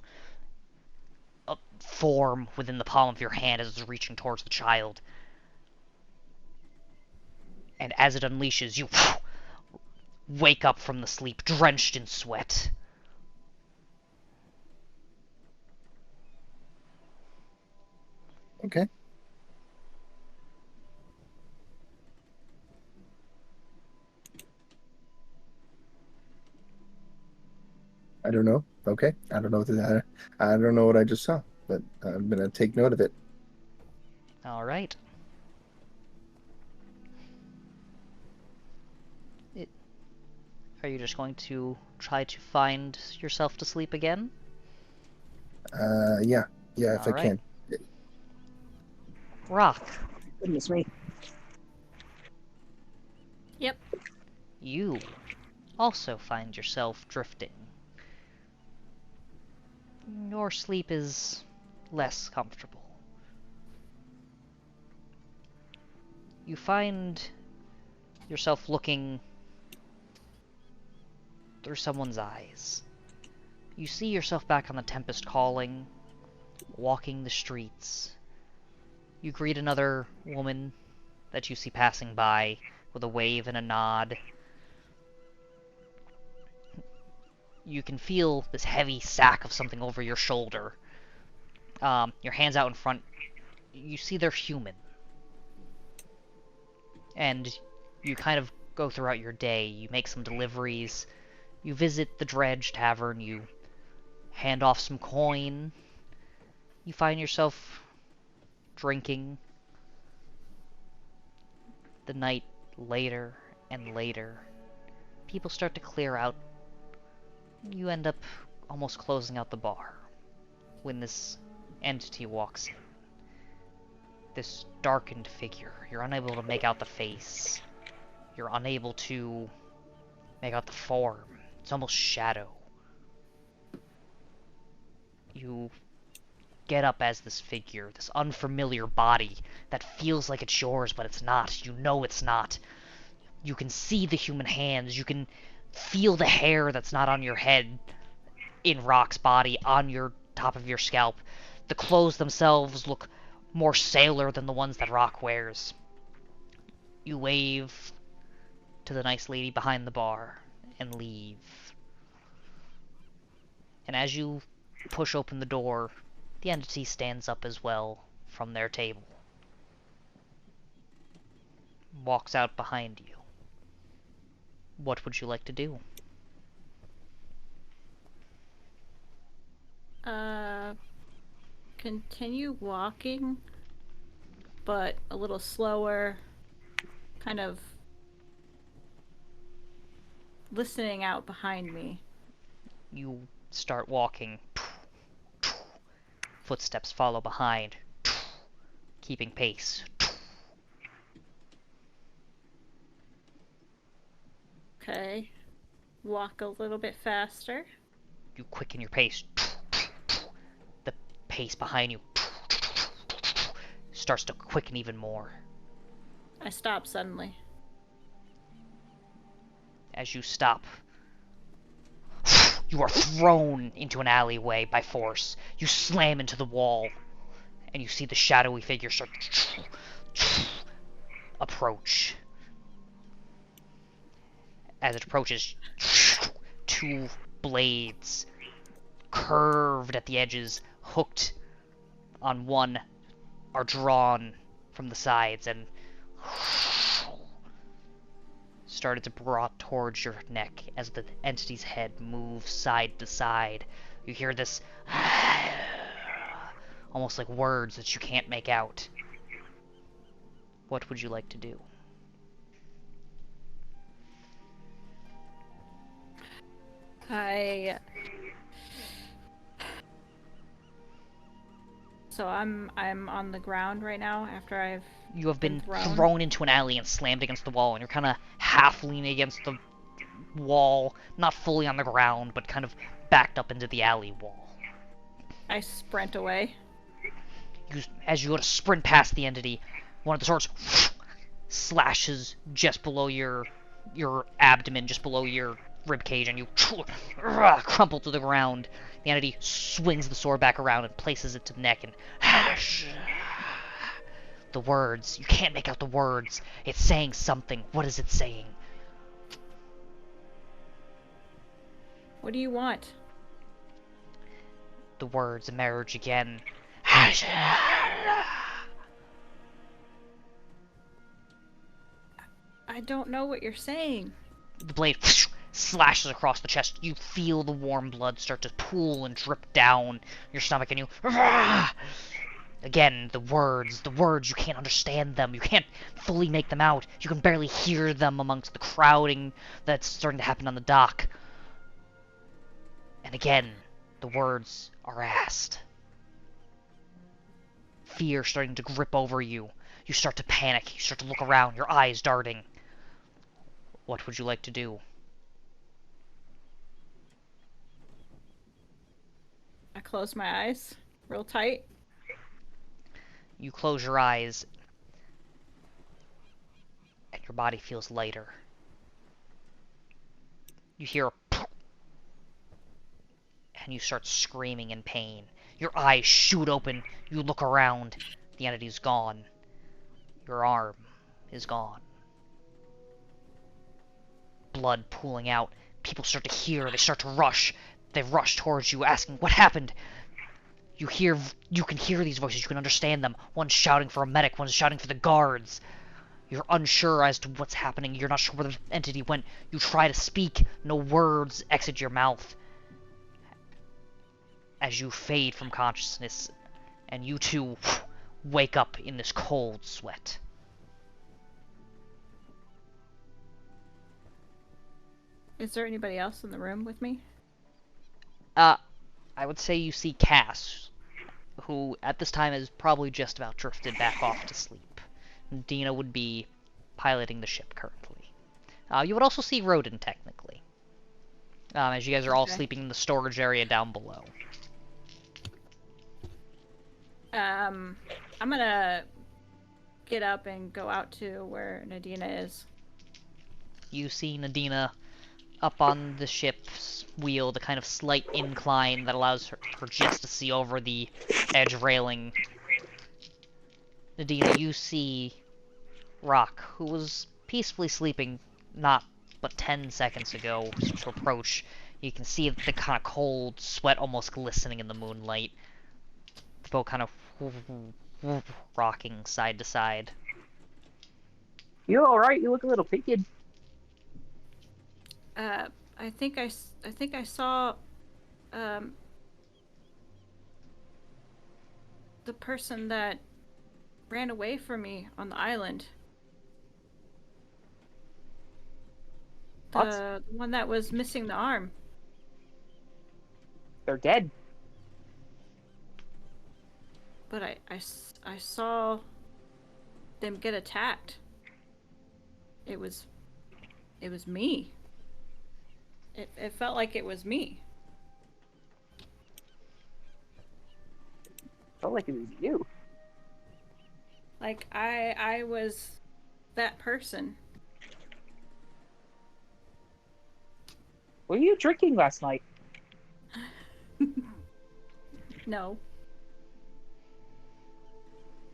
form within the palm of your hand as it's reaching towards the child. And as it unleashes, you wake up from the sleep, drenched in sweat. Okay. I don't know. Okay. I don't know I don't know what I just saw, but I'm gonna take note of it. Alright. Are you just going to try to find yourself to sleep again? Yeah. Yeah, if I can. Rock. Goodness me. Yep. You also find yourself drifting. Your sleep is less comfortable. You find yourself looking through someone's eyes. You see yourself back on the Tempest calling, walking the streets. You greet another woman that you see passing by with a wave and a nod. You can feel this heavy sack of something over your shoulder. Your hands out in front. You see they're human. And you kind of go throughout your day. You make some deliveries. You visit the Dredge Tavern. You hand off some coin. You find yourself drinking. The night later and later. People start to clear out. You end up almost closing out the bar when this entity walks in. This darkened figure. You're unable to make out the face. You're unable to make out the form. It's almost shadow. You get up as this figure, this unfamiliar body that feels like it's yours, but it's not. You know it's not. You can see the human hands. You can feel the hair that's not on your head in Rock's body, on your top of your scalp. The clothes themselves look more sailor than the ones that Rock wears. You wave to the nice lady behind the bar and leave. And as you push open the door, the entity stands up as well from their table. Walks out behind you. What would you like to do? Continue walking, but a little slower, kind of listening out behind me. You start walking. Footsteps follow behind, keeping pace. Okay. Walk a little bit faster. You quicken your pace. The pace behind you starts to quicken even more. I stop suddenly. As you stop, you are thrown into an alleyway by force. You slam into the wall, and you see the shadowy figure start approach. As it approaches, two blades, curved at the edges, hooked on one, are drawn from the sides and started to brought towards your neck as the entity's head moves side to side. You hear this almost like words that you can't make out. What would you like to do? So I'm on the ground right now after I've You have been thrown? thrown into an alley and slammed against the wall, and you're kind of half leaning against the wall, not fully on the ground, but kind of backed up into the alley wall. I sprint away. As you go to sprint past the entity, one of the swords slashes just below your abdomen, just below your rib cage, and you crumple to the ground. The entity swings the sword back around and places it to the neck, and the words, you can't make out the words. It's saying something. What is it saying? What do you want? The words emerge again. I don't know what you're saying. The blade slashes across the chest. You feel the warm blood start to pool and drip down your stomach, and you... Again, the words, you can't understand them. You can't fully make them out. You can barely hear them amongst the crowding that's starting to happen on the dock. And again, the words are asked. Fear starting to grip over you. You start to panic. You start to look around, your eyes darting. What would you like to do? I close my eyes real tight. You close your eyes, and your body feels lighter. You hear a and you start screaming in pain. Your eyes shoot open. You look around. The entity's gone. Your arm is gone. Blood pooling out. People start to hear. They start to rush. They rush towards you, asking, "What happened?" You can hear these voices. You can understand them. One's shouting for a medic. One's shouting for the guards. You're unsure as to what's happening. You're not sure where the entity went. You try to speak. No words exit your mouth. As you fade from consciousness, and you too wake up in this cold sweat. Is there anybody else in the room with me? I would say you see Cass, who at this time is probably just about drifted back off to sleep. Dina would be piloting the ship currently. You would also see Rodin, technically, as you guys are all Okay. sleeping in the storage area down below. I'm gonna get up and go out to where Nadina is. You see Nadina up on the ship's wheel, the kind of slight incline that allows her just to see over the edge railing. Nadina, you see Rock, who was peacefully sleeping not but 10 seconds ago, start to approach. You can see the kind of cold sweat almost glistening in the moonlight. The boat kind of rocking side to side. You all right? You look a little peaked. I think I saw the person that ran away from me on the island. What? The one that was missing the arm. They're dead. But I saw them get attacked. It was me. It felt like it was me. Felt like it was you. Like I was that person. Were you drinking last night? No.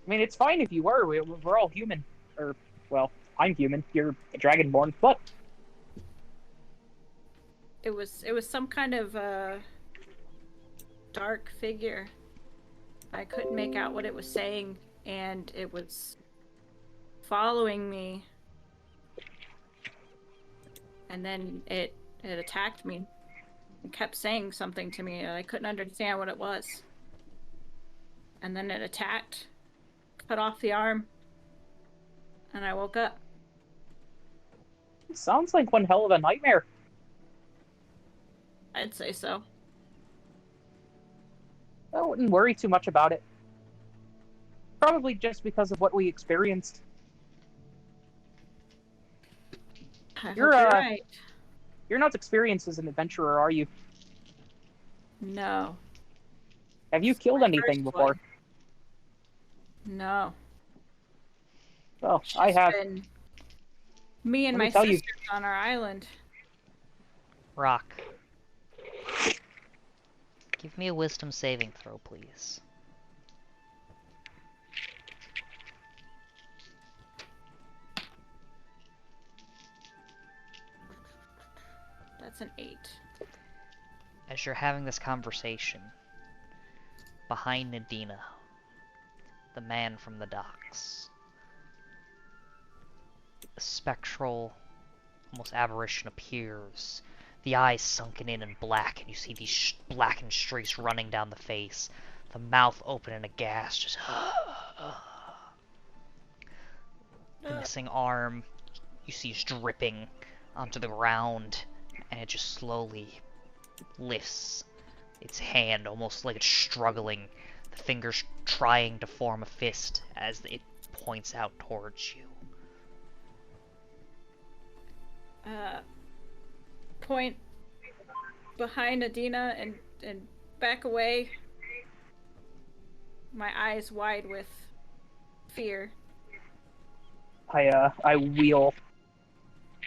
I mean, it's fine if you were. We're all human. Or, well, I'm human. You're a dragonborn. But It was some kind of dark figure. I couldn't make out what it was saying, and it was following me. And then it attacked me and kept saying something to me, and I couldn't understand what it was. And then it attacked, cut off the arm, and I woke up. it sounds like one hell of a nightmare. I'd say so. I wouldn't worry too much about it. Probably just because of what we experienced. I hope You're, you're right. You're not experienced as an adventurer, are you? No. Have you It's killed my anything first before? one. No. Well, I It's have. been me and Let me my tell you. sisters on our island. Rock. Give me a wisdom saving throw, please. That's an 8. As you're having this conversation, behind Nadina, the man from the docks, a spectral, almost apparition appears, the eyes sunken in and black, and you see these blackened streaks running down the face, the mouth open in a gasp, just the missing arm, you see is dripping onto the ground, and it just slowly lifts its hand, almost like it's struggling, the fingers trying to form a fist as it points out towards you. Point behind Adina and back away. My eyes wide with fear. I wheel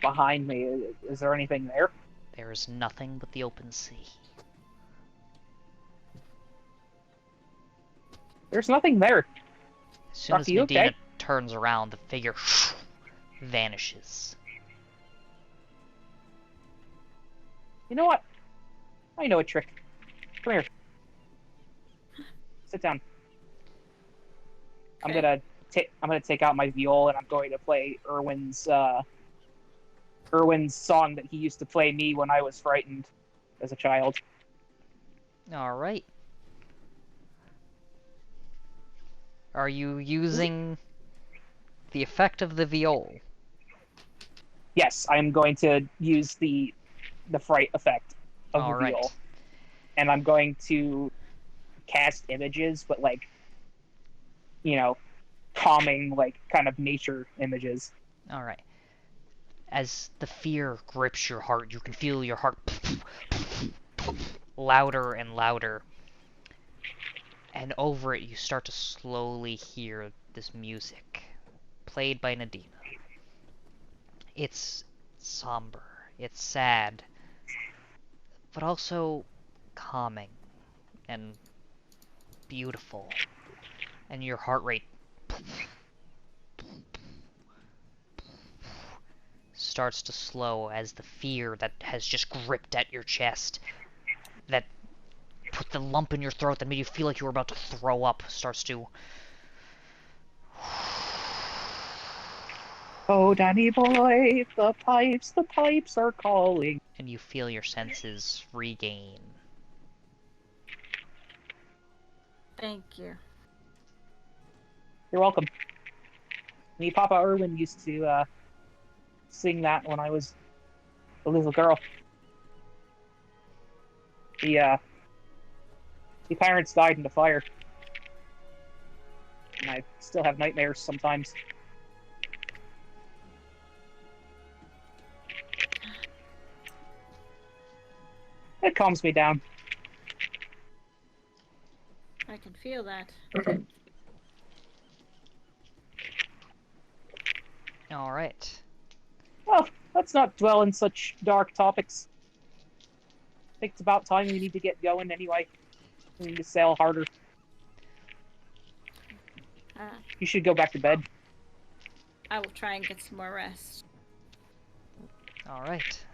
behind me. Is there anything there? There is nothing but the open sea. There's nothing there. As soon as Rocky, you Medina okay? turns around, the figure vanishes. You know what? I know a trick. Come here. Sit down. Okay. I'm gonna take out my viol and I'm going to play Erwin's song that he used to play me when I was frightened as a child. Alright. Are you using the effect of the viol? Yes, I'm going to use the fright effect of the Alright. viol. And I'm going to cast images, but like, you know, calming, like kind of nature images. Alright. As the fear grips your heart, you can feel your heart louder and louder. And over it, you start to slowly hear this music, played by Nadina. It's somber, it's sad, but also calming and beautiful. And your heart rate starts to slow as the fear that has just gripped at your chest, that put the lump in your throat that made you feel like you were about to throw up, starts to... Oh, Danny boy, the pipes are calling. And you feel your senses regain. Thank you. You're welcome. Me, Papa Irwin used to sing that when I was a little girl. The parents died in the fire, and I still have nightmares sometimes. It calms me down. I can feel that. Alright. Well, let's not dwell in such dark topics. I think it's about time we need to get going anyway. We need to sail harder. You should go back to bed. I will try and get some more rest. Alright.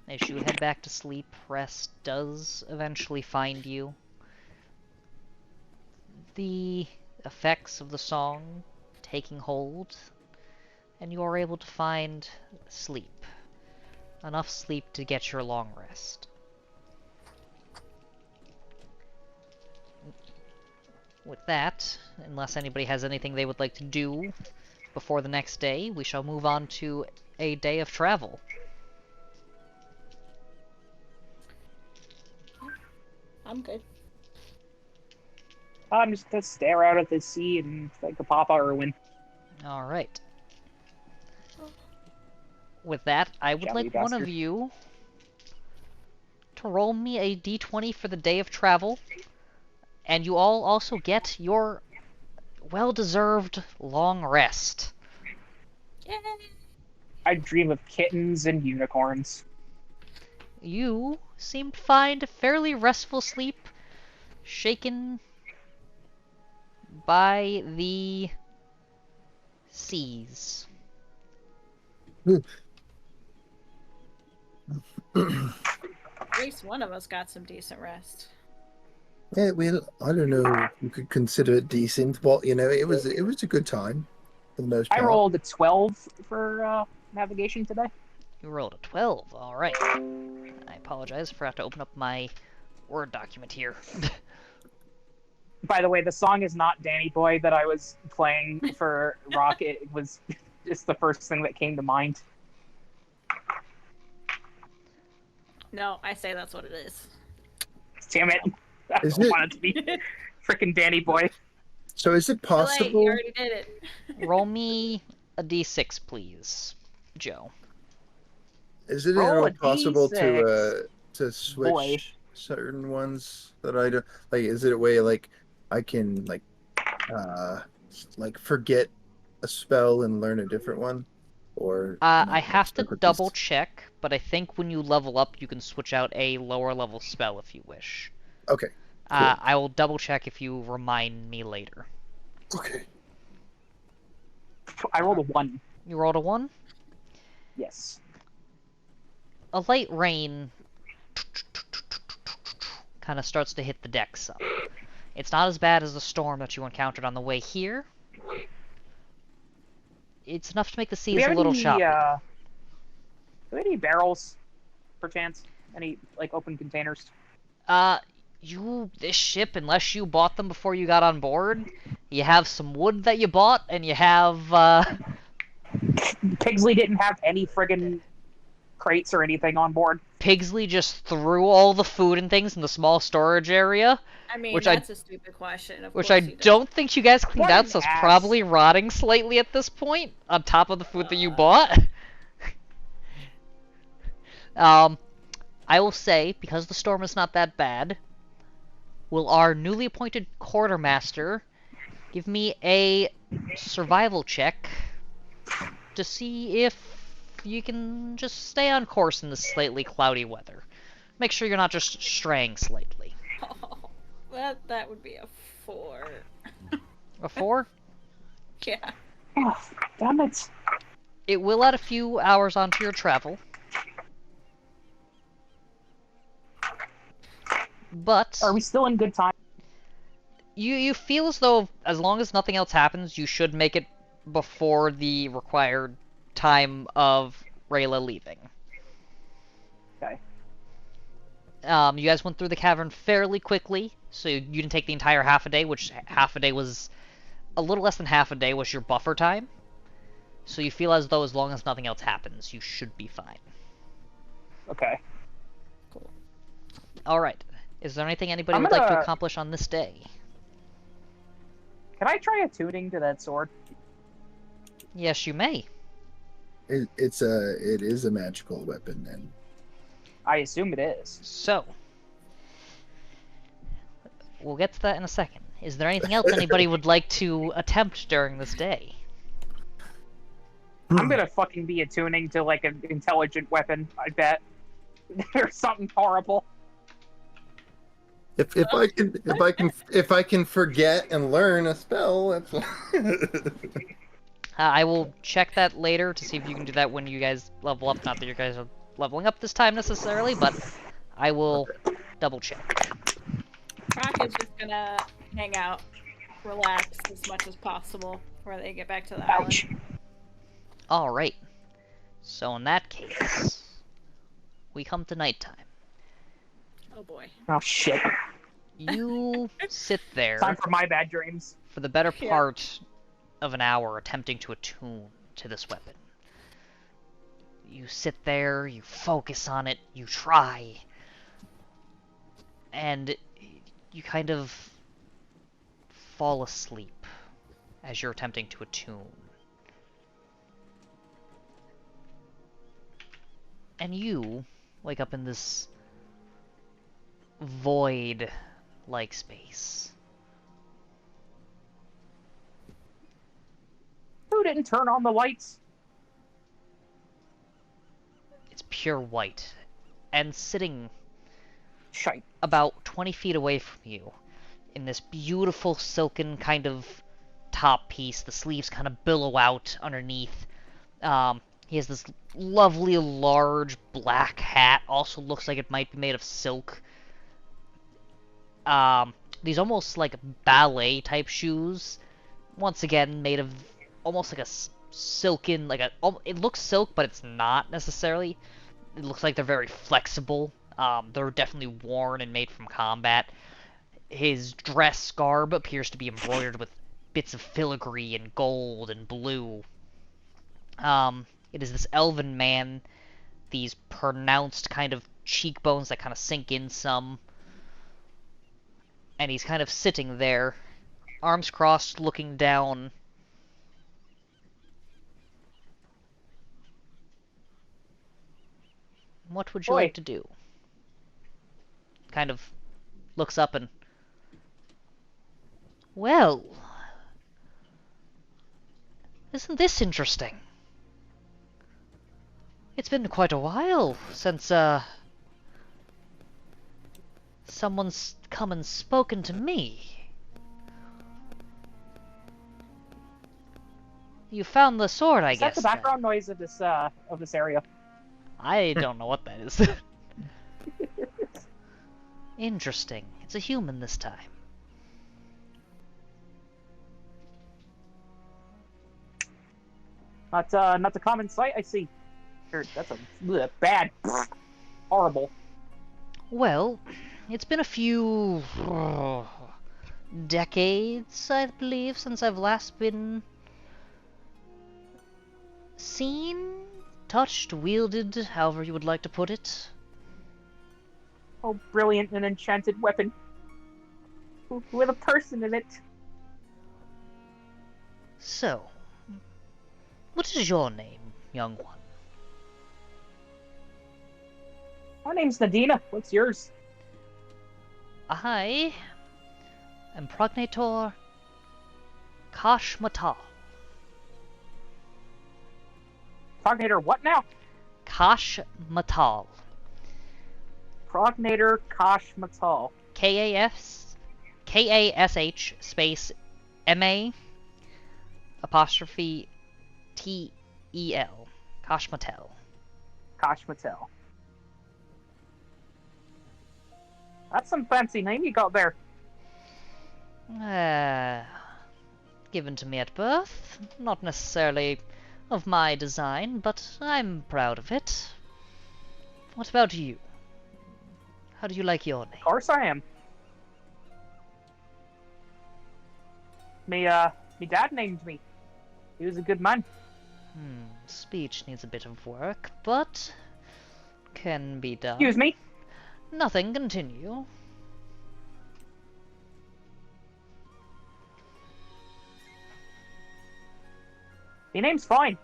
As you head back to sleep, rest does eventually find you. The effects of the song taking hold, and you are able to find sleep. Enough sleep to get your long rest. With that, unless anybody has anything they would like to do before the next day, we shall move on to a day of travel. I'm good. I'm just gonna stare out at the sea and think of Papa Irwin. Alright. With that, I would Jelly like one of bastard. you to roll me a d20 for the day of travel, and you all also get your well-deserved long rest. Yay! I dream of kittens and unicorns. You seem to find a fairly restful sleep, shaken by the seas. At least one of us got some decent rest. Yeah, well, I don't know if you could consider it decent, but you know, it was a good time for the most I part. rolled a 12 for navigation today. You rolled a 12, alright. I apologize, forgot to open up my Word document here. By the way, the song is not Danny Boy that I was playing for Rock. It was just the first thing that came to mind. No, I say that's what it is. Damn it. I Is don't it- want it to be freaking Danny Boy. So is it Too late, possible? you already did it. Roll me a d6, please, Joe. Is it at Roll all a possible D6. to switch Boy. certain ones that I do? Like, is it a way like I can like forget a spell and learn a different one, or am I have to stuck with double these? check, but I think when you level up, you can switch out a lower level spell if you wish. Okay. I will double check if you remind me later. Okay. I rolled a 1. You rolled a 1? Yes. A light rain kind of starts to hit the deck some. It's not as bad as the storm that you encountered on the way here. It's enough to make the Do we seas have a little any, choppy. do we have any barrels, perchance? Any, like, open containers? This ship, unless you bought them before you got on board, you have some wood that you bought, and you have, Pigsley didn't have any friggin' crates or anything on board. Pigsley just threw all the food and things in the small storage area, I mean, Which I- that's a stupid question. Of which course I he does. don't think you guys cleaned What out, an so it's ass. probably rotting slightly at this point, on top of the food that you bought. I will say, because the storm is not that bad, will our newly appointed quartermaster give me a survival check to see if you can just stay on course in this slightly cloudy weather. Make sure you're not just straying slightly. That would be a 4. A 4? Yeah. Oh, damn it. It will add a few hours onto your travel. But Are we still in good time? you feel as though, as long as nothing else happens, you should make it before the required time of Rayla leaving. Okay. You guys went through the cavern fairly quickly, so you didn't take the entire half a day, which half a day was a little less than half a day was your buffer time. So you feel as though as long as nothing else happens, you should be fine. Okay. Alright. Is there anything anybody I'm would like to gonna- accomplish on this day? Can I try attuning to that sword? Yes, you may. It is a magical weapon, and I assume it is. So, we'll get to that in a second. Is there anything else anybody would like to attempt during this day? I'm gonna fucking be attuning to like an intelligent weapon, I bet. Or something horrible. if I can forget and learn a spell, that's I will check that later to see if you can do that when you guys level up. Not that you guys are leveling up this time necessarily, but I will double check. Rock is just gonna hang out, relax as much as possible before they get back to the island. Ouch. Alright. So in that case, we come to nighttime. Oh boy. Oh shit. You sit there Time for my bad dreams. for the better Yeah. part of an hour attempting to attune to this weapon. You sit there, you focus on it, you try, and you kind of fall asleep as you're attempting to attune. And you wake up in this void-like space. Who didn't turn on the lights? It's pure white, and sitting Shite. about 20 feet away from you, in this beautiful silken kind of top piece, the sleeves kind of billow out underneath. He has this lovely large black hat, also looks like it might be made of silk. These almost like ballet type shoes, once again made of almost like a silken, like it looks silk, but it's not necessarily. It looks like they're very flexible. They're definitely worn and made from combat. His dress garb appears to be embroidered with bits of filigree and gold and blue. It is this elven man, these pronounced kind of cheekbones that kind of sink in some. And he's kind of sitting there, arms crossed, looking down. What would you Oi. like to do? Kind of looks up and... Well... Isn't this interesting? It's been quite a while since, someone's come and spoken to me. You found the sword, I Is guess. that the background noise of this area? I don't know what that is. Interesting. It's a human this time. Not the common sight, I see. That's a bad, horrible. Well, it's been a few decades, I believe, since I've last been seen, touched, wielded, however you would like to put it. Oh, brilliant and enchanted weapon with a person in it. So, what is your name, young one? My name's Nadina. What's yours? I am Prognator Kashmatal. Prognator what now? Kashmatal. Prognator Kashmatal. Kash space MA apostrophe T-E-L. Kashmatel. Kashmatel. That's some fancy name you got there. Given to me at birth. Not necessarily of my design, but I'm proud of it. What about you? How do you like your name? Of course I am. Me dad named me. He was a good man. Speech needs a bit of work, but can be done. Excuse me. Nothing, continue. Your name's fine.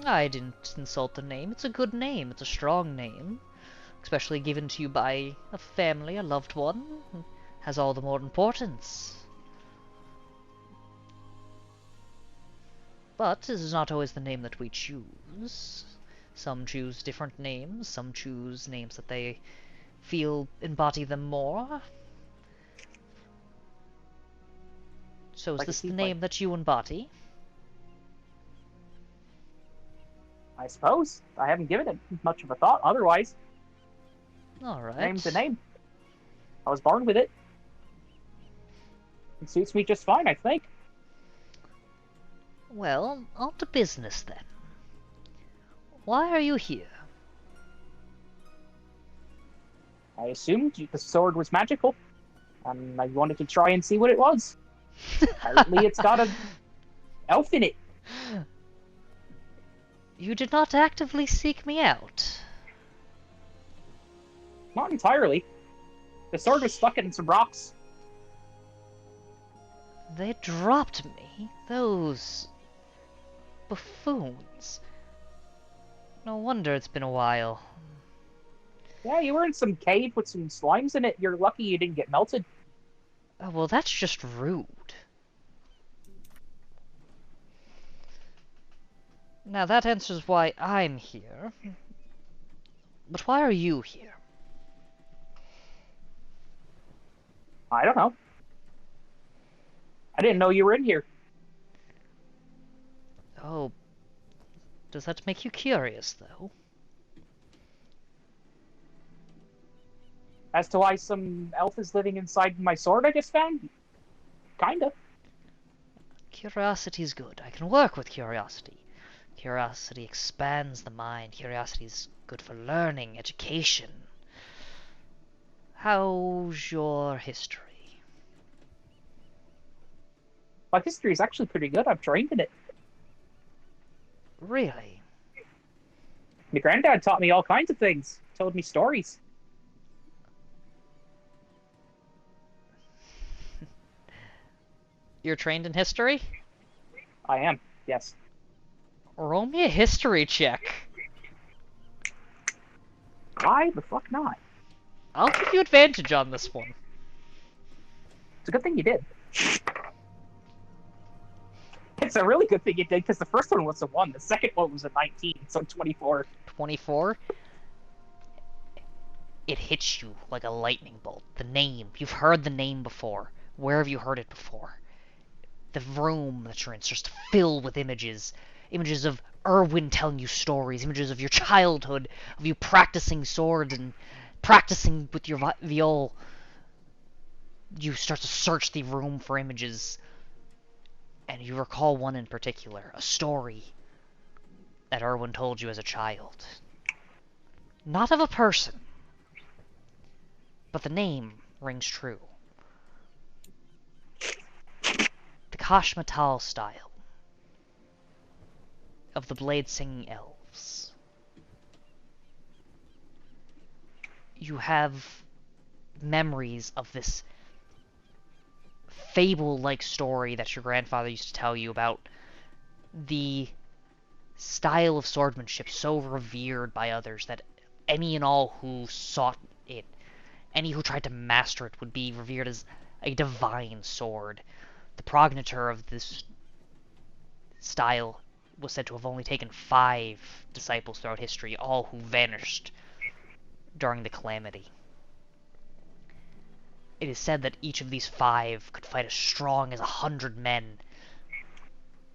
I didn't insult the name. It's a good name. It's a strong name. Especially given to you by a family, a loved one. Has all the more importance. But this is not always the name that we choose. Some choose different names. Some choose names that they feel embody them more. So is Like a this the seaplane. name that you embody? I suppose. I haven't given it much of a thought otherwise. Alright. Name's a name. I was born with it. It suits me just fine, I think. Well, on to business then. Why are you here? I assumed the sword was magical, and I wanted to try and see what it was. Apparently it's got an elf in it. You did not actively seek me out. Not entirely. The sword was stuck in some rocks. They dropped me. Those buffoons. No wonder it's been a while. Yeah, you were in some cave with some slimes in it. You're lucky you didn't get melted. Oh, well, that's just rude. Now that answers why I'm here. But why are you here? I don't know. I didn't know you were in here. Oh, does that make you curious, though? As to why some elf is living inside my sword I just found? Kinda. Curiosity's good. I can work with curiosity. Curiosity expands the mind. Curiosity is good for learning, education. How's your history? My history is actually pretty good. I'm trained in it. Really? My granddad taught me all kinds of things. Told me stories. You're trained in history? I am, yes. Roll me a history check. Why the fuck not? I'll give you advantage on this one. It's a good thing you did. It's a really good thing you did, because the first one was a 1, the second one was a 19, so 24. 24. It hits you like a lightning bolt. The name. You've heard the name before. Where have you heard it before? The room that you're in is just filled with images. Images of Erwin telling you stories. Images of your childhood. Of you practicing swords and practicing with your viol. You start to search the room for images. And you recall one in particular. A story that Erwin told you as a child. Not of a person. But the name rings true. The Kashmatal style of the blade-singing elves. You have memories of this fable-like story that your grandfather used to tell you about the style of swordsmanship so revered by others that any and all who sought it, any who tried to master it, would be revered as a divine sword. The progenitor of this style was said to have only taken 5 disciples throughout history, all who vanished during the calamity. It is said that each of these 5 could fight as strong as 100 men,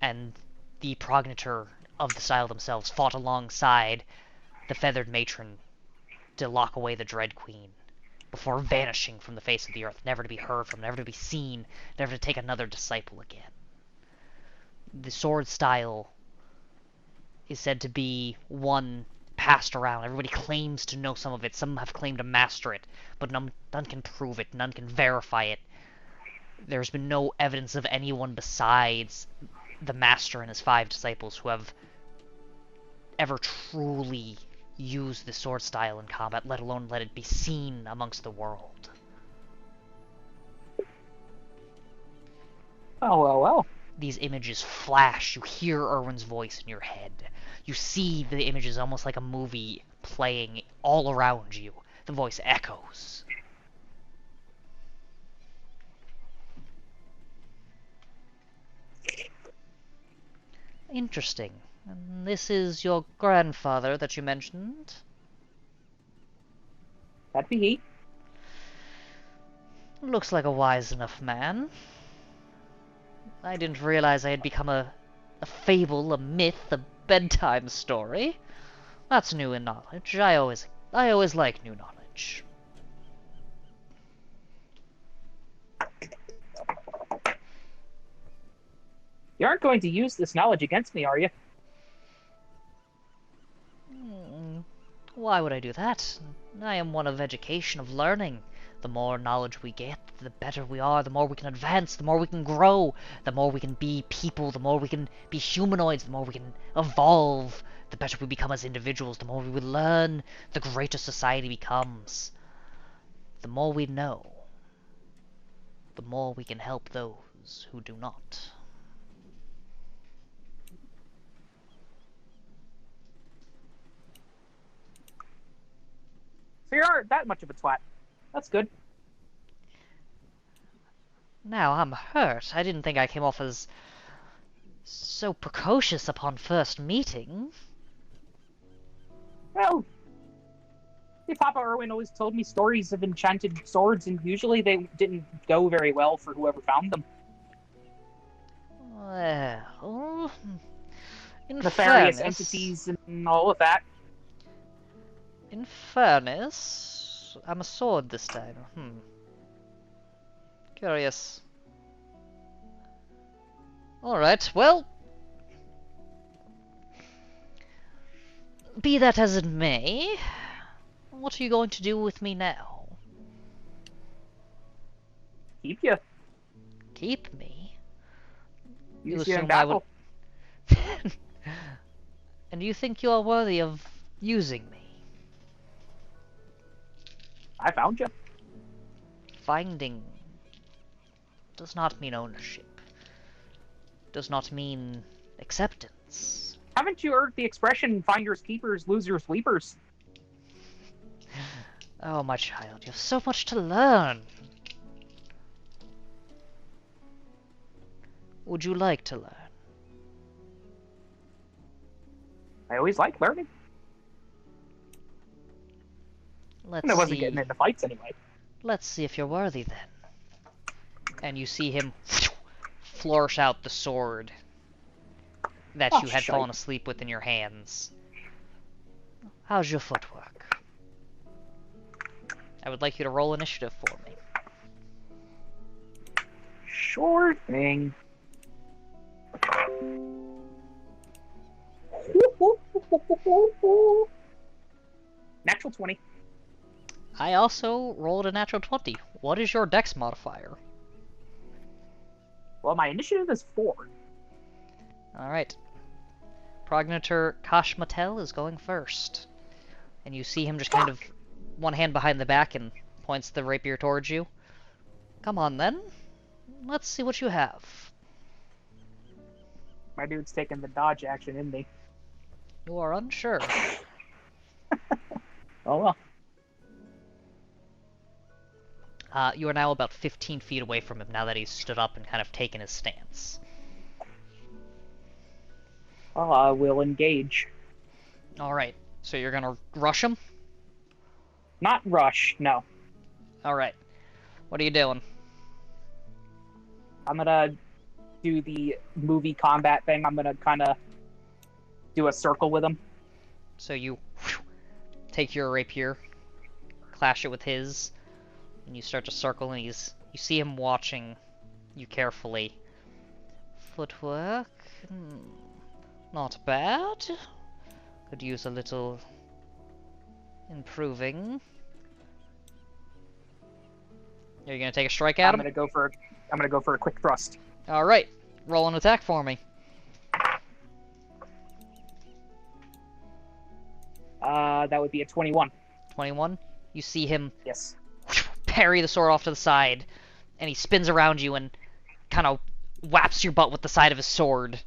and the progenitor of the style themselves fought alongside the feathered matron to lock away the Dread Queen, before vanishing from the face of the earth, never to be heard from, never to be seen, never to take another disciple again. The sword style is said to be one passed around. Everybody claims to know some of it. Some have claimed to master it, but none can prove it. None can verify it. There's been no evidence of anyone besides the master and his 5 disciples who have ever truly used the sword style in combat, let alone let it be seen amongst the world. Well. These images flash. You hear Erwin's voice in your head. You see the images almost like a movie playing all around you. The voice echoes. Interesting. And this is your grandfather that you mentioned? That'd be he. Looks like a wise enough man. I didn't realize I had become a fable, a myth, a bedtime story. That's new in knowledge. I always like new knowledge. You aren't going to use this knowledge against me, are you? Why would I do that? I am one of education, of learning. The more knowledge we get, the better we are, the more we can advance, the more we can grow, the more we can be people, the more we can be humanoids, the more we can evolve, the better we become as individuals, the more we will learn, the greater society becomes. The more we know, the more we can help those who do not. So you aren't that much of a twat. That's good. Now I'm hurt. I didn't think I came off as so precocious upon first meeting. Well, your Papa Erwin always told me stories of enchanted swords, and usually they didn't go very well for whoever found them. Well, in Nefarious fairness, entities and all of that. in fairness, I'm a sword this time. Curious. Alright, well, be that as it may, what are you going to do with me now? Keep you. Keep me? Use you in assume I would... battle. And you think you are worthy of using me? I found you. Finding does not mean ownership. Does not mean acceptance. Haven't you heard the expression, finders keepers, losers weepers? Oh, my child, you have so much to learn. Would you like to learn? I always like learning. Let's And I wasn't see. getting into fights anyway. Let's see if you're worthy then. And you see him flourish out the sword that you had shite. fallen asleep with in your hands. How's your footwork? I would like you to roll initiative for me. Sure thing. Natural 20. I also rolled a natural 20. What is your dex modifier? Well, my initiative is 4. Alright. Progenitor Kashmatel is going first. And you see him just kind of one hand behind the back and points the rapier towards you. Come on then. Let's see what you have. My dude's taking the dodge action, isn't he? You are unsure. Oh well. You are now about 15 feet away from him now that he's stood up and kind of taken his stance. We'll engage. Alright, so you're gonna rush him? Not rush, no. Alright. What are you doing? I'm gonna do the movie combat thing. I'm gonna kind of do a circle with him. So you take your rapier, clash it with his, and you start to circle, and you see him watching you carefully. Footwork, not bad. Could use a little improving. Are you gonna take a strike at I'm him? gonna go for a quick thrust. All right, roll an attack for me. That would be a 21. 21. You see him Yes. parry the sword off to the side, and he spins around you and kind of whaps your butt with the side of his sword.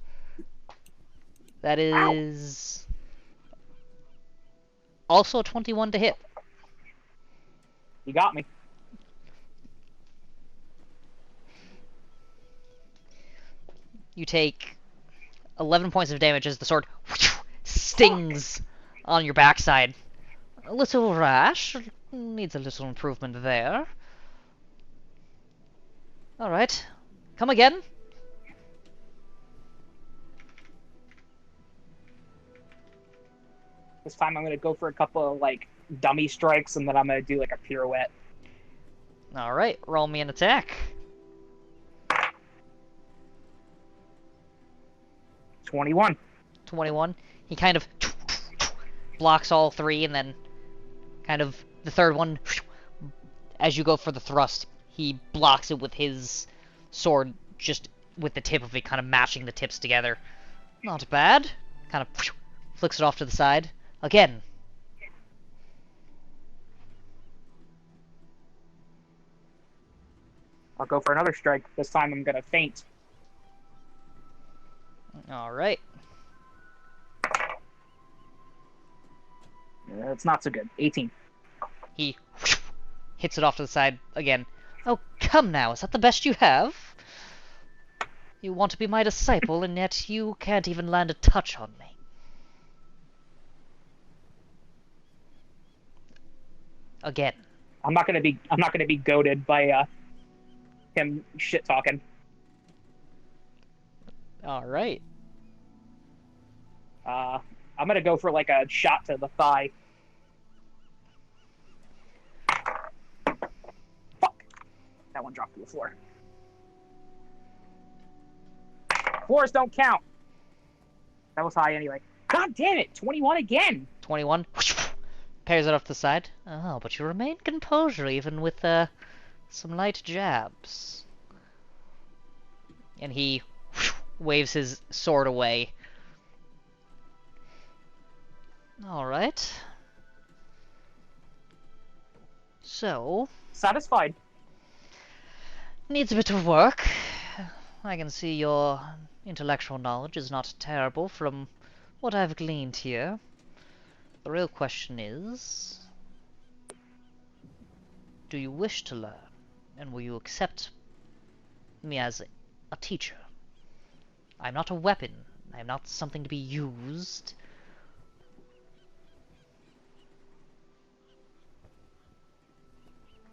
That is also 21 to hit. You got me. You take 11 points of damage as the sword stings on your backside. A little rash. Needs a little improvement there. Alright. Come again. This time I'm gonna go for a couple of like dummy strikes, and then I'm gonna do like a pirouette. Alright, roll me an attack. 21. 21. He kind of blocks all three, and then kind of the third one, as you go for the thrust, he blocks it with his sword, just with the tip of it kind of matching the tips together. Not bad. Kind of flicks it off to the side. Again. I'll go for another strike. This time I'm gonna feint. Alright. It's not so good. 18. He hits it off to the side again. Oh, come now, is that the best you have? You want to be my disciple, and yet you can't even land a touch on me. Again. I'm not gonna be goaded by him shit talking. Alright. I'm gonna go for like a shot to the thigh. Fuck. That one dropped to the floor. Floors don't count. That was high anyway. God damn it! 21 again! 21. Pairs it off to the side. Oh, but you remain composure even with some light jabs. And he waves his sword away. Alright. So, Satisfied. needs a bit of work. I can see your intellectual knowledge is not terrible from what I've gleaned here. The real question is, do you wish to learn? And will you accept me as a teacher? I'm not a weapon. I'm not something to be used.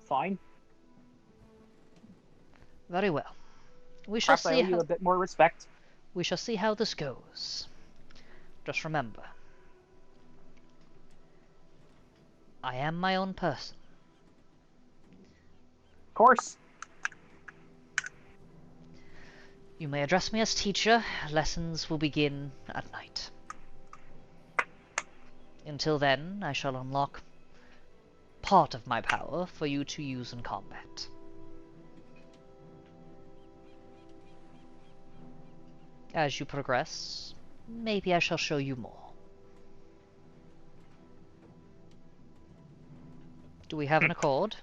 Fine. Very well. We shall Perhaps I see owe you how a bit more respect. we shall see how this goes. Just remember, I am my own person. Of course. You may address me as teacher. Lessons will begin at night. Until then, I shall unlock part of my power for you to use in combat. As you progress, maybe I shall show you more. Do we have an accord?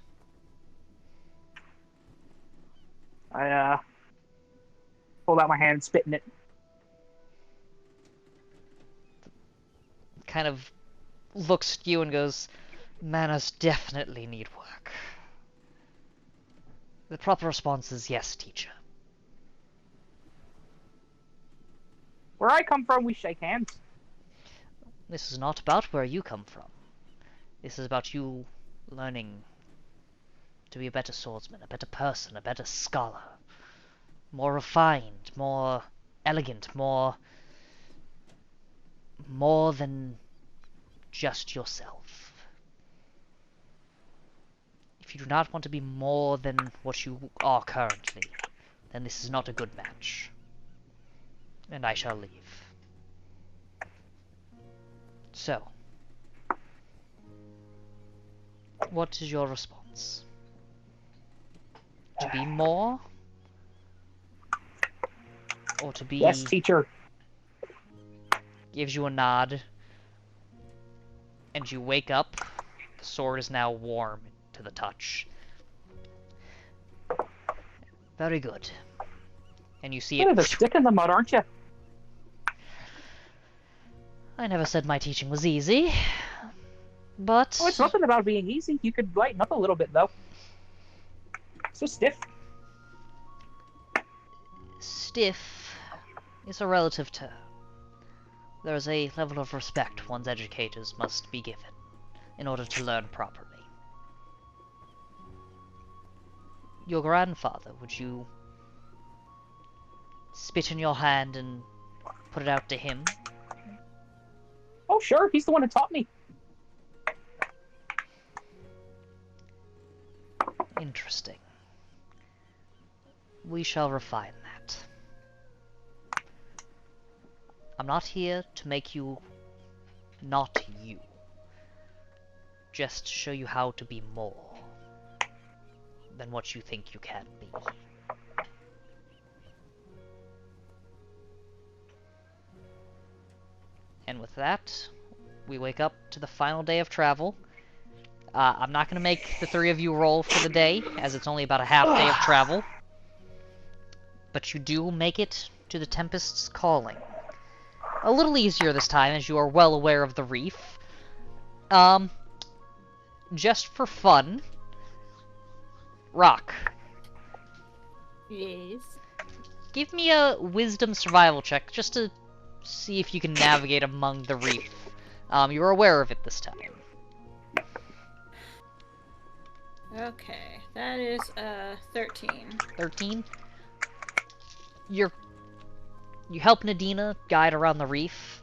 I pulled out my hand, spit in it. Kind of looks at you and goes, manners definitely need work. The proper response is yes, teacher. Where I come from, we shake hands. This is not about where you come from. This is about you learning to be a better swordsman, a better person, a better scholar. more refined, more elegant, more than just yourself. If you do not want to be more than what you are currently, then this is not a good match. And I shall leave. So, what is your response? To be more? Or to be... Yes, teacher. Gives you a nod. And you wake up. The sword is now warm to the touch. Very good. And you see Bit of a it... stick in the mud, aren't you? I never said my teaching was easy. But... Oh, it's nothing about being easy. You could lighten up a little bit, though. So stiff. Stiff is a relative term. There is a level of respect one's educators must be given in order to learn properly. Your grandfather, would you spit in your hand and put it out to him? Oh, sure. He's the one who taught me. Interesting. We shall refine that. I'm not here to make you not you. Just to show you how to be more than what you think you can be. And with that, we wake up to the final day of travel. I'm not going to make the three of you roll for the day, as it's only about a half day of travel. But you do make it to the Tempest's calling. A little easier this time, as you are well aware of the reef. Just for fun, Rock, Yes. give me a wisdom survival check, just to see if you can navigate among the reef. You're aware of it this time. Okay, that is 13. 13? You help Nadina guide around the reef,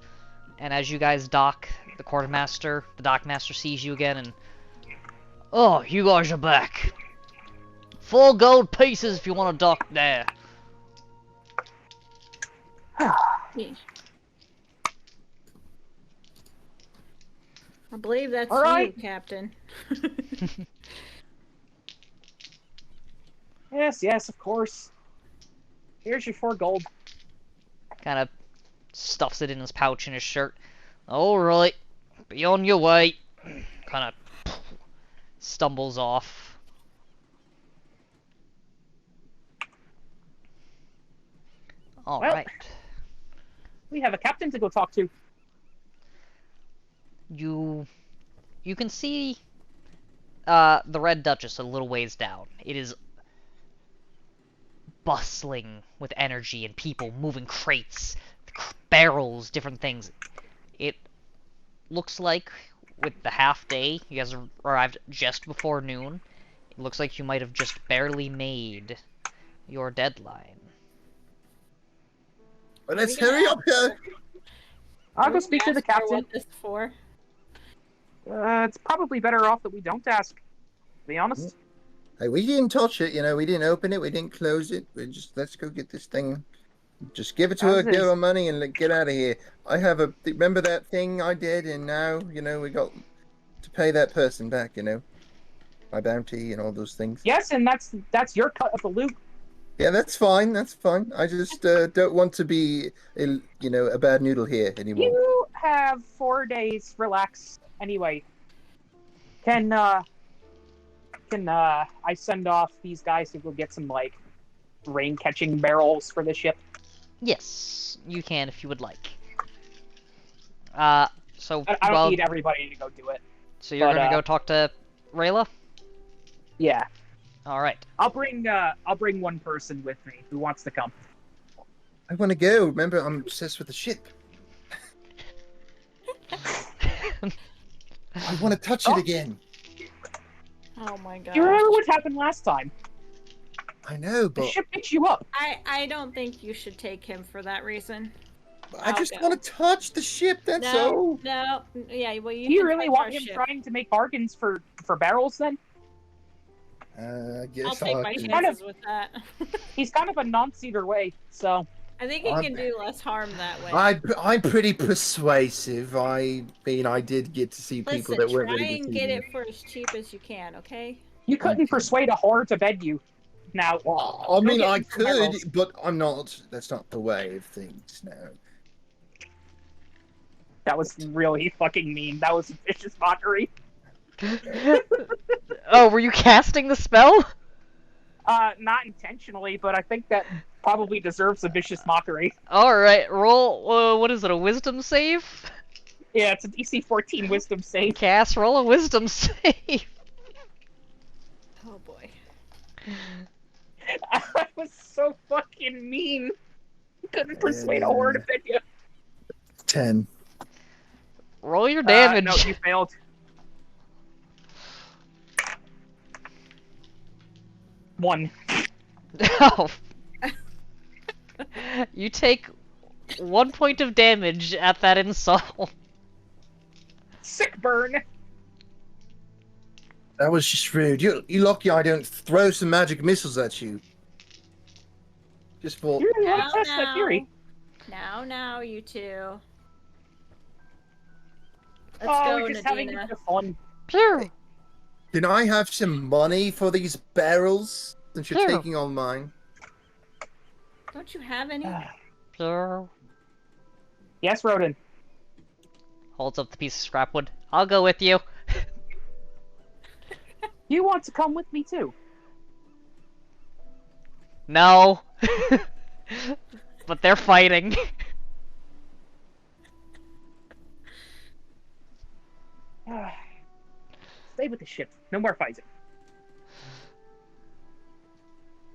and as you guys dock, the dockmaster sees you again and... Oh, you guys are back. 4 gold pieces if you want to dock there. Yeah. I believe that's All right. you, Captain. Yes, yes, of course. Here's your 4 gold. Kind of stuffs it in his pouch in his shirt. Alright, be on your way. Kind of stumbles off. Alright. We have a captain to go talk to. You can see the Red Duchess a little ways down. It is bustling with energy and people moving crates, barrels, different things. It looks like with the half day, you guys arrived just before noon. It looks like you might have just barely made your deadline. Well, let's hurry up here. I'll go speak to the Ask her captain. What this is for? It's probably better off that we don't ask, to be honest. Hey, we didn't touch it, you know. We didn't open it. We didn't close it. We just let's go get this thing. Just give it to her, As give is. her money, and get out of here. I have a. Remember that thing I did, and now we got to pay that person back. My bounty and all those things. Yes, and that's your cut of the loot. Yeah, that's fine. That's fine. I just don't want to be, a bad noodle here anymore. You have 4 days. Relax. Anyway, can I send off these guys to go get some rain-catching barrels for the ship? Yes, you can if you would like. So I don't need everybody to go do it. So you're but, gonna go talk to Rayla? Yeah, All right. I'll bring one person with me who wants to come. I want to go. Remember, I'm obsessed with the ship. I want to touch it again. Oh my god. Do you remember what happened last time? I know, The but ship picks you up. I don't think you should take him for that reason. I just I'll go. want to touch the ship. That's No, all. no, yeah. Well, you Do you can really touch want our him ship. trying to make bargains for barrels then? I I'll guess take my have to- chances with that. He's kind of a nonce either way, so. I think he I'm- can do less harm that way. I'm pretty persuasive. I mean, I did get to see people Listen, that weren't try really and good get to it for as cheap as you can, okay? You couldn't Okay. persuade a whore to bed you. Now, I mean, get I him some barrels. could, but I'm not. That's not the way of things now. That was really fucking mean. That was a vicious mockery. Oh, were you casting the spell? Not intentionally, but I think that probably deserves a vicious mockery. Alright, roll, what is it, a wisdom save? Yeah, it's an DC 14 wisdom save. Cass, roll a wisdom save. Oh boy. I was so fucking mean. Couldn't persuade a whore to bed you. 10. Roll your damage. No, you failed. One. Oh. You take 1 point of damage at that insult. Sick burn. That was just rude. You're lucky I don't throw some magic missiles at you. Just for. You really want to test that theory. Now, you two. Let's Oh, go, we're just having a Nadina. bit of fun. Pew. Can I have some money for these barrels since you're Sure. taking all mine? Don't you have any? Pew. Yes, Rodin. Holds up the piece of scrap wood. I'll go with you. You want to come with me too? No. But they're fighting. Stay with the ship. No more fighting.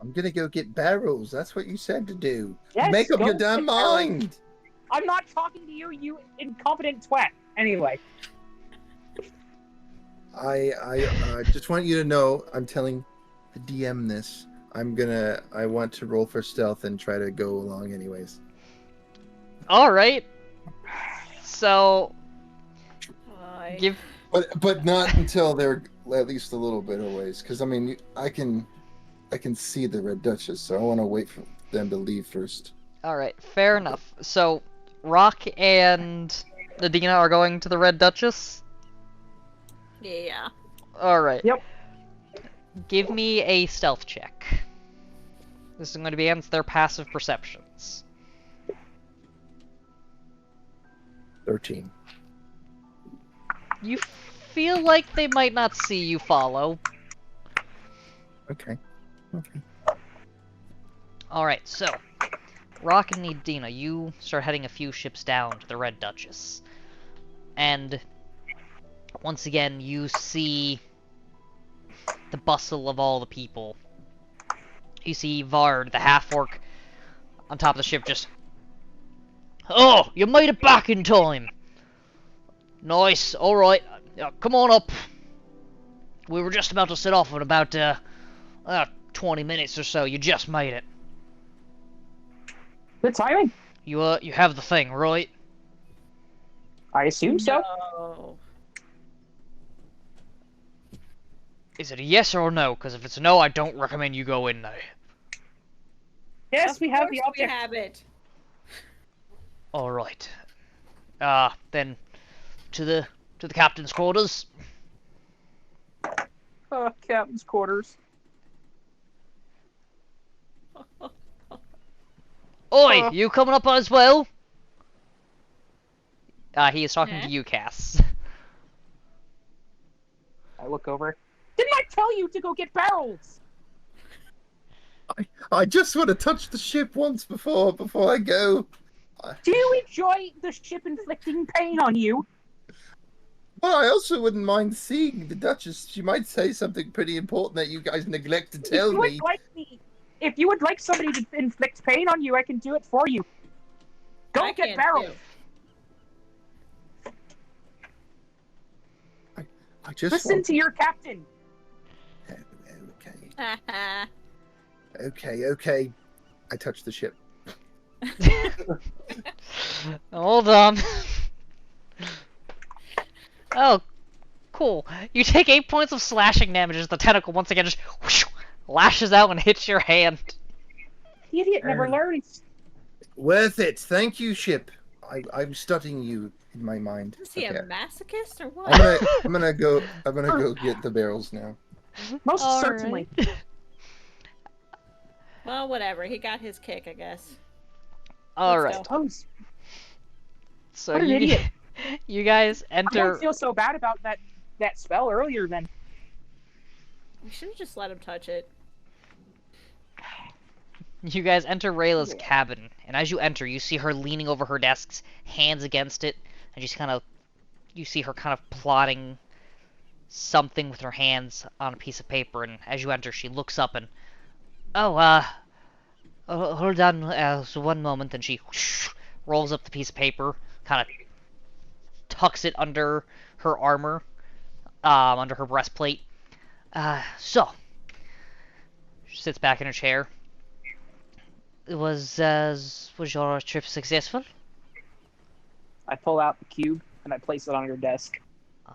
I'm gonna go get barrels. That's what you said to do. Yes, Make up go your damn get barrels. mind. I'm not talking to you, you incompetent twat. Anyway. I just want you to know I'm telling the DM this. I want to roll for stealth and try to go along anyways. Alright. So, I- give... But not until they're at least a little bit a ways, because I mean I can see the Red Duchess, so I want to wait for them to leave first. Alright, fair enough. So, Rock and Nadina are going to the Red Duchess? Yeah. Alright. Yep. Give me a stealth check. This is going to be against their passive perceptions. 13. You feel like they might not see you follow. Okay. Alright, so, Rock and Nadina, you start heading a few ships down to the Red Duchess. And once again, you see the bustle of all the people. You see Vard, the half-orc, on top of the ship just... Oh, you made it back in time! Nice, alright, come on up. We were just about to set off in about, 20 minutes or so, you just made it. Good timing. You have the thing, right? I assume so. No. Is it a yes or a no? Because if it's a no, I don't recommend you go in there. Yes, Of we have the course we object. have it. Alright. Then, to the captain's quarters. Captain's quarters. Oi, you coming up as well? He is talking Eh? to you, Cass. I look over. Didn't I tell you to go get barrels? I just want to touch the ship once before I go. Do you enjoy the ship inflicting pain on you? Well, I also wouldn't mind seeing the Duchess. She might say something pretty important that you guys neglect to tell If you me. would like if you would like somebody to inflict pain on you, I can do it for you. Go I get can't barrels. do. I just Listen want... to your captain. Okay. Haha. Okay. I touched the ship. Hold on. Oh, cool. You take 8 points of slashing damage as the tentacle once again just whoosh, lashes out and hits your hand. The idiot never learns. Worth it. Thank you, ship. I'm studying you in my mind. Is he Okay. a masochist or what? I'm gonna go get the barrels now. Most All certainly. right. Well, whatever. He got his kick, I guess. All Let's right. go. Oh, So what an you idiot. you guys I don't enter. feel so bad about that spell earlier then. We should have just let him touch it. You guys enter Rayla's cabin, and as you enter, you see her leaning over her desk, hands against it, and you see her kind of plotting something with her hands on a piece of paper. And as you enter, she looks up and, hold on, so one moment, and she whoosh, rolls up the piece of paper, kind of tucks it under her armor, under her breastplate. So she sits back in her chair. Was your trip successful? I pull out the cube and I place it on your desk.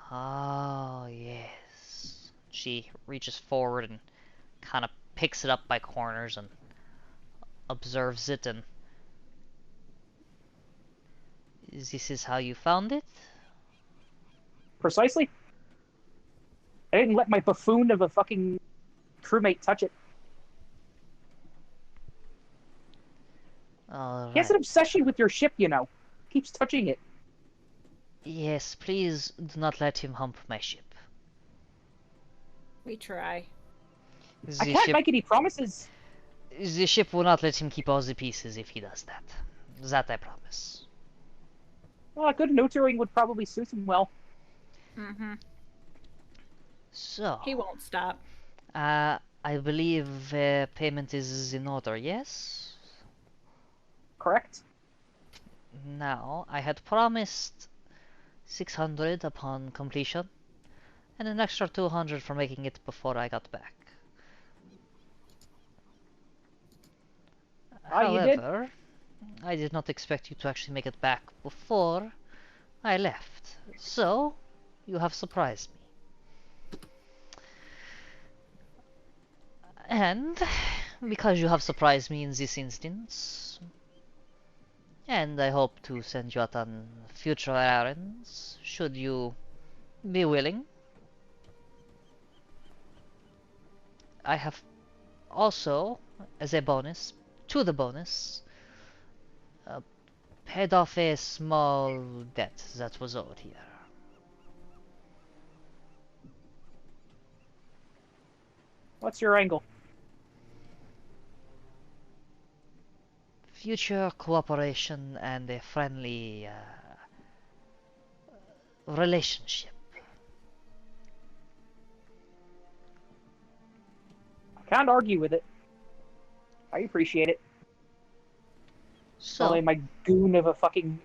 Oh, yes. She reaches forward and kind of picks it up by corners and observes it. And this is how you found it? Precisely. I didn't let my buffoon of a fucking crewmate touch it. All He has an right. obsession with your ship, you know. Keeps touching it. Yes, please do not let him hump my ship. We try. I The can't ship, make any promises. the ship will not let him keep all the pieces if he does that. That I promise. Well, good neutering would probably suit him well. Mm-hmm. So, He won't stop. I believe payment is in order, yes? Correct? Now, I had promised 600 upon completion, and an extra 200 for making it before I got back. Ah, you did? However, I did not expect you to actually make it back before I left, so you have surprised me. And because you have surprised me in this instance, and I hope to send you out on future errands, should you be willing, I have also, as a bonus, to the bonus, paid off a small debt that was owed here. What's your angle? Future cooperation and a friendly relationship. I can't argue with it. I appreciate it. Only So, my goon of a fucking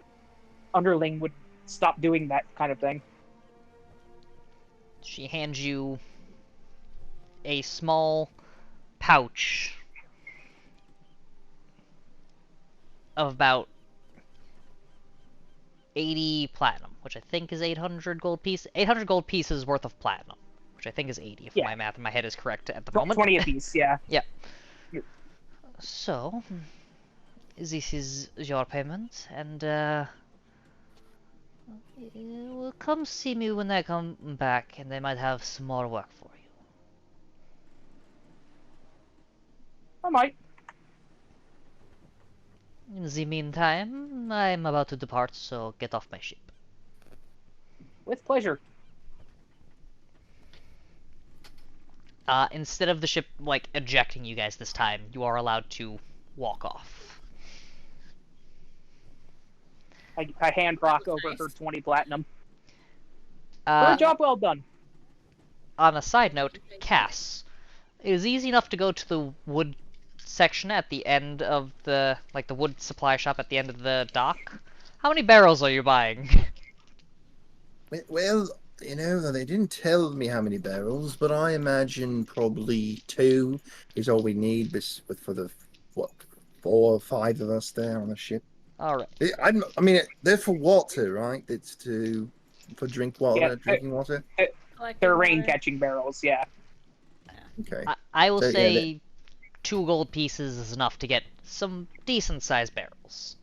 underling would stop doing that kind of thing. she hands you a small pouch of about 80 platinum, which I think is 800 gold pieces. 800 gold pieces worth of platinum, which I think is 80 if Yeah. my math in my head is correct at the moment. 20 apiece, yeah. So, this is your payment, and well, come see me when I come back, and I might have some more work for you. I might. In the meantime, I'm about to depart, so get off my ship. With pleasure. Instead of the ship, like, ejecting you guys this time, you are allowed to walk off. I hand rock over Nice. her 20 platinum. For a job well done. On a side note, Cass, it is easy enough to go to the wood section at the end of the, like, the wood supply shop at the end of the dock. How many barrels are you buying? Well, You know, they didn't tell me how many barrels, but I imagine probably 2 is all we need for the, what, 4 or 5 of us there on the ship. All right. I mean, they're for water, right? It's for Yeah, drinking water. Collecting they're water. rain-catching barrels, yeah. Okay. I will So, yeah, say 2 gold pieces is enough to get some decent-sized barrels.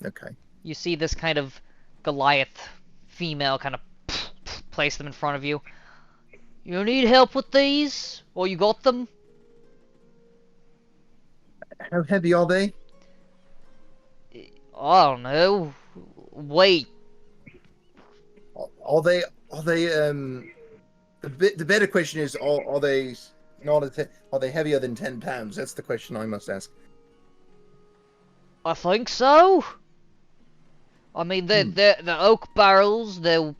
Okay. You see this kind of Goliath female kind of place them in front of you. You need help with these? Or you got them? How heavy are they? I don't know. Wait. Are they? The better question is, are they are they heavier than 10 pounds? That's the question I must ask. I think so. I mean, they're oak barrels. They're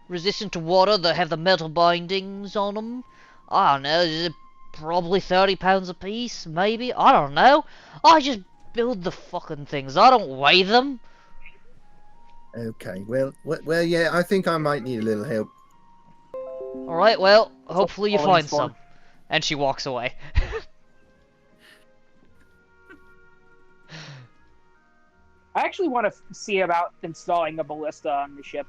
resistant to water. They have the metal bindings on them. I don't know. Is it probably 30 pounds a piece? Maybe. I don't know. I just build the fucking things. I don't weigh them. Okay. Well, yeah. I think I might need a little help. All right. Well, hopefully you all find he's for. some. And she walks away. I actually want to see about installing a ballista on the ship.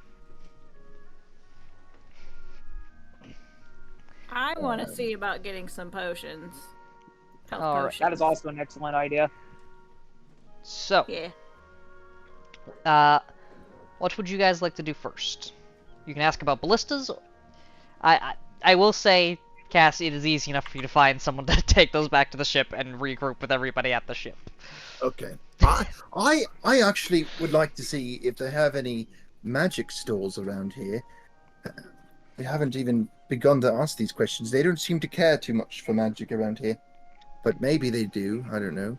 I want to see about getting some potions. Health All right. potions. That is also an excellent idea. So, Yeah. what would you guys like to do first? You can ask about ballistas. I will say, Cass, it is easy enough for you to find someone to take those back to the ship and regroup with everybody at the ship. Okay. I actually would like to see if they have any magic stores around here. We haven't even begun to ask these questions. They don't seem to care too much for magic around here. But maybe they do. I don't know.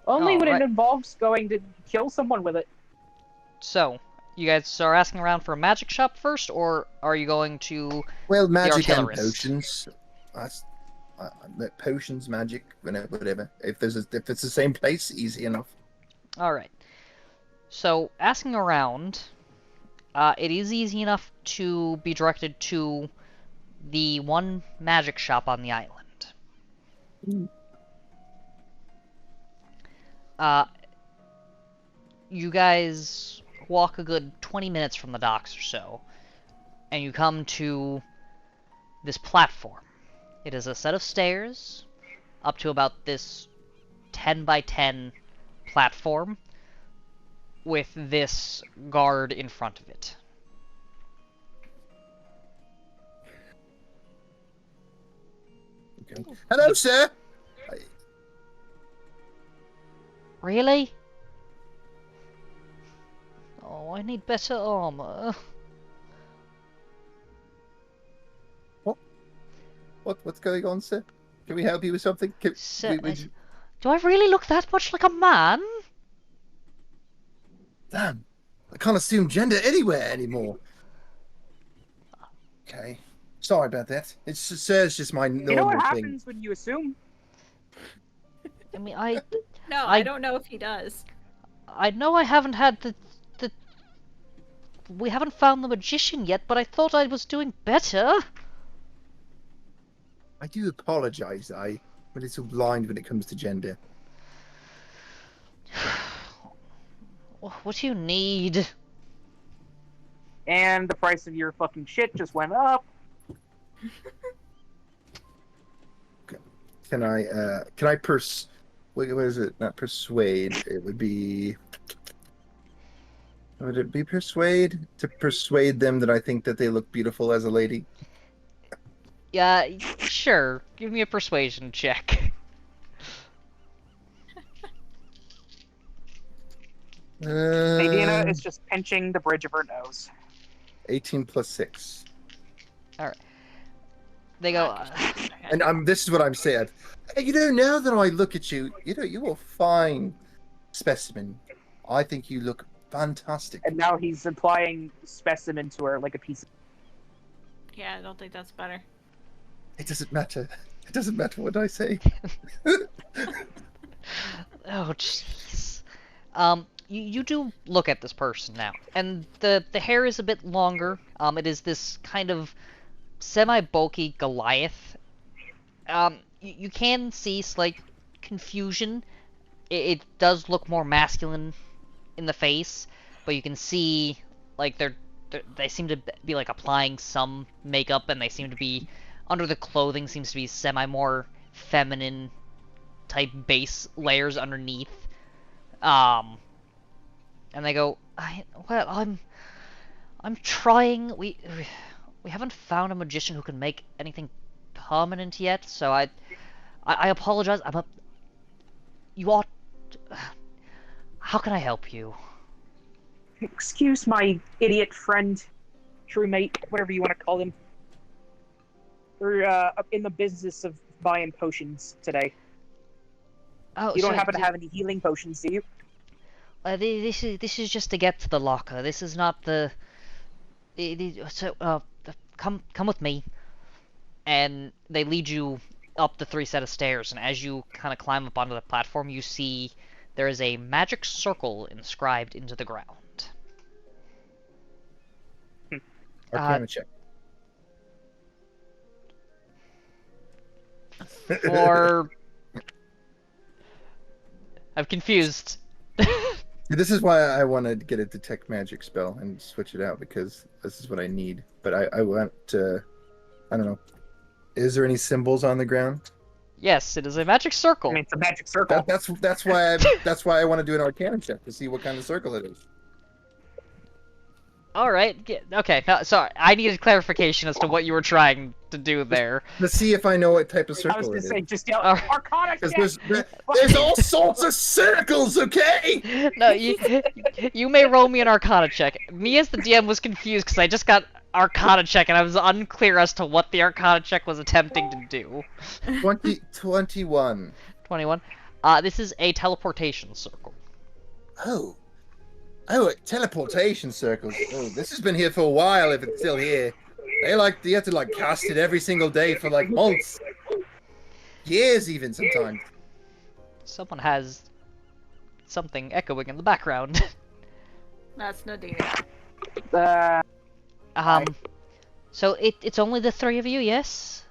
Only when Alright. it involves going to kill someone with it. So, you guys are asking around for a magic shop first, or are you going to... Well, magic and artillerist. potions. Potions, magic, whatever. If it's the same place, easy enough. Alright. So, asking around, it is easy enough to be directed to the one magic shop on the island. You guys walk a good 20 minutes from the docks or so, and you come to this platform. It is a set of stairs up to about this 10 by 10 platform with this guard in front of it. Okay. Hello, sir. Really? Oh, I need better armor. What's going on, sir? Can we help you with something? Do I really look that much like a man? Damn, I can't assume gender anywhere anymore. Okay, sorry about that. It's just my normal You know what thing. happens when you assume? I mean, No, I- I don't know if he does. I know I haven't had the... We haven't found the magician yet, but I thought I was doing better. I do apologize. I'm a little blind when it comes to gender. What do you need? And the price of your fucking shit just went up. Can I what is it? Not persuade. It would be. Would it be persuade? To persuade them that I think that they look beautiful as a lady? Yeah, sure. Give me a persuasion check. Nadina is just pinching the bridge of her nose. 18 plus 6. They go, And this is what I'm saying. Hey, now that I look at you, you're a fine specimen. I think you look fantastic. And now he's applying specimen to her like a piece of... Yeah, I don't think that's better. It doesn't matter. It doesn't matter what I say. oh jeez. you do look at this person now, and the hair is a bit longer. It is this kind of semi-bulky Goliath. You can see slight confusion. It does look more masculine in the face, but you can see like they seem to be like applying some makeup, and they seem to be under the clothing seems to be semi more feminine type base layers underneath. And they go, I'm trying. We haven't found a magician who can make anything permanent yet, so I apologize. You ought. How can I help you? Excuse my idiot friend, crewmate, whatever you want to call him. We're in the business of buying potions today. Oh, You don't happen to have any healing potions, do you? This is just to get to the locker. This is not the. Come with me. And they lead you up the 3 set of stairs, and as you kind of climb up onto the platform, you see there is a magic circle inscribed into the ground. Arcana check. Or I'm confused. This is why I want to get a detect magic spell and switch it out, because this is what I need. But I want to. I don't know. Is there any symbols on the ground? Yes, it is a magic circle. I mean, it's a magic circle. That's why I want to do an Arcana check to see what kind of circle it is. All right. Okay. No, sorry, I needed clarification as to what you were trying to do there. To see if I know what type of I was circle going it to say, is. just yell, Alright. Arcana Because check! there's all sorts of circles, okay? No, you may roll me an Arcana check. Me as the DM was confused because I just got Arcana check and I was unclear as to what the Arcana check was attempting to do. 21. 21. This is a teleportation circle. Oh, teleportation circles. Oh, this has been here for a while. If it's still here, you have to cast it every single day for months, years, even sometimes. Someone has something echoing in the background. That's Nadine. So it's only the 3 of you, yes?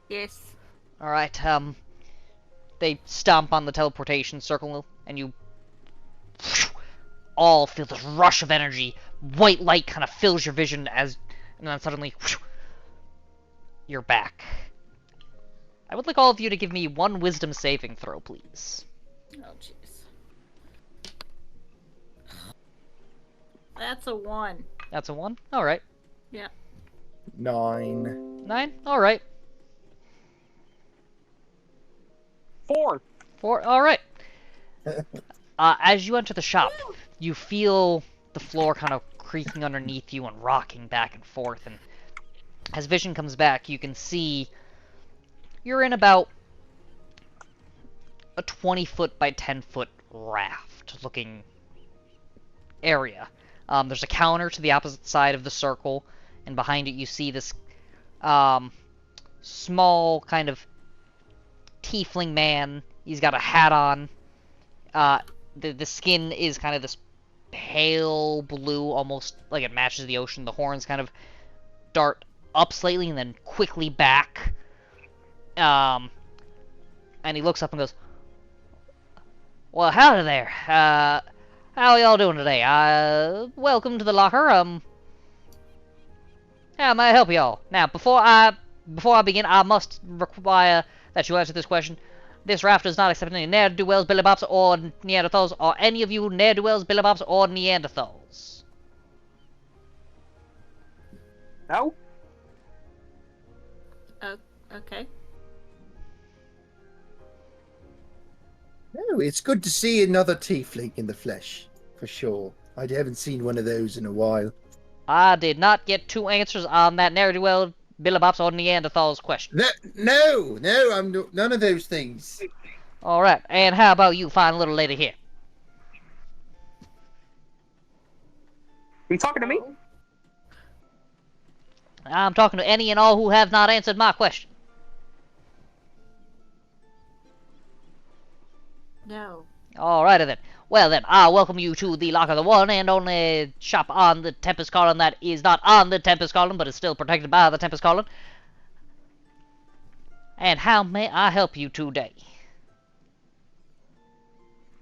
Yes. All right. They stomp on the teleportation circle, and you all feel this rush of energy. White light kind of fills your vision and then suddenly you're back. I would like all of you to give me 1 wisdom saving throw, please. Oh, jeez. That's a 1. That's a 1? Alright. Yeah. 9. 9? Alright. 4. 4? Alright. As you enter the shop, you feel the floor kind of creaking underneath you and rocking back and forth, and as vision comes back, you can see you're in about a 20-foot by 10-foot raft-looking area. There's a counter to the opposite side of the circle, and behind it you see this small kind of tiefling man. He's got a hat on. The skin is kind of this pale blue, almost like it matches the ocean. The horns kind of dart up slightly and then quickly back. And he looks up and goes, "Well, howdy there. How are y'all doing today? Welcome to the locker. How may I help y'all? Now, before I begin, I must require that you answer this question. This raft does not accept any ne'er-do-wells, billybops, or Neanderthals. Are any of you ne'er-do-wells, billybops, or Neanderthals?" No? Okay. Oh, it's good to see another tiefling in the flesh, for sure. I haven't seen one of those in a while. I did not get 2 answers on that ne'er-do-well, billybops, or Neanderthals question. No, I'm none of those things. Alright, and how about you, fine little lady here? Are you talking to me? I'm talking to any and all who have not answered my question. No. Alrighty then. Well then, I welcome you to the Lock of the One and only shop on the Tempest column that is not on the Tempest column, but is still protected by the Tempest column. And how may I help you today?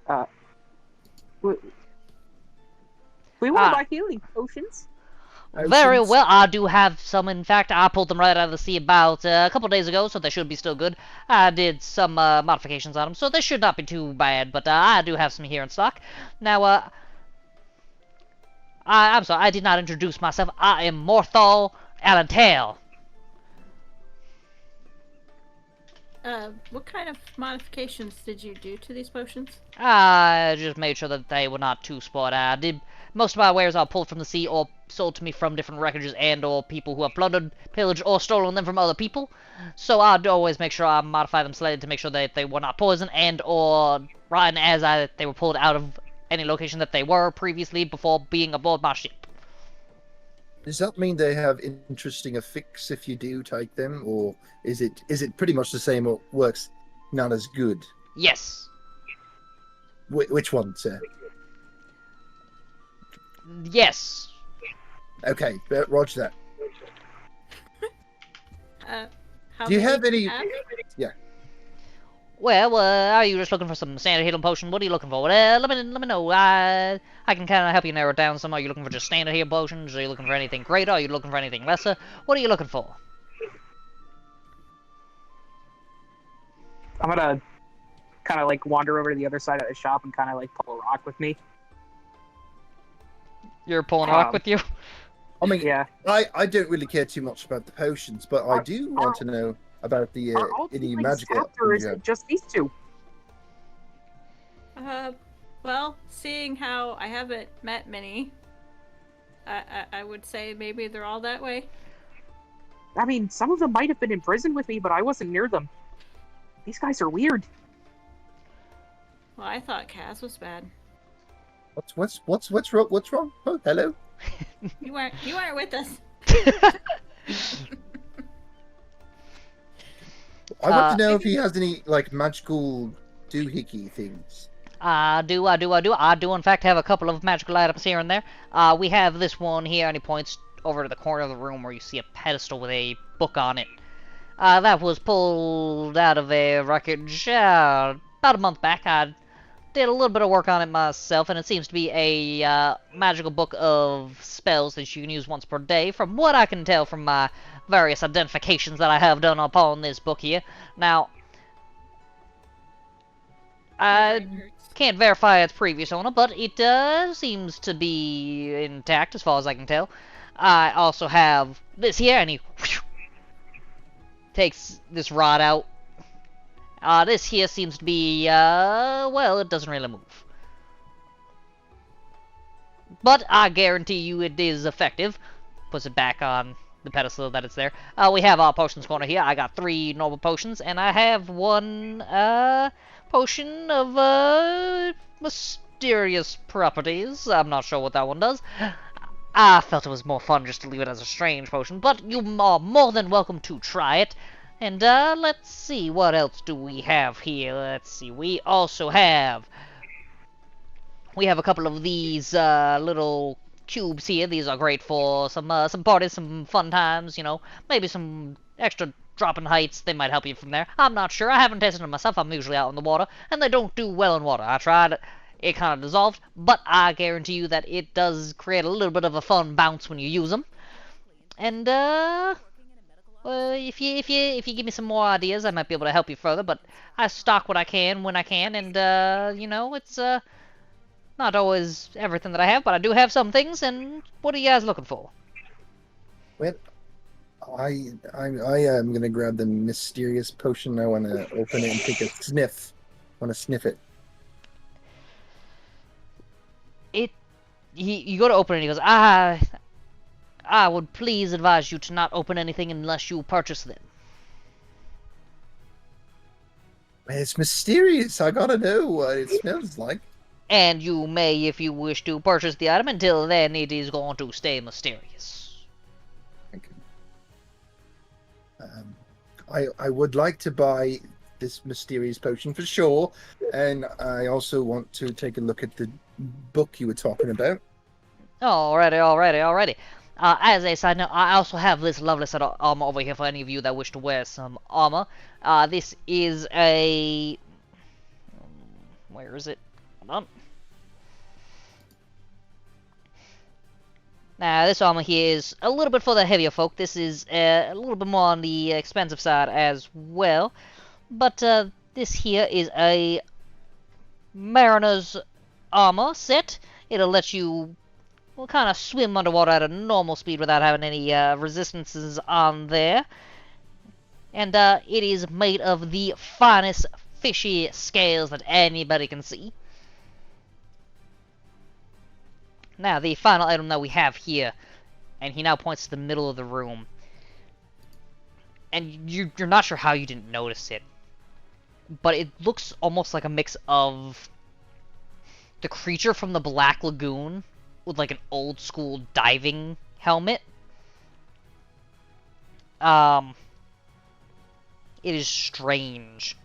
We want to Ah. buy healing potions. Very Potions? well, I do have some. In fact, I pulled them right out of the sea about a couple days ago, so they should be still good. I did some modifications on them, so they should not be too bad, but I do have some here in stock. Now, I'm sorry, I did not introduce myself. I am Morthal Alantail. What kind of modifications did you do to these potions? I just made sure that they were not too spoiled. I did most of my wares are pulled from the sea or sold to me from different wreckages and or people who have plundered, pillaged, or stolen them from other people. So I'd always make sure I modify them slightly to make sure that they were not poisoned and or rotten as they were pulled out of any location that they were previously before being aboard my ship. Does that mean they have interesting effects if you do take them, or is it pretty much the same or works not as good? Yes. Which one, sir? Yes. Okay, roger that. How Do you many have any? Well, are you just looking for some standard healing potion? What are you looking for? Let me know. I can kind of help you narrow it down some. Are you looking for just standard healing potions? Are you looking for anything greater? Are you looking for anything lesser? What are you looking for? I'm gonna kind of like wander over to the other side of the shop and kind of like pull a rock with me. You're pulling a rock with you? I mean, Yeah. I don't really care too much about the potions, but I do want to know about the Are all any healing magical. staffed, or is it just these two? Well, seeing how I haven't met many, I would say maybe they're all that way. I mean, some of them might have been in prison with me, but I wasn't near them. These guys are weird. Well, I thought Kaz was bad. What's wrong? What's wrong? Oh, hello. You weren't with us. I want to know if he has any like magical doohickey things. I do in fact have a couple of magical items here and there. We have this one here, and he points over to the corner of the room where you see a pedestal with a book on it. That was pulled out of a wreckage about a month back. I did a little bit of work on it myself, and it seems to be a magical book of spells that you can use once per day, from what I can tell from my various identifications that I have done upon this book here. Now, I can't verify its previous owner, but it seems to be intact as far as I can tell. I also have this here, and he takes this rod out. This here seems to be, well, it doesn't really move. But I guarantee you it is effective. Puts it back on the pedestal that it's there. We have our potions corner here. I got 3 normal potions, and I have 1, potion of, mysterious properties. I'm not sure what that one does. I felt it was more fun just to leave it as a strange potion, but you are more than welcome to try it. And, let's see, what else do we have here? Let's see, we also have... We have a couple of these, little cubes here. These are great for some parties, some fun times, you know. Maybe some extra dropping heights. They might help you from there. I'm not sure. I haven't tested them myself. I'm usually out in the water, and they don't do well in water. I tried it. It kind of dissolved, but I guarantee you that it does create a little bit of a fun bounce when you use them. And, if you give me some more ideas, I might be able to help you further, but I stock what I can when I can, and, you know, it's, not always everything that I have, but I do have some things, and what are you guys looking for? Well, I am gonna grab the mysterious potion. I want to open it and take a sniff. I want to sniff it. You go to open it, and he goes, I would please advise you to not open anything unless you purchase them. It's mysterious. I gotta know what it smells like. And you may, if you wish to, purchase the item. Until then, it is going to stay mysterious. Okay. I would like to buy this mysterious potion for sure. And I also want to take a look at the book you were talking about. Alrighty. As a side note, I also have this lovely set of armor over here for any of you that wish to wear some armor. This is a... Where is it? Hold on. Now, this armor here is a little bit for the heavier folk. This is a little bit more on the expensive side as well. But this here is a mariner's armor set. It'll let you kind of swim underwater at a normal speed without having any resistances on there. And it is made of the finest fishy scales that anybody can see. Now, the final item that we have here, and he now points to the middle of the room. And you're not sure how you didn't notice it, but it looks almost like a mix of the creature from the Black Lagoon with like an old school diving helmet. It is strange.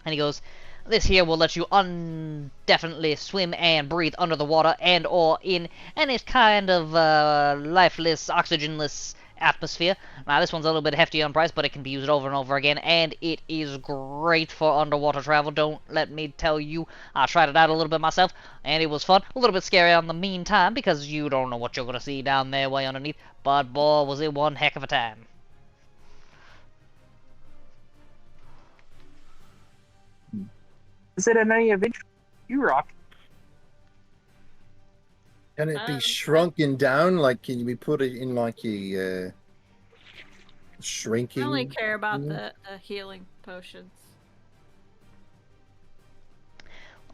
And he goes, this here will let you indefinitely swim and breathe under the water and or in any kind of lifeless, oxygenless atmosphere. Now, this one's a little bit hefty on price, but it can be used over and over again, and it is great for underwater travel. Don't let me tell you, I tried it out a little bit myself, and it was fun. A little bit scary on the meantime, because you don't know what you're going to see down there way underneath, but boy, was it one heck of a time. Is it in any of interest you, Rock? Can it be shrunken down? Like, can we put it in like a shrinking? I only care about the healing potions.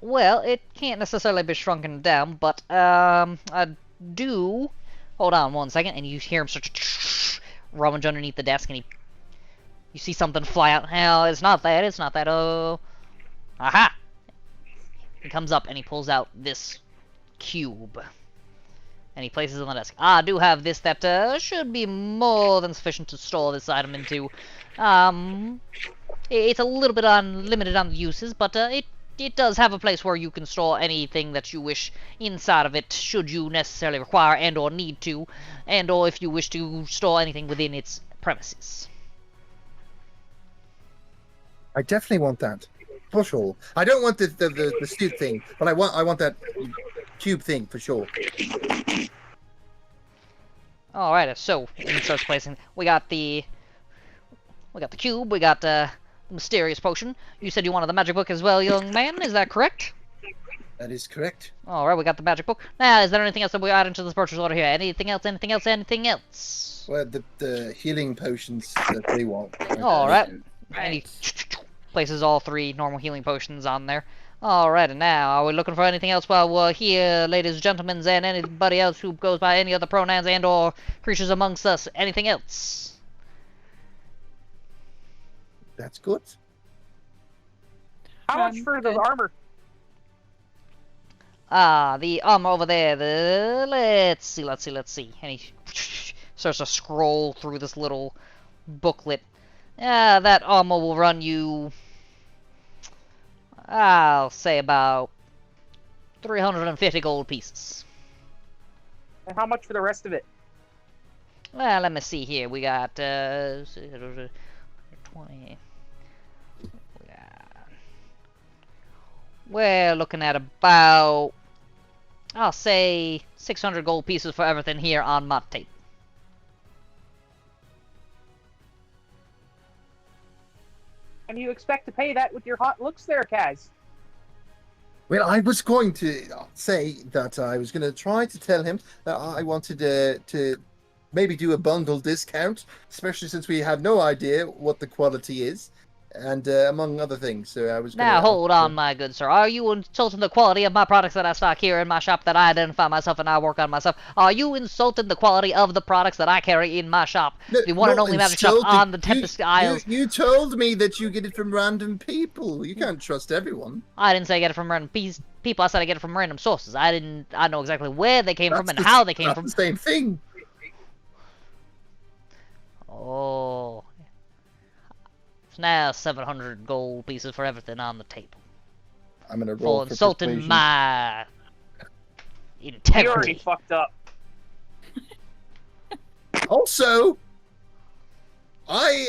Well, it can't necessarily be shrunken down, but I do. Hold on one second, and you hear him start to rummage underneath the desk, and you see something fly out. Hell, it's not that. Oh, aha! He comes up and he pulls out this cube, and he places it on the desk. I do have this that should be more than sufficient to store this item into. It's a little bit limited on the uses, but it does have a place where you can store anything that you wish inside of it, should you necessarily require and or need to, and or if you wish to store anything within its premises. I definitely want that. For sure. I don't want the suit thing, but I want that cube thing for sure. Alright, so he starts placing. We got the cube. We got the mysterious potion. You said you wanted the magic book as well, young man. Is that correct? That is correct. Alright, we got the magic book. Now, is there anything else that we add into this purchase order here? Anything else? Well, the healing potions that they want. Alright. Right. And he places all 3 normal healing potions on there. Alright, and now, are we looking for anything else while we're here, ladies and gentlemen, and anybody else who goes by any other pronouns and or creatures amongst us? Anything else? That's good. How much for the armor? The armor over there, let's see. And he starts to scroll through this little booklet. That armor will run you, I'll say about 350 gold pieces. And how much for the rest of it? Well, let me see here. We got 20. We're looking at about, I'll say 600 gold pieces for everything here on my tape. And you expect to pay that with your hot looks there, Kaz? Well, I was going to say that I was going to try to tell him that I wanted to maybe do a bundle discount, especially since we have no idea what the quality is, and among other things. So I was Now, hold on, my good sir. Are you insulting the quality of my products that I stock here in my shop, that I identify myself and I work on myself? Are you insulting the quality of the products that I carry in my shop? The one and only magic shop on the Tempest Isles. You told me that you get it from random people. You can't trust everyone. I didn't say I get it from random people. I said I get it from random sources. I know exactly where they came from and how they came from. That's the same thing. Oh. It's now 700 gold pieces for everything on the table. I'm gonna For roll for insulting persuasion. my You already integrity. fucked up. Also, I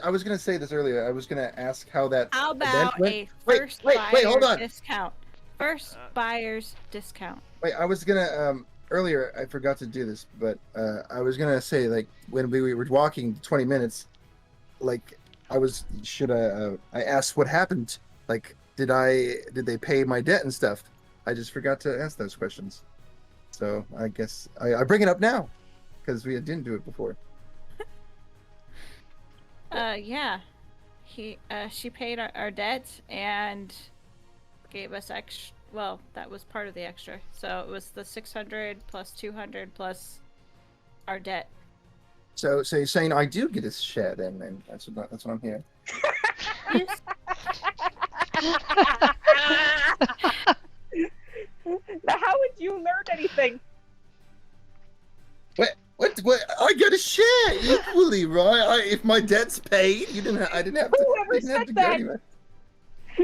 was gonna say this earlier. I was gonna ask how that How event about went. a Wait, first wait, hold buyer's on. discount? First buyer's discount. Wait, I was gonna earlier. I forgot to do this, but I was gonna say, like, when we were walking 20 minutes, like I asked what happened. Like, did they pay my debt and stuff? I just forgot to ask those questions. So I guess I bring it up now because we didn't do it before. Yeah. She paid our debt and gave us extra. Well, that was part of the extra. So it was the 600 plus 200 plus our debt. So you're saying I do get a share then? And that's what I'm hearing. Yes. Now, how would you learn anything? What? I get a share equally, right? If my debt's paid, I didn't have to. Whoever Didn't have said to go that? anywhere.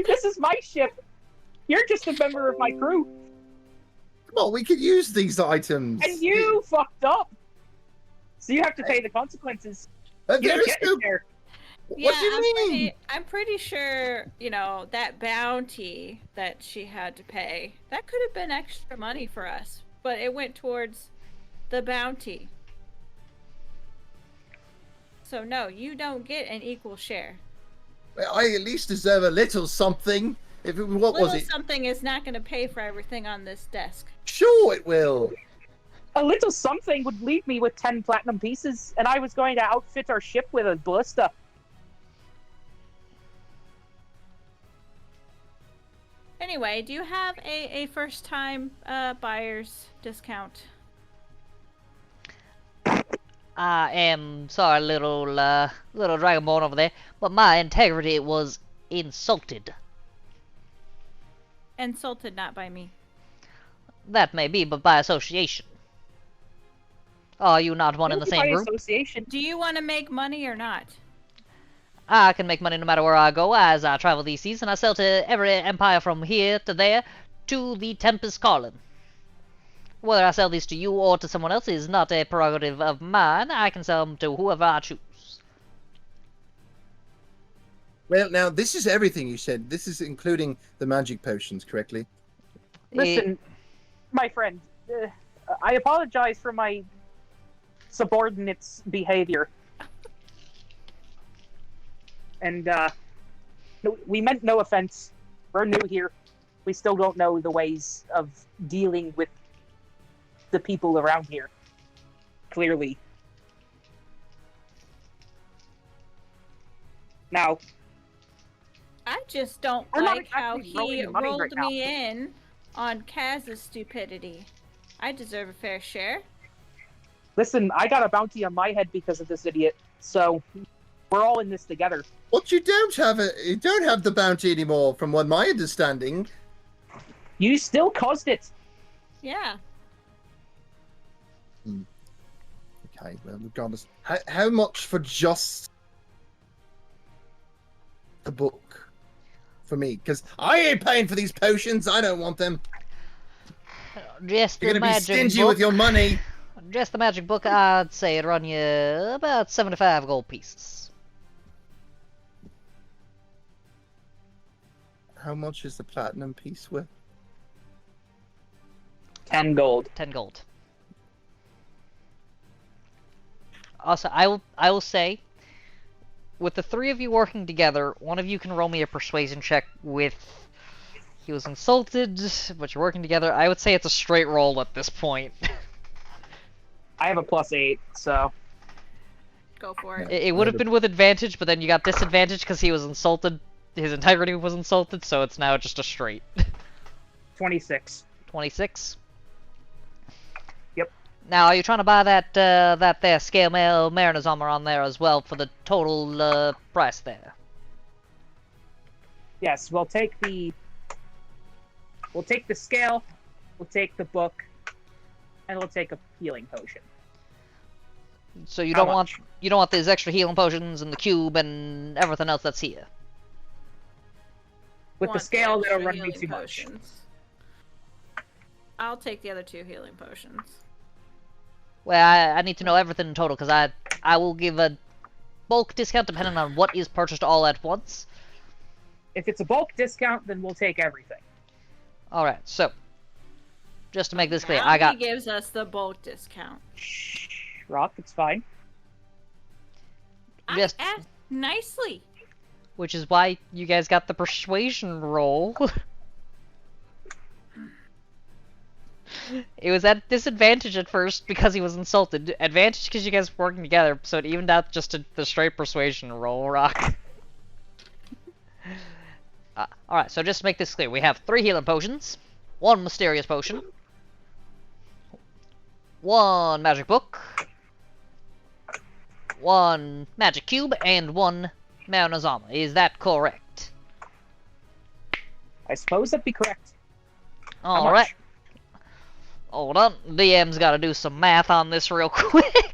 This is my ship. You're just a member of my crew, Come on, we could use these items. and you fucked up. So you have to pay the consequences. You There don't is get no. it there. What do you mean? I'm pretty sure, that bounty that she had to pay, that could have been extra money for us, but it went towards the bounty. So no, you don't get an equal share. I at least deserve a little something. What was Little it? something is not going to pay for everything on this desk. Sure, it will. A little something would leave me with 10 platinum pieces, and I was going to outfit our ship with a ballista. Anyway, do you have a first-time buyer's discount? I am sorry, little dragonborn over there, but my integrity was insulted. Insulted, not by me. That may be, but by association. Are you not one in the By same group? association. Do you want to make money or not? I can make money no matter where I go as I travel these seas, and I sell to every empire from here to there to the Tempest calling. Whether I sell these to you or to someone else is not a prerogative of mine. I can sell them to whoever I choose. Well, now this is everything you said. This is including the magic potions, correctly? Listen, my friend, I apologize for my subordinate's behavior. And, we meant no offense. We're new here. We still don't know the ways of dealing with the people around here. Clearly. Now, I just don't We're not like how exactly rolling he the money rolled right now. me in on Kaz's stupidity. I deserve a fair share. listen, I got a bounty on my head because of this idiot, so we're all in this together. What you don't have the bounty anymore, from what my understanding. You still caused it. Yeah. Okay, well, regardless, how much for just the book for me? Because I ain't paying for these potions. I don't want them. Just You're the gonna be magic stingy book. with your money. Just the magic book, I'd say it'd run you about 75 gold pieces. How much is the platinum piece worth? 10 gold. 10 gold. Also, I will say, with the three of you working together, one of you can roll me a persuasion check with he was insulted, but you're working together. I would say it's a straight roll at this point. I have a +8, so Go for it. It would have been with advantage, but then you got disadvantage because he was insulted. His integrity was insulted, so it's now just a straight. 26. 26. Yep. Now, are you trying to buy that there scale mail mariner's armor on there as well for the total price there? Yes, we'll take the scale, we'll take the book, and we'll take a healing potion. So you How don't want much? these extra healing potions and the cube and everything else that's here. With the Want scale, that'll extra run me healing too much. potions. I'll take the other 2 healing potions. Well, I need to know everything in total, because I will give a bulk discount depending on what is purchased all at once. If it's a bulk discount, then we'll take everything. Alright, so, just to make this clear, Now I got... he gives us the bulk discount. Shh, Rock, it's fine. Just- I asked nicely. Which is why you guys got the persuasion roll. It was at disadvantage at first because he was insulted. Advantage because you guys were working together, so it evened out just to the straight persuasion roll, Rock. Alright, so just to make this clear, we have 3 healing potions, 1 mysterious potion, 1 magic book, 1 magic cube, and 1 Marinazama. Is that correct? I suppose that'd be correct. How much? Alright. Hold on, DM's gotta do some math on this real quick.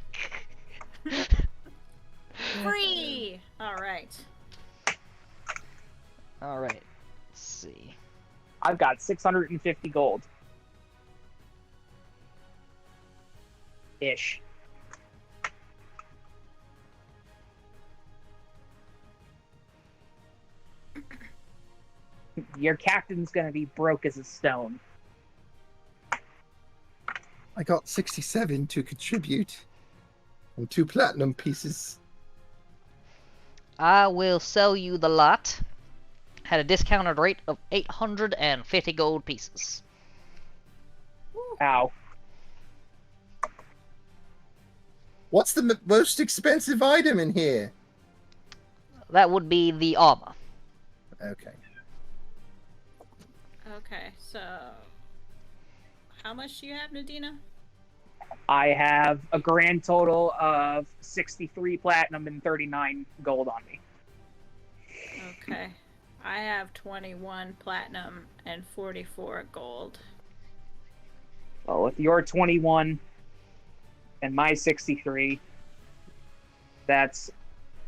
Free! Alright. Alright, let's see. I've got 650 gold. Ish. Your captain's gonna be broke as a stone. I got 67 to contribute. And 2 platinum pieces. I will sell you the lot at a discounted rate of 850 gold pieces. Ow. What's the most expensive item in here? That would be the armor. Okay. Okay, so... How much do you have, Nadina? I have a grand total of 63 platinum and 39 gold on me. Okay. I have 21 platinum and 44 gold. Well, with your 21 and my 63, that's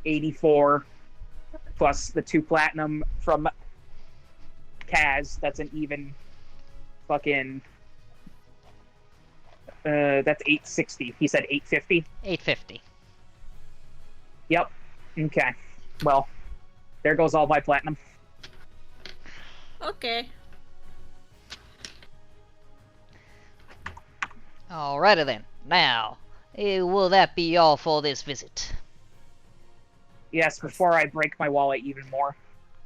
84 plus the 2 platinum from Kaz. That's an even fucking... that's 860. He said 850? 850. Yep. Okay. Well, there goes all my platinum. Okay. Alrighty then. Now, will that be all for this visit? Yes, before I break my wallet even more.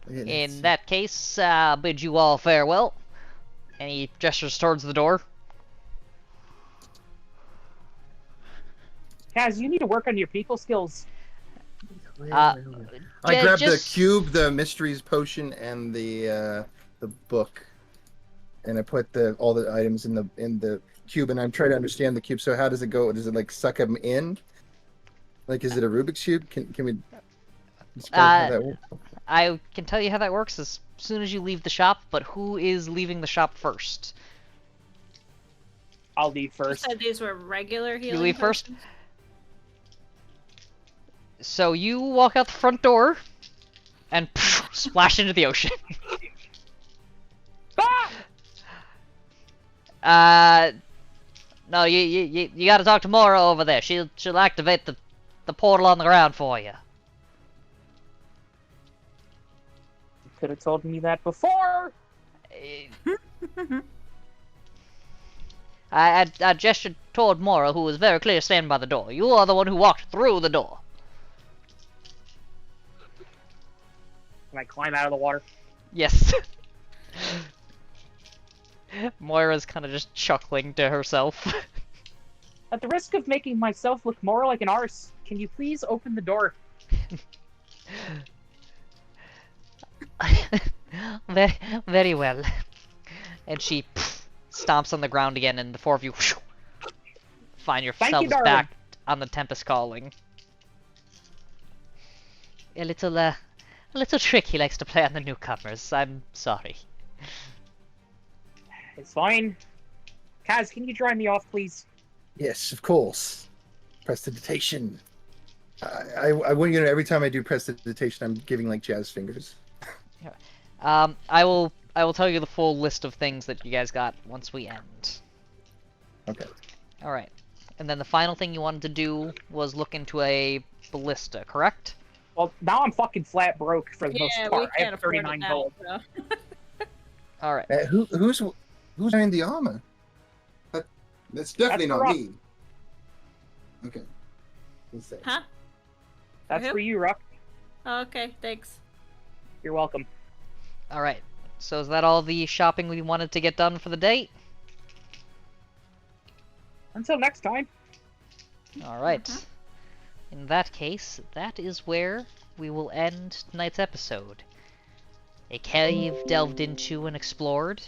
In that case, I'll bid you all farewell. And he gestures towards the door. Kaz, you need to work on your people skills. I grabbed the just- cube, the mysteries potion, and the book, and I put all the items in the cube, and I'm trying to understand the cube. So how does it go? Does it like suck them in? Like, is it a Rubik's cube? Can we describe how that works? I can tell you how that works as soon as you leave the shop, but who is leaving the shop first? I'll leave You first. said these were regular healing leave first? potions? So you walk out the front door and splash into the ocean. No, you gotta talk to Mora over there. She'll activate the portal on the ground for you. You could have told me that before. I gestured toward Mora, who was very clear standing by the door. You are the one who walked through the door. Can I climb out of the water? Yes. Moira's kind of just chuckling to herself. At the risk of making myself look more like an arse, can you please open the door? very, very well. And she stomps on the ground again, and the 4 of you find yourselves darling. back on the Tempest calling. A little trick he likes to play on the newcomers. I'm sorry. It's fine. Kaz, can you dry me off, please? Yes, of course. Prestidigitation. I want you to know every time I do prestidigitation, I'm giving like jazz fingers. I will tell you the full list of things that you guys got once we end. Okay. All right. And then the final thing you wanted to do was look into a ballista, correct? Well, now I'm fucking flat broke for the most Yeah, we part. I can't have afford it 39 now, gold. so. All right. Who's wearing the armor? That's definitely That's not rough. me. Okay. What's that? Huh? That's Who? for you, Ruck. Oh, okay, thanks. You're welcome. All right. So is that all the shopping we wanted to get done for the day? Until next time. All right. In that case, that is where we will end tonight's episode. A cave delved into and explored.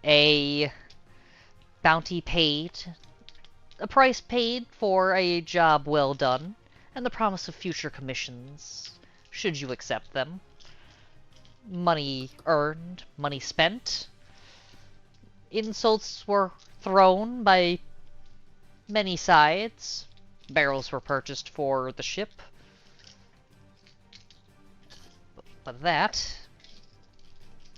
A bounty paid. A price paid for a job well done. And the promise of future commissions, should you accept them. Money earned, money spent. Insults were thrown by many sides. Barrels were purchased for the ship. But that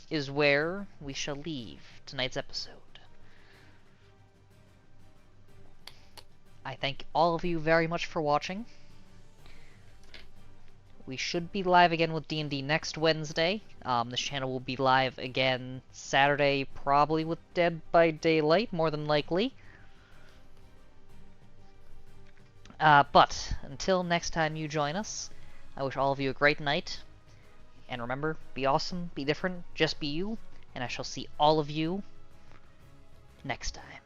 is where we shall leave tonight's episode. I thank all of you very much for watching. We should be live again with D&D next Wednesday. This channel will be live again Saturday, probably with Dead by Daylight, more than likely. But until next time you join us, I wish all of you a great night. And remember, be awesome, be different, just be you. And I shall see all of you next time.